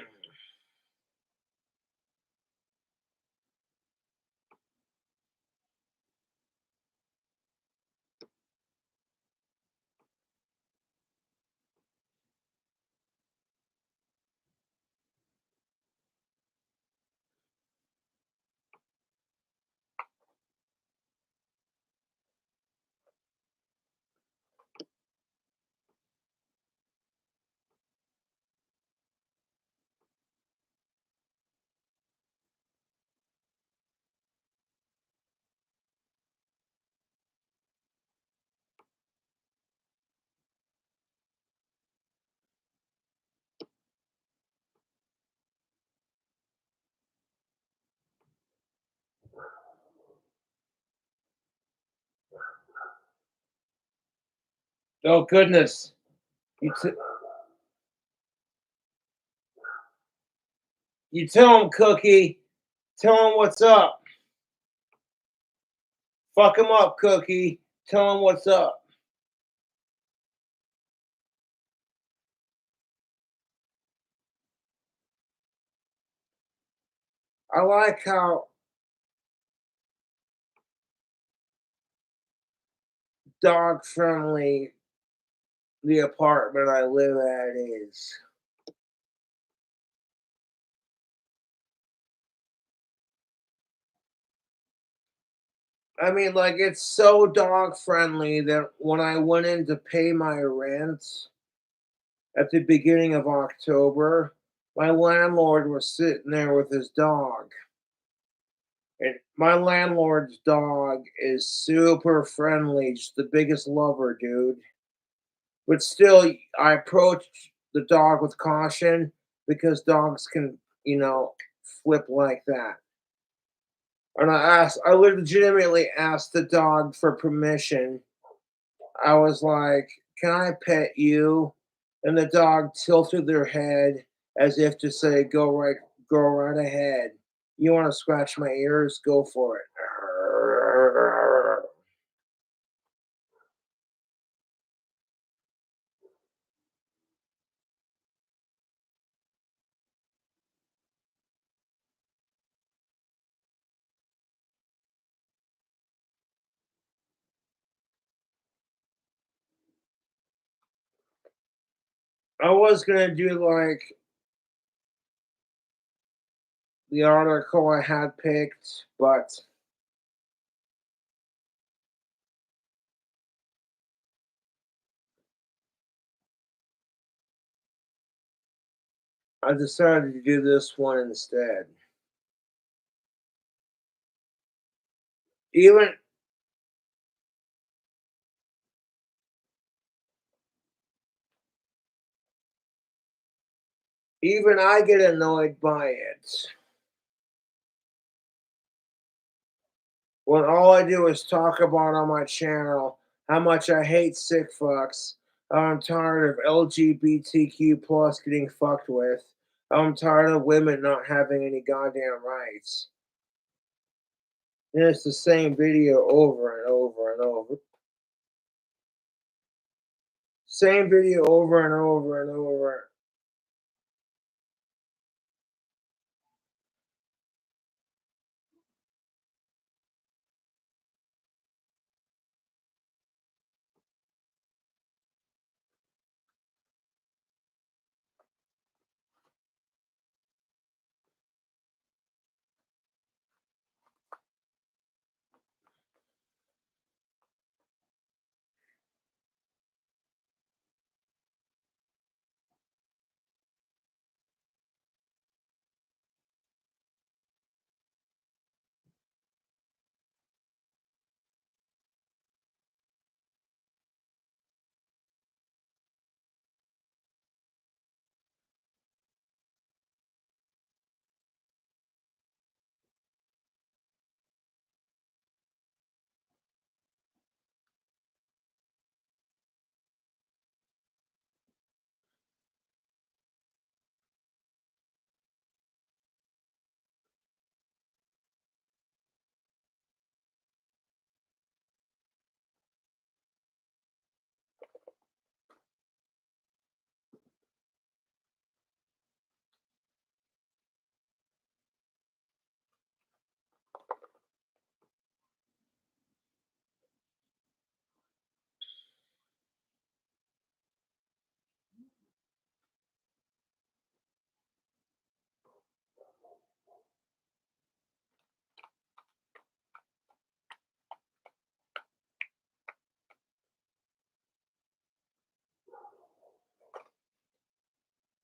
Oh goodness. You tell him, Cookie. Tell him what's up. Fuck him up, Cookie. Tell him what's up. I like how dog friendly the apartment I live at is. I mean, like, it's so dog friendly that when I went in to pay my rent at the beginning of October, my landlord was sitting there with his dog. And my landlord's dog is super friendly, just the biggest lover, dude. But still, I approached the dog with caution because dogs can, flip like that. And I legitimately asked the dog for permission. I was like, "Can I pet you?" And the dog tilted their head as if to say, go right ahead. You want to scratch my ears? Go for it." I was gonna do like the article I had picked, but I decided to do this one instead. Even even I get annoyed by it. When all I do is talk about on my channel how much I hate sick fucks, how I'm tired of LGBTQ plus getting fucked with, how I'm tired of women not having any goddamn rights. And it's the same video over and over and over. Same video over and over and over.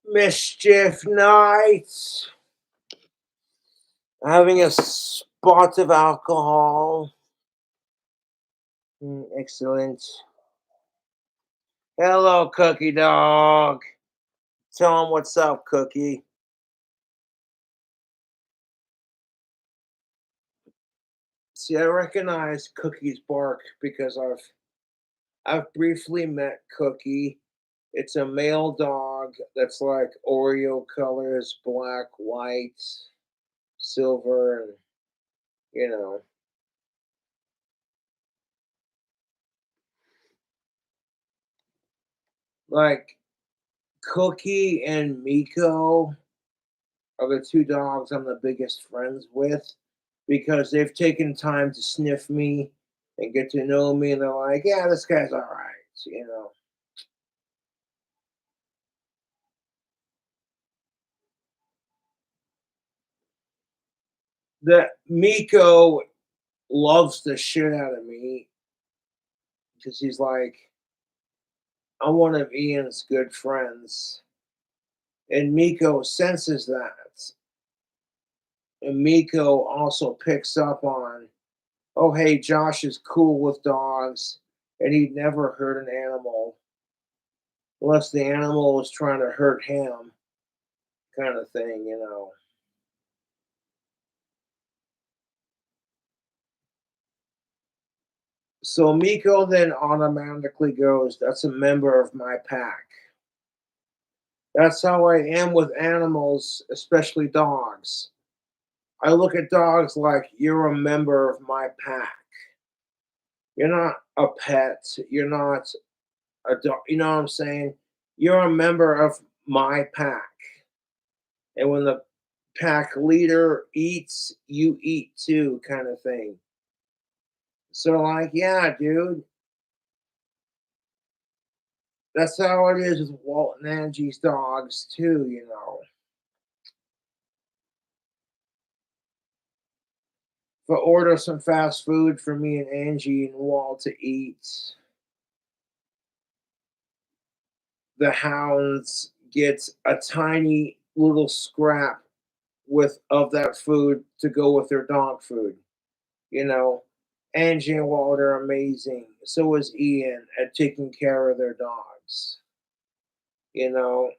Mischief nights. Having a spot of alcohol. Excellent. Hello, Cookie Dog. Tell him what's up, Cookie. See, I recognize Cookie's bark because I've briefly met Cookie. It's a male dog that's like Oreo colors, black, white, silver, and you know. Like Cookie and Miko are the two dogs I'm the biggest friends with because they've taken time to sniff me and get to know me, and they're like, yeah, this guy's all right, you know. That Miko loves the shit out of me because he's like, I'm one of Ian's good friends. And Miko senses that. And Miko also picks up on, oh, hey, Josh is cool with dogs and he'd never hurt an animal unless the animal was trying to hurt him, kind of thing, you know. So Miko then automatically goes, that's a member of my pack. That's how I am with animals, especially dogs. I look at dogs like you're a member of my pack. You're not a pet. You're not a dog. You know what I'm saying? You're a member of my pack. And when the pack leader eats, you eat too, kind of thing. So, like, yeah, dude, that's how it is with Walt and Angie's dogs, too, you know. If I order some fast food for me and Angie and Walt to eat, the hounds get a tiny little scrap with of that food to go with their dog food. You know, Angie and Walt are amazing. So is Ian at taking care of their dogs. You know,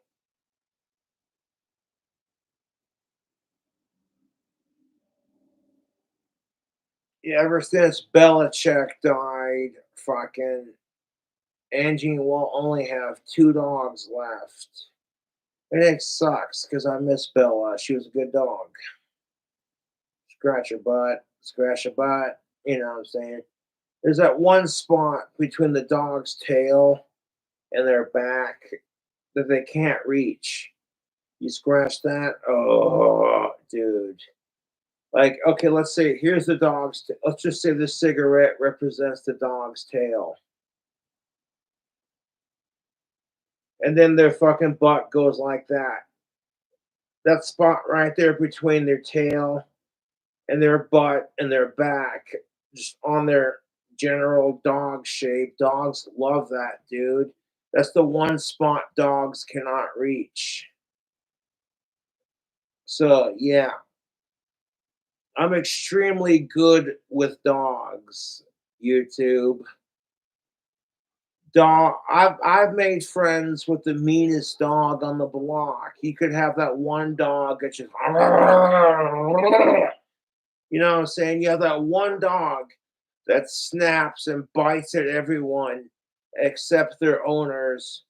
yeah, ever since Belichick died, fucking Angie and Walt only have two dogs left. And it sucks because I miss Bella. She was a good dog. Scratch her butt, scratch her butt. You know what I'm saying? There's that one spot between the dog's tail and their back that they can't reach. You scratch that, oh, dude. Like, okay, let's say here's the dog's. Let's just say this cigarette represents the dog's tail, and then their fucking butt goes like that. That spot right there between their tail and their butt and their back, just on their general dog shape. Dogs love that, dude. That's the one spot dogs cannot reach. So, yeah, I'm extremely good with dogs, YouTube. I've made friends with the meanest dog on the block. You could have that one dog that's just you know what I'm saying? You have that one dog that snaps and bites at everyone except their owners.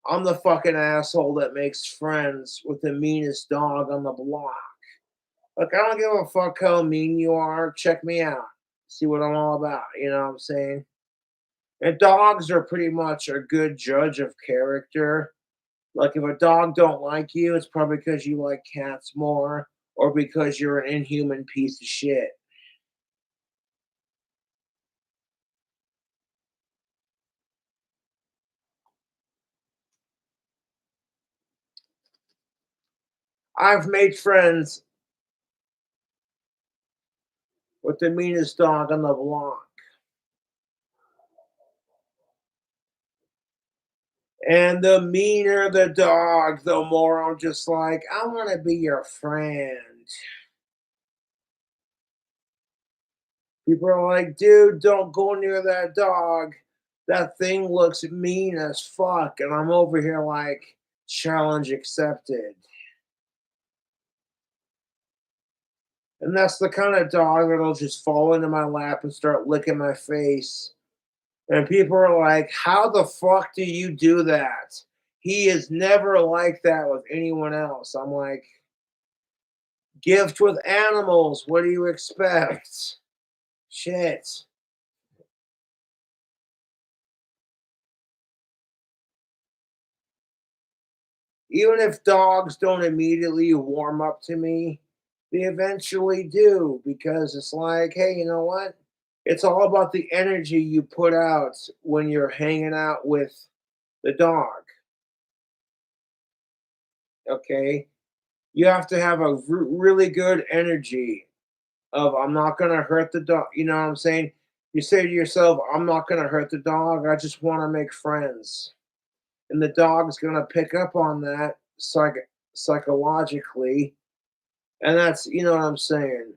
I'm the fucking asshole that makes friends with the meanest dog on the block. Look, I don't give a fuck how mean you are. Check me out. See what I'm all about. You know what I'm saying? And dogs are pretty much a good judge of character. Like if a dog don't like you, it's probably because you like cats more or because you're an inhuman piece of shit. I've made friends with the meanest dog on the block. And the meaner the dog, the more I'm just like, I want to be your friend. People are like, dude, don't go near that dog. That thing looks mean as fuck. And I'm over here like, challenge accepted. And that's the kind of dog that'll just fall into my lap and start licking my face And people are like, how the fuck do you do that? He is never like that with anyone else. I'm like, gift with animals. What do you expect? Shit. Even if dogs don't immediately warm up to me, they eventually do because it's like, hey, you know what? It's all about the energy you put out when you're hanging out with the dog. Okay. You have to have a really good energy of, I'm not going to hurt the dog. You know what I'm saying? You say to yourself, I'm not going to hurt the dog. I just want to make friends. And the dog's going to pick up on that psychologically. And that's, you know what I'm saying?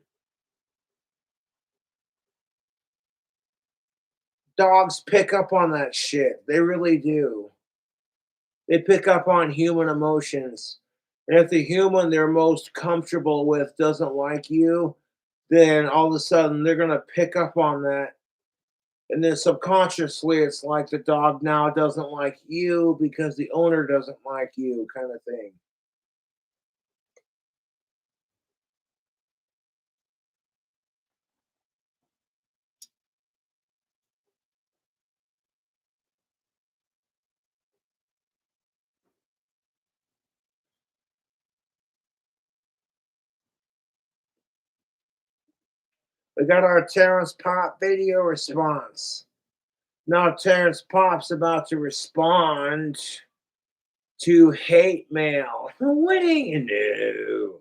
Dogs pick up on that shit. They really do. They pick up on human emotions. And if the human they're most comfortable with doesn't like you, then all of a sudden they're going to pick up on that. And then subconsciously, it's like the dog now doesn't like you because the owner doesn't like you, kind of thing. We got our Terrence Pop video response. Now Terrence Pop's about to respond to hate mail. What do you know?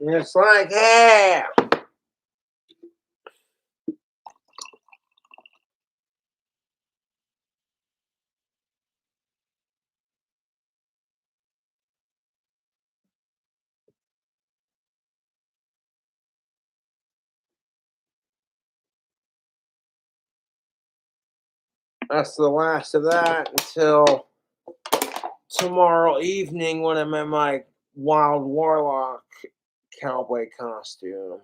And it's like, yeah. That's the last of that until tomorrow evening when I'm in my wild warlock cowboy costume.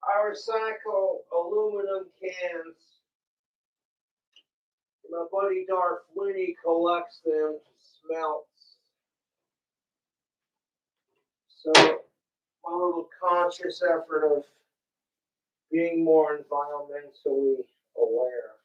I recycle aluminum cans. My buddy Darth Winnie collects them to smelt. So my little conscious effort of being more environmentally aware.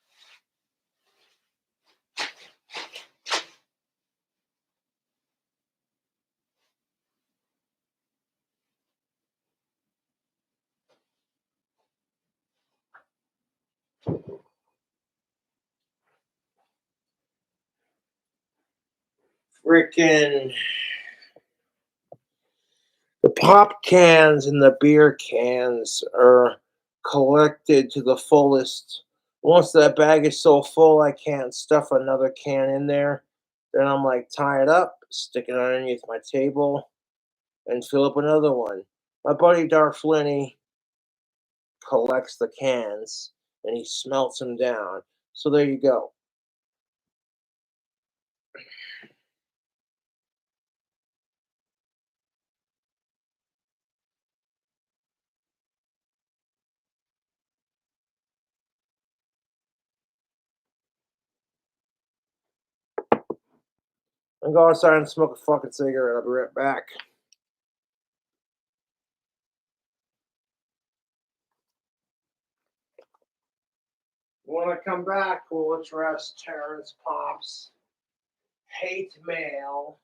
Freaking the pop cans and the beer cans are collected to the fullest Once that bag is so full I can't stuff another can in there, then I'm like tie it up, stick it underneath my table, and fill up another one. My buddy Dark Flinny collects the cans and he smelts them down. So there you go. I'm going outside and smoke a fucking cigarette. I'll be right back. When I come back, we'll address Terrence Pop's hate mail.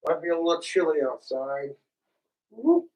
Might be a little chilly outside. Whoop.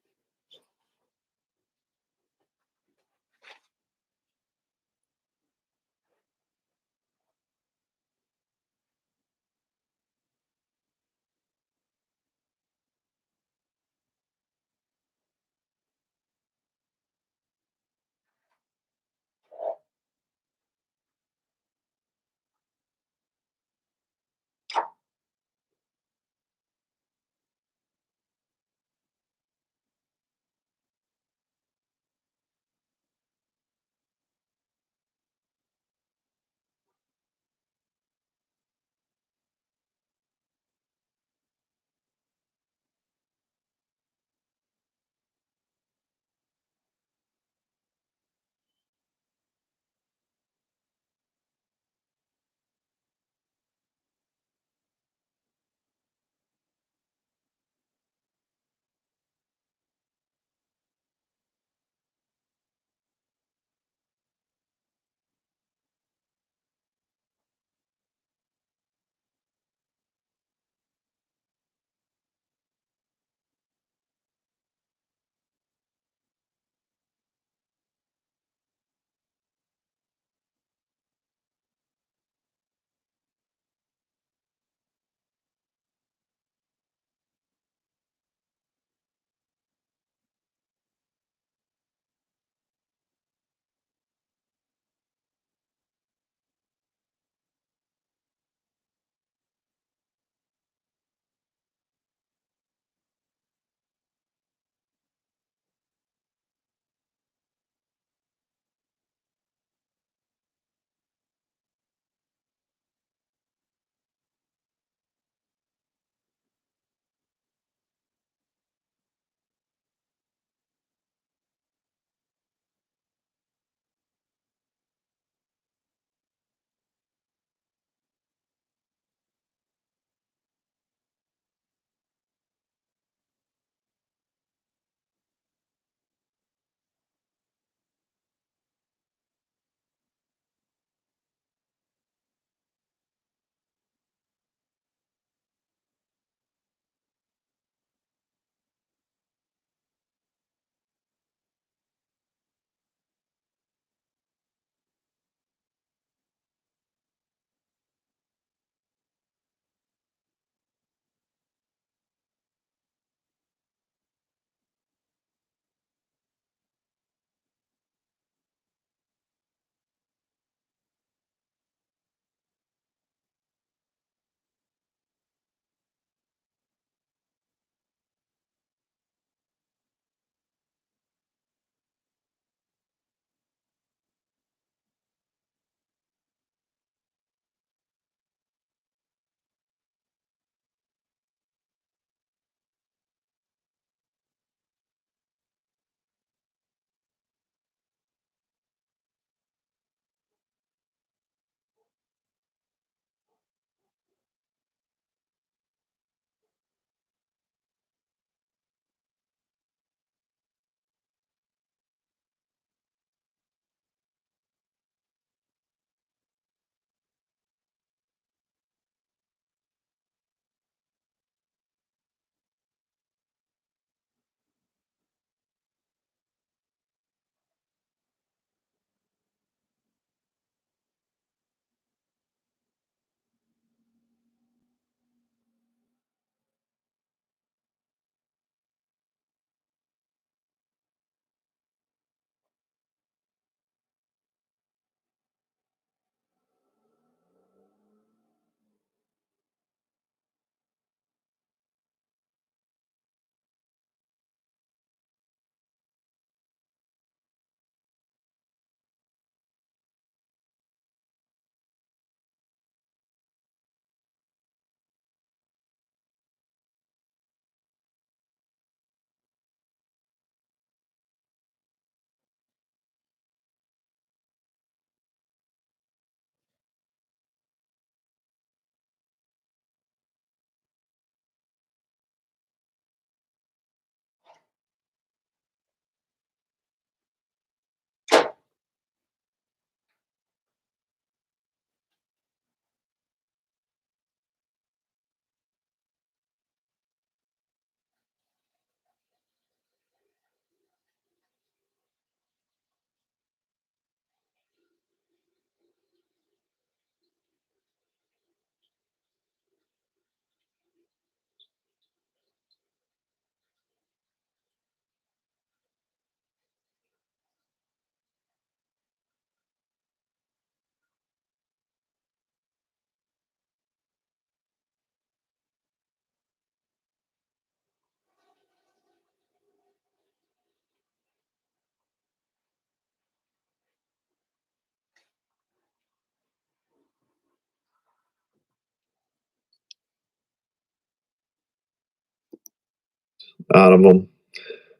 out of them.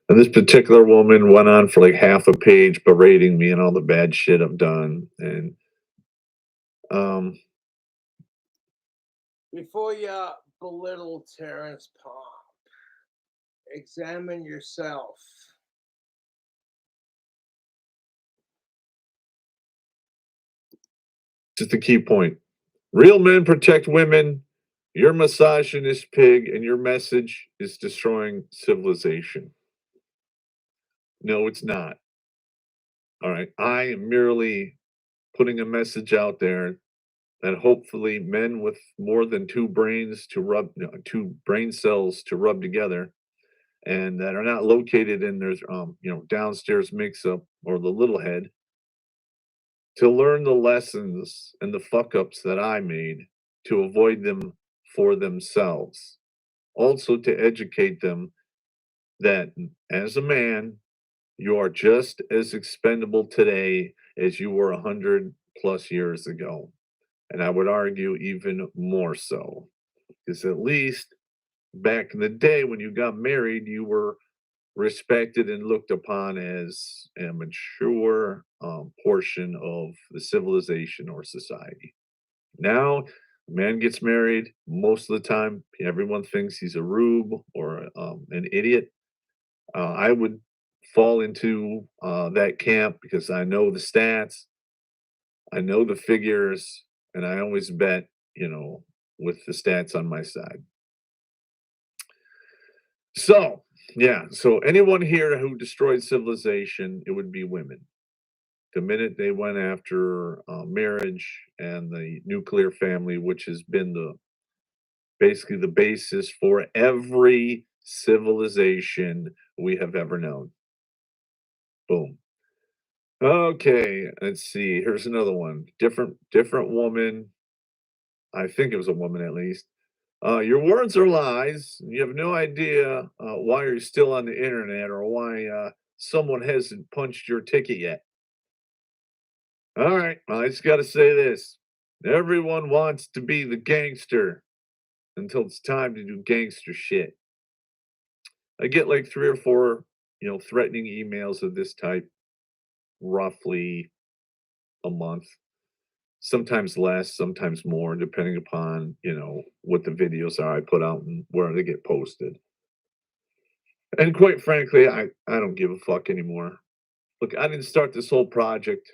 And this particular woman went on for like half a page berating me and all the bad shit I've done. And Before you belittle Terrence Pop, examine yourself. just a key point. Real men protect women. You're misogynist pig, and your message is destroying civilization. No, it's not. All right. I am merely putting a message out there that hopefully men with more than two brains to rub, two brain cells to rub together, and that are not located in their, downstairs mix-up or the little head, to learn the lessons and the fuck ups that I made to avoid them for themselves. Also, to educate them that as a man, you are just as expendable today as you were 100 plus years ago. And I would argue even more so. Because at least back in the day when you got married, you were respected and looked upon as a mature portion of the civilization or society. Now, a man gets married, most of the time, everyone thinks he's a rube or an idiot. I would fall into that camp because I know the stats, I know the figures, and I always bet, with the stats on my side. So, yeah, so anyone here who destroyed civilization, it would be women. The minute they went after marriage and the nuclear family, which has been basically the basis for every civilization we have ever known. Boom. Okay, let's see. Here's another one. Different woman. I think it was a woman at least. Your words are lies. You have no idea why you're still on the internet or why someone hasn't punched your ticket yet. All right, I just got to say this. Everyone wants to be the gangster until it's time to do gangster shit. I get like 3 or 4, threatening emails of this type roughly a month. Sometimes less, sometimes more, depending upon, what the videos are I put out and where they get posted. And quite frankly, I don't give a fuck anymore. Look, I didn't start this whole project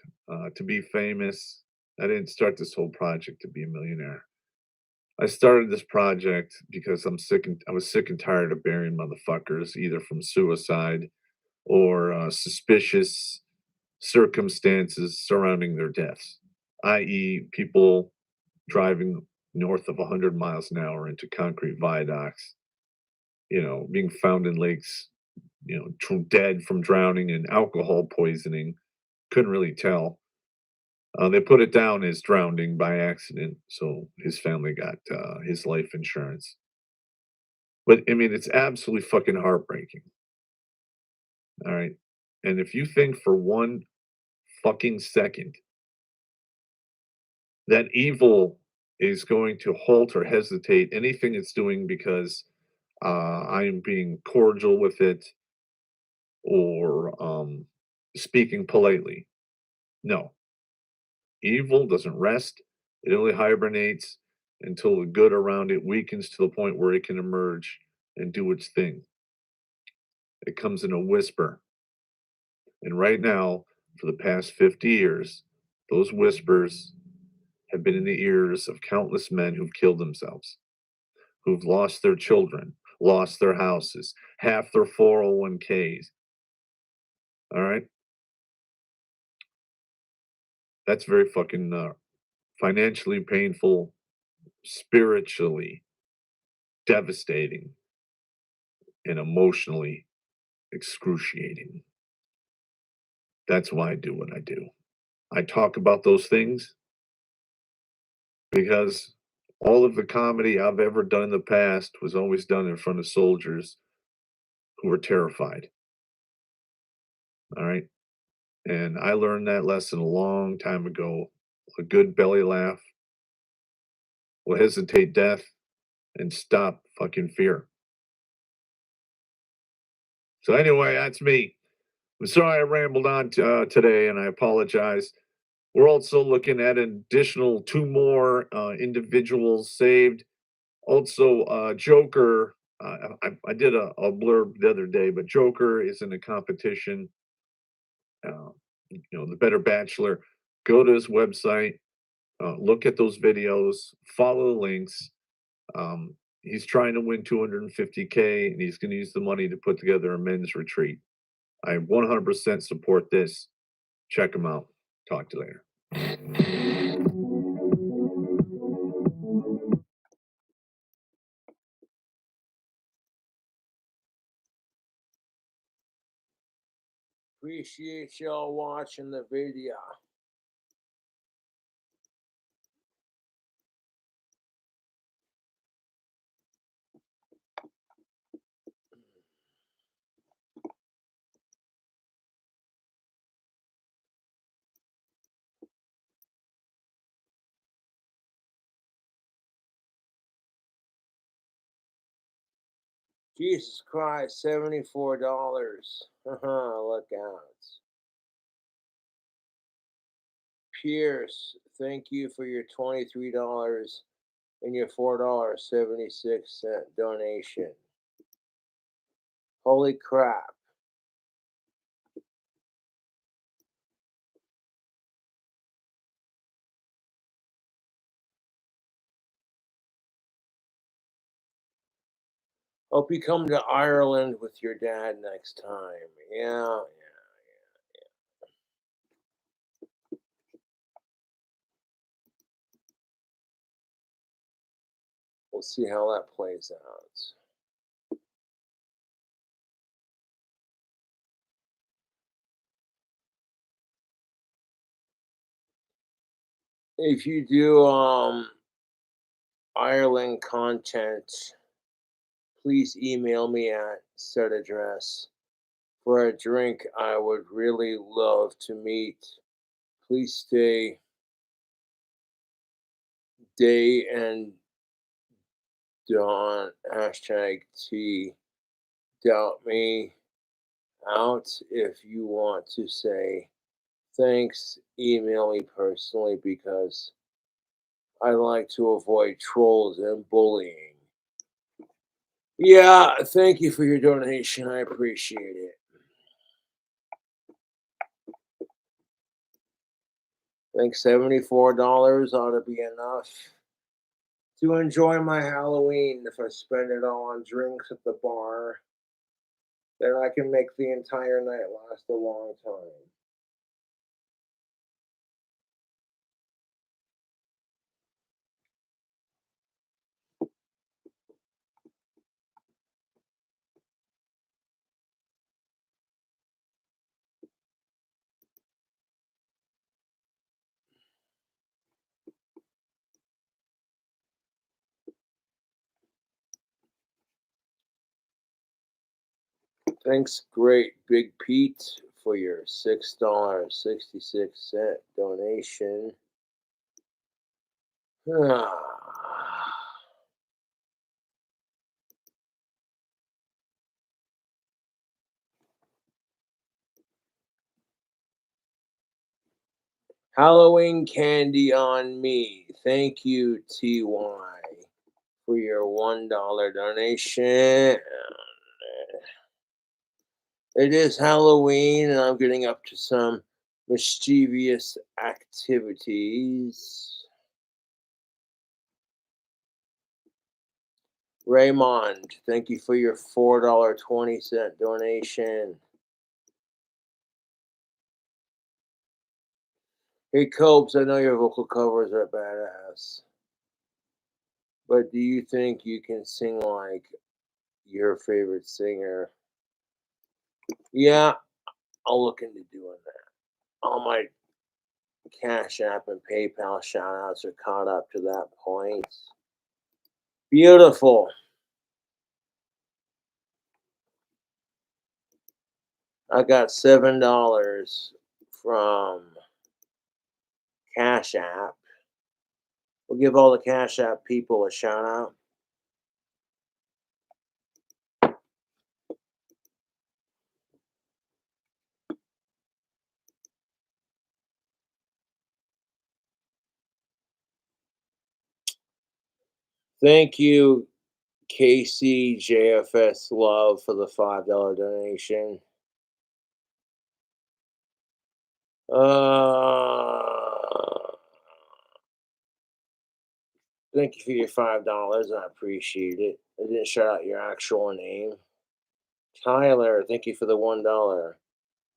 to be famous. I didn't start this whole project to be a millionaire. I started this project because I was sick and tired of burying motherfuckers, either from suicide or suspicious circumstances surrounding their deaths, i.e., people driving north of 100 miles an hour into concrete viaducts, being found in lakes, dead from drowning and alcohol poisoning. Couldn't really tell. They put it down as drowning by accident, so his family got his life insurance. But I mean, it's absolutely fucking heartbreaking. All right. And if you think for one fucking second that evil is going to halt or hesitate anything it's doing because I am being cordial with it or speaking politely. No. Evil doesn't rest, it only hibernates until the good around it weakens to the point where it can emerge and do its thing. It comes in a whisper. And right now, for the past 50 years, those whispers have been in the ears of countless men who've killed themselves, who've lost their children, lost their houses, half their 401ks. All right? That's very fucking financially painful, spiritually devastating, and emotionally excruciating. That's why I do what I do. I talk about those things because all of the comedy I've ever done in the past was always done in front of soldiers who were terrified. All right. And I learned that lesson a long time ago. A good belly laugh will hesitate death and stop fucking fear. So anyway, that's me. I'm sorry I rambled on today, and I apologize. We're also looking at an additional 2 more individuals saved. Also, Joker, I did a blurb the other day, but Joker is in a competition. The Better Bachelor. Go to his website, look at those videos, follow the links. He's trying to win 250K, and he's going to use the money to put together a men's retreat. I 100% support this. Check him out. Talk to you later. Appreciate y'all watching the video. Jesus Christ, $74. Look out. Pierce, thank you for your $23 and your $4.76 donation. Holy crap. Hope you come to Ireland with your dad next time. Yeah. We'll see how that plays out. If you do Ireland content, please email me at said address for a drink I would really love to meet. Please stay day and dawn #T doubt me out. If you want to say thanks, email me personally because I like to avoid trolls and bullying. Yeah, thank you for your donation. I appreciate it. I think $74 ought to be enough to enjoy my Halloween. If I spend it all on drinks at the bar, then I can make the entire night last a long time. Thanks, Great Big Pete, for your $6.66 donation. Halloween candy on me. Thank you, TY, for your $1 donation. It is Halloween, and I'm getting up to some mischievous activities. Raymond, thank you for your $4.20 donation. Hey, Copes, I know your vocal covers are badass, but do you think you can sing like your favorite singer? Yeah, I'll look into doing that. All my Cash App and PayPal shoutouts are caught up to that point. Beautiful. I got $7 from Cash App. We'll give all the Cash App people a shout out. Thank you, KCJFS Love, for the $5 donation. Thank you for your $5. I appreciate it. I didn't shout out your actual name. Tyler, thank you for the $1.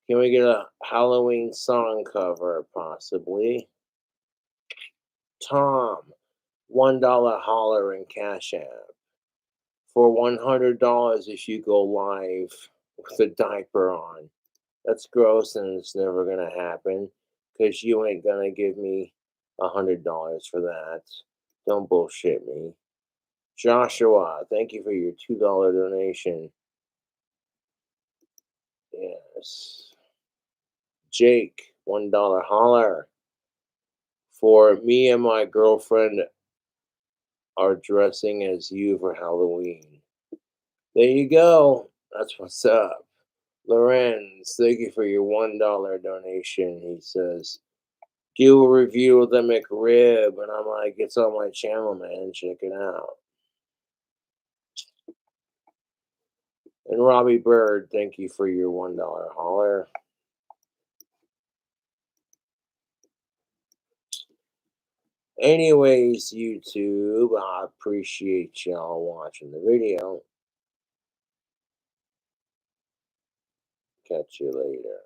Can we get a Halloween song cover, possibly? Tom, $1 holler in Cash App. For $100 if you go live with a diaper on. That's gross and it's never gonna happen because you ain't gonna give me $100 for that. Don't bullshit me. Joshua, thank you for your $2 donation. Yes. Jake, $1 holler. For me and my girlfriend are dressing as you for Halloween. There you go. That's what's up. Lorenz, thank you for your $1 donation. He says, do a review of the McRib. And I'm like, it's on my channel, man. Check it out. And Robbie Bird, thank you for your $1 holler. Anyways, YouTube, I appreciate y'all watching the video. Catch you later.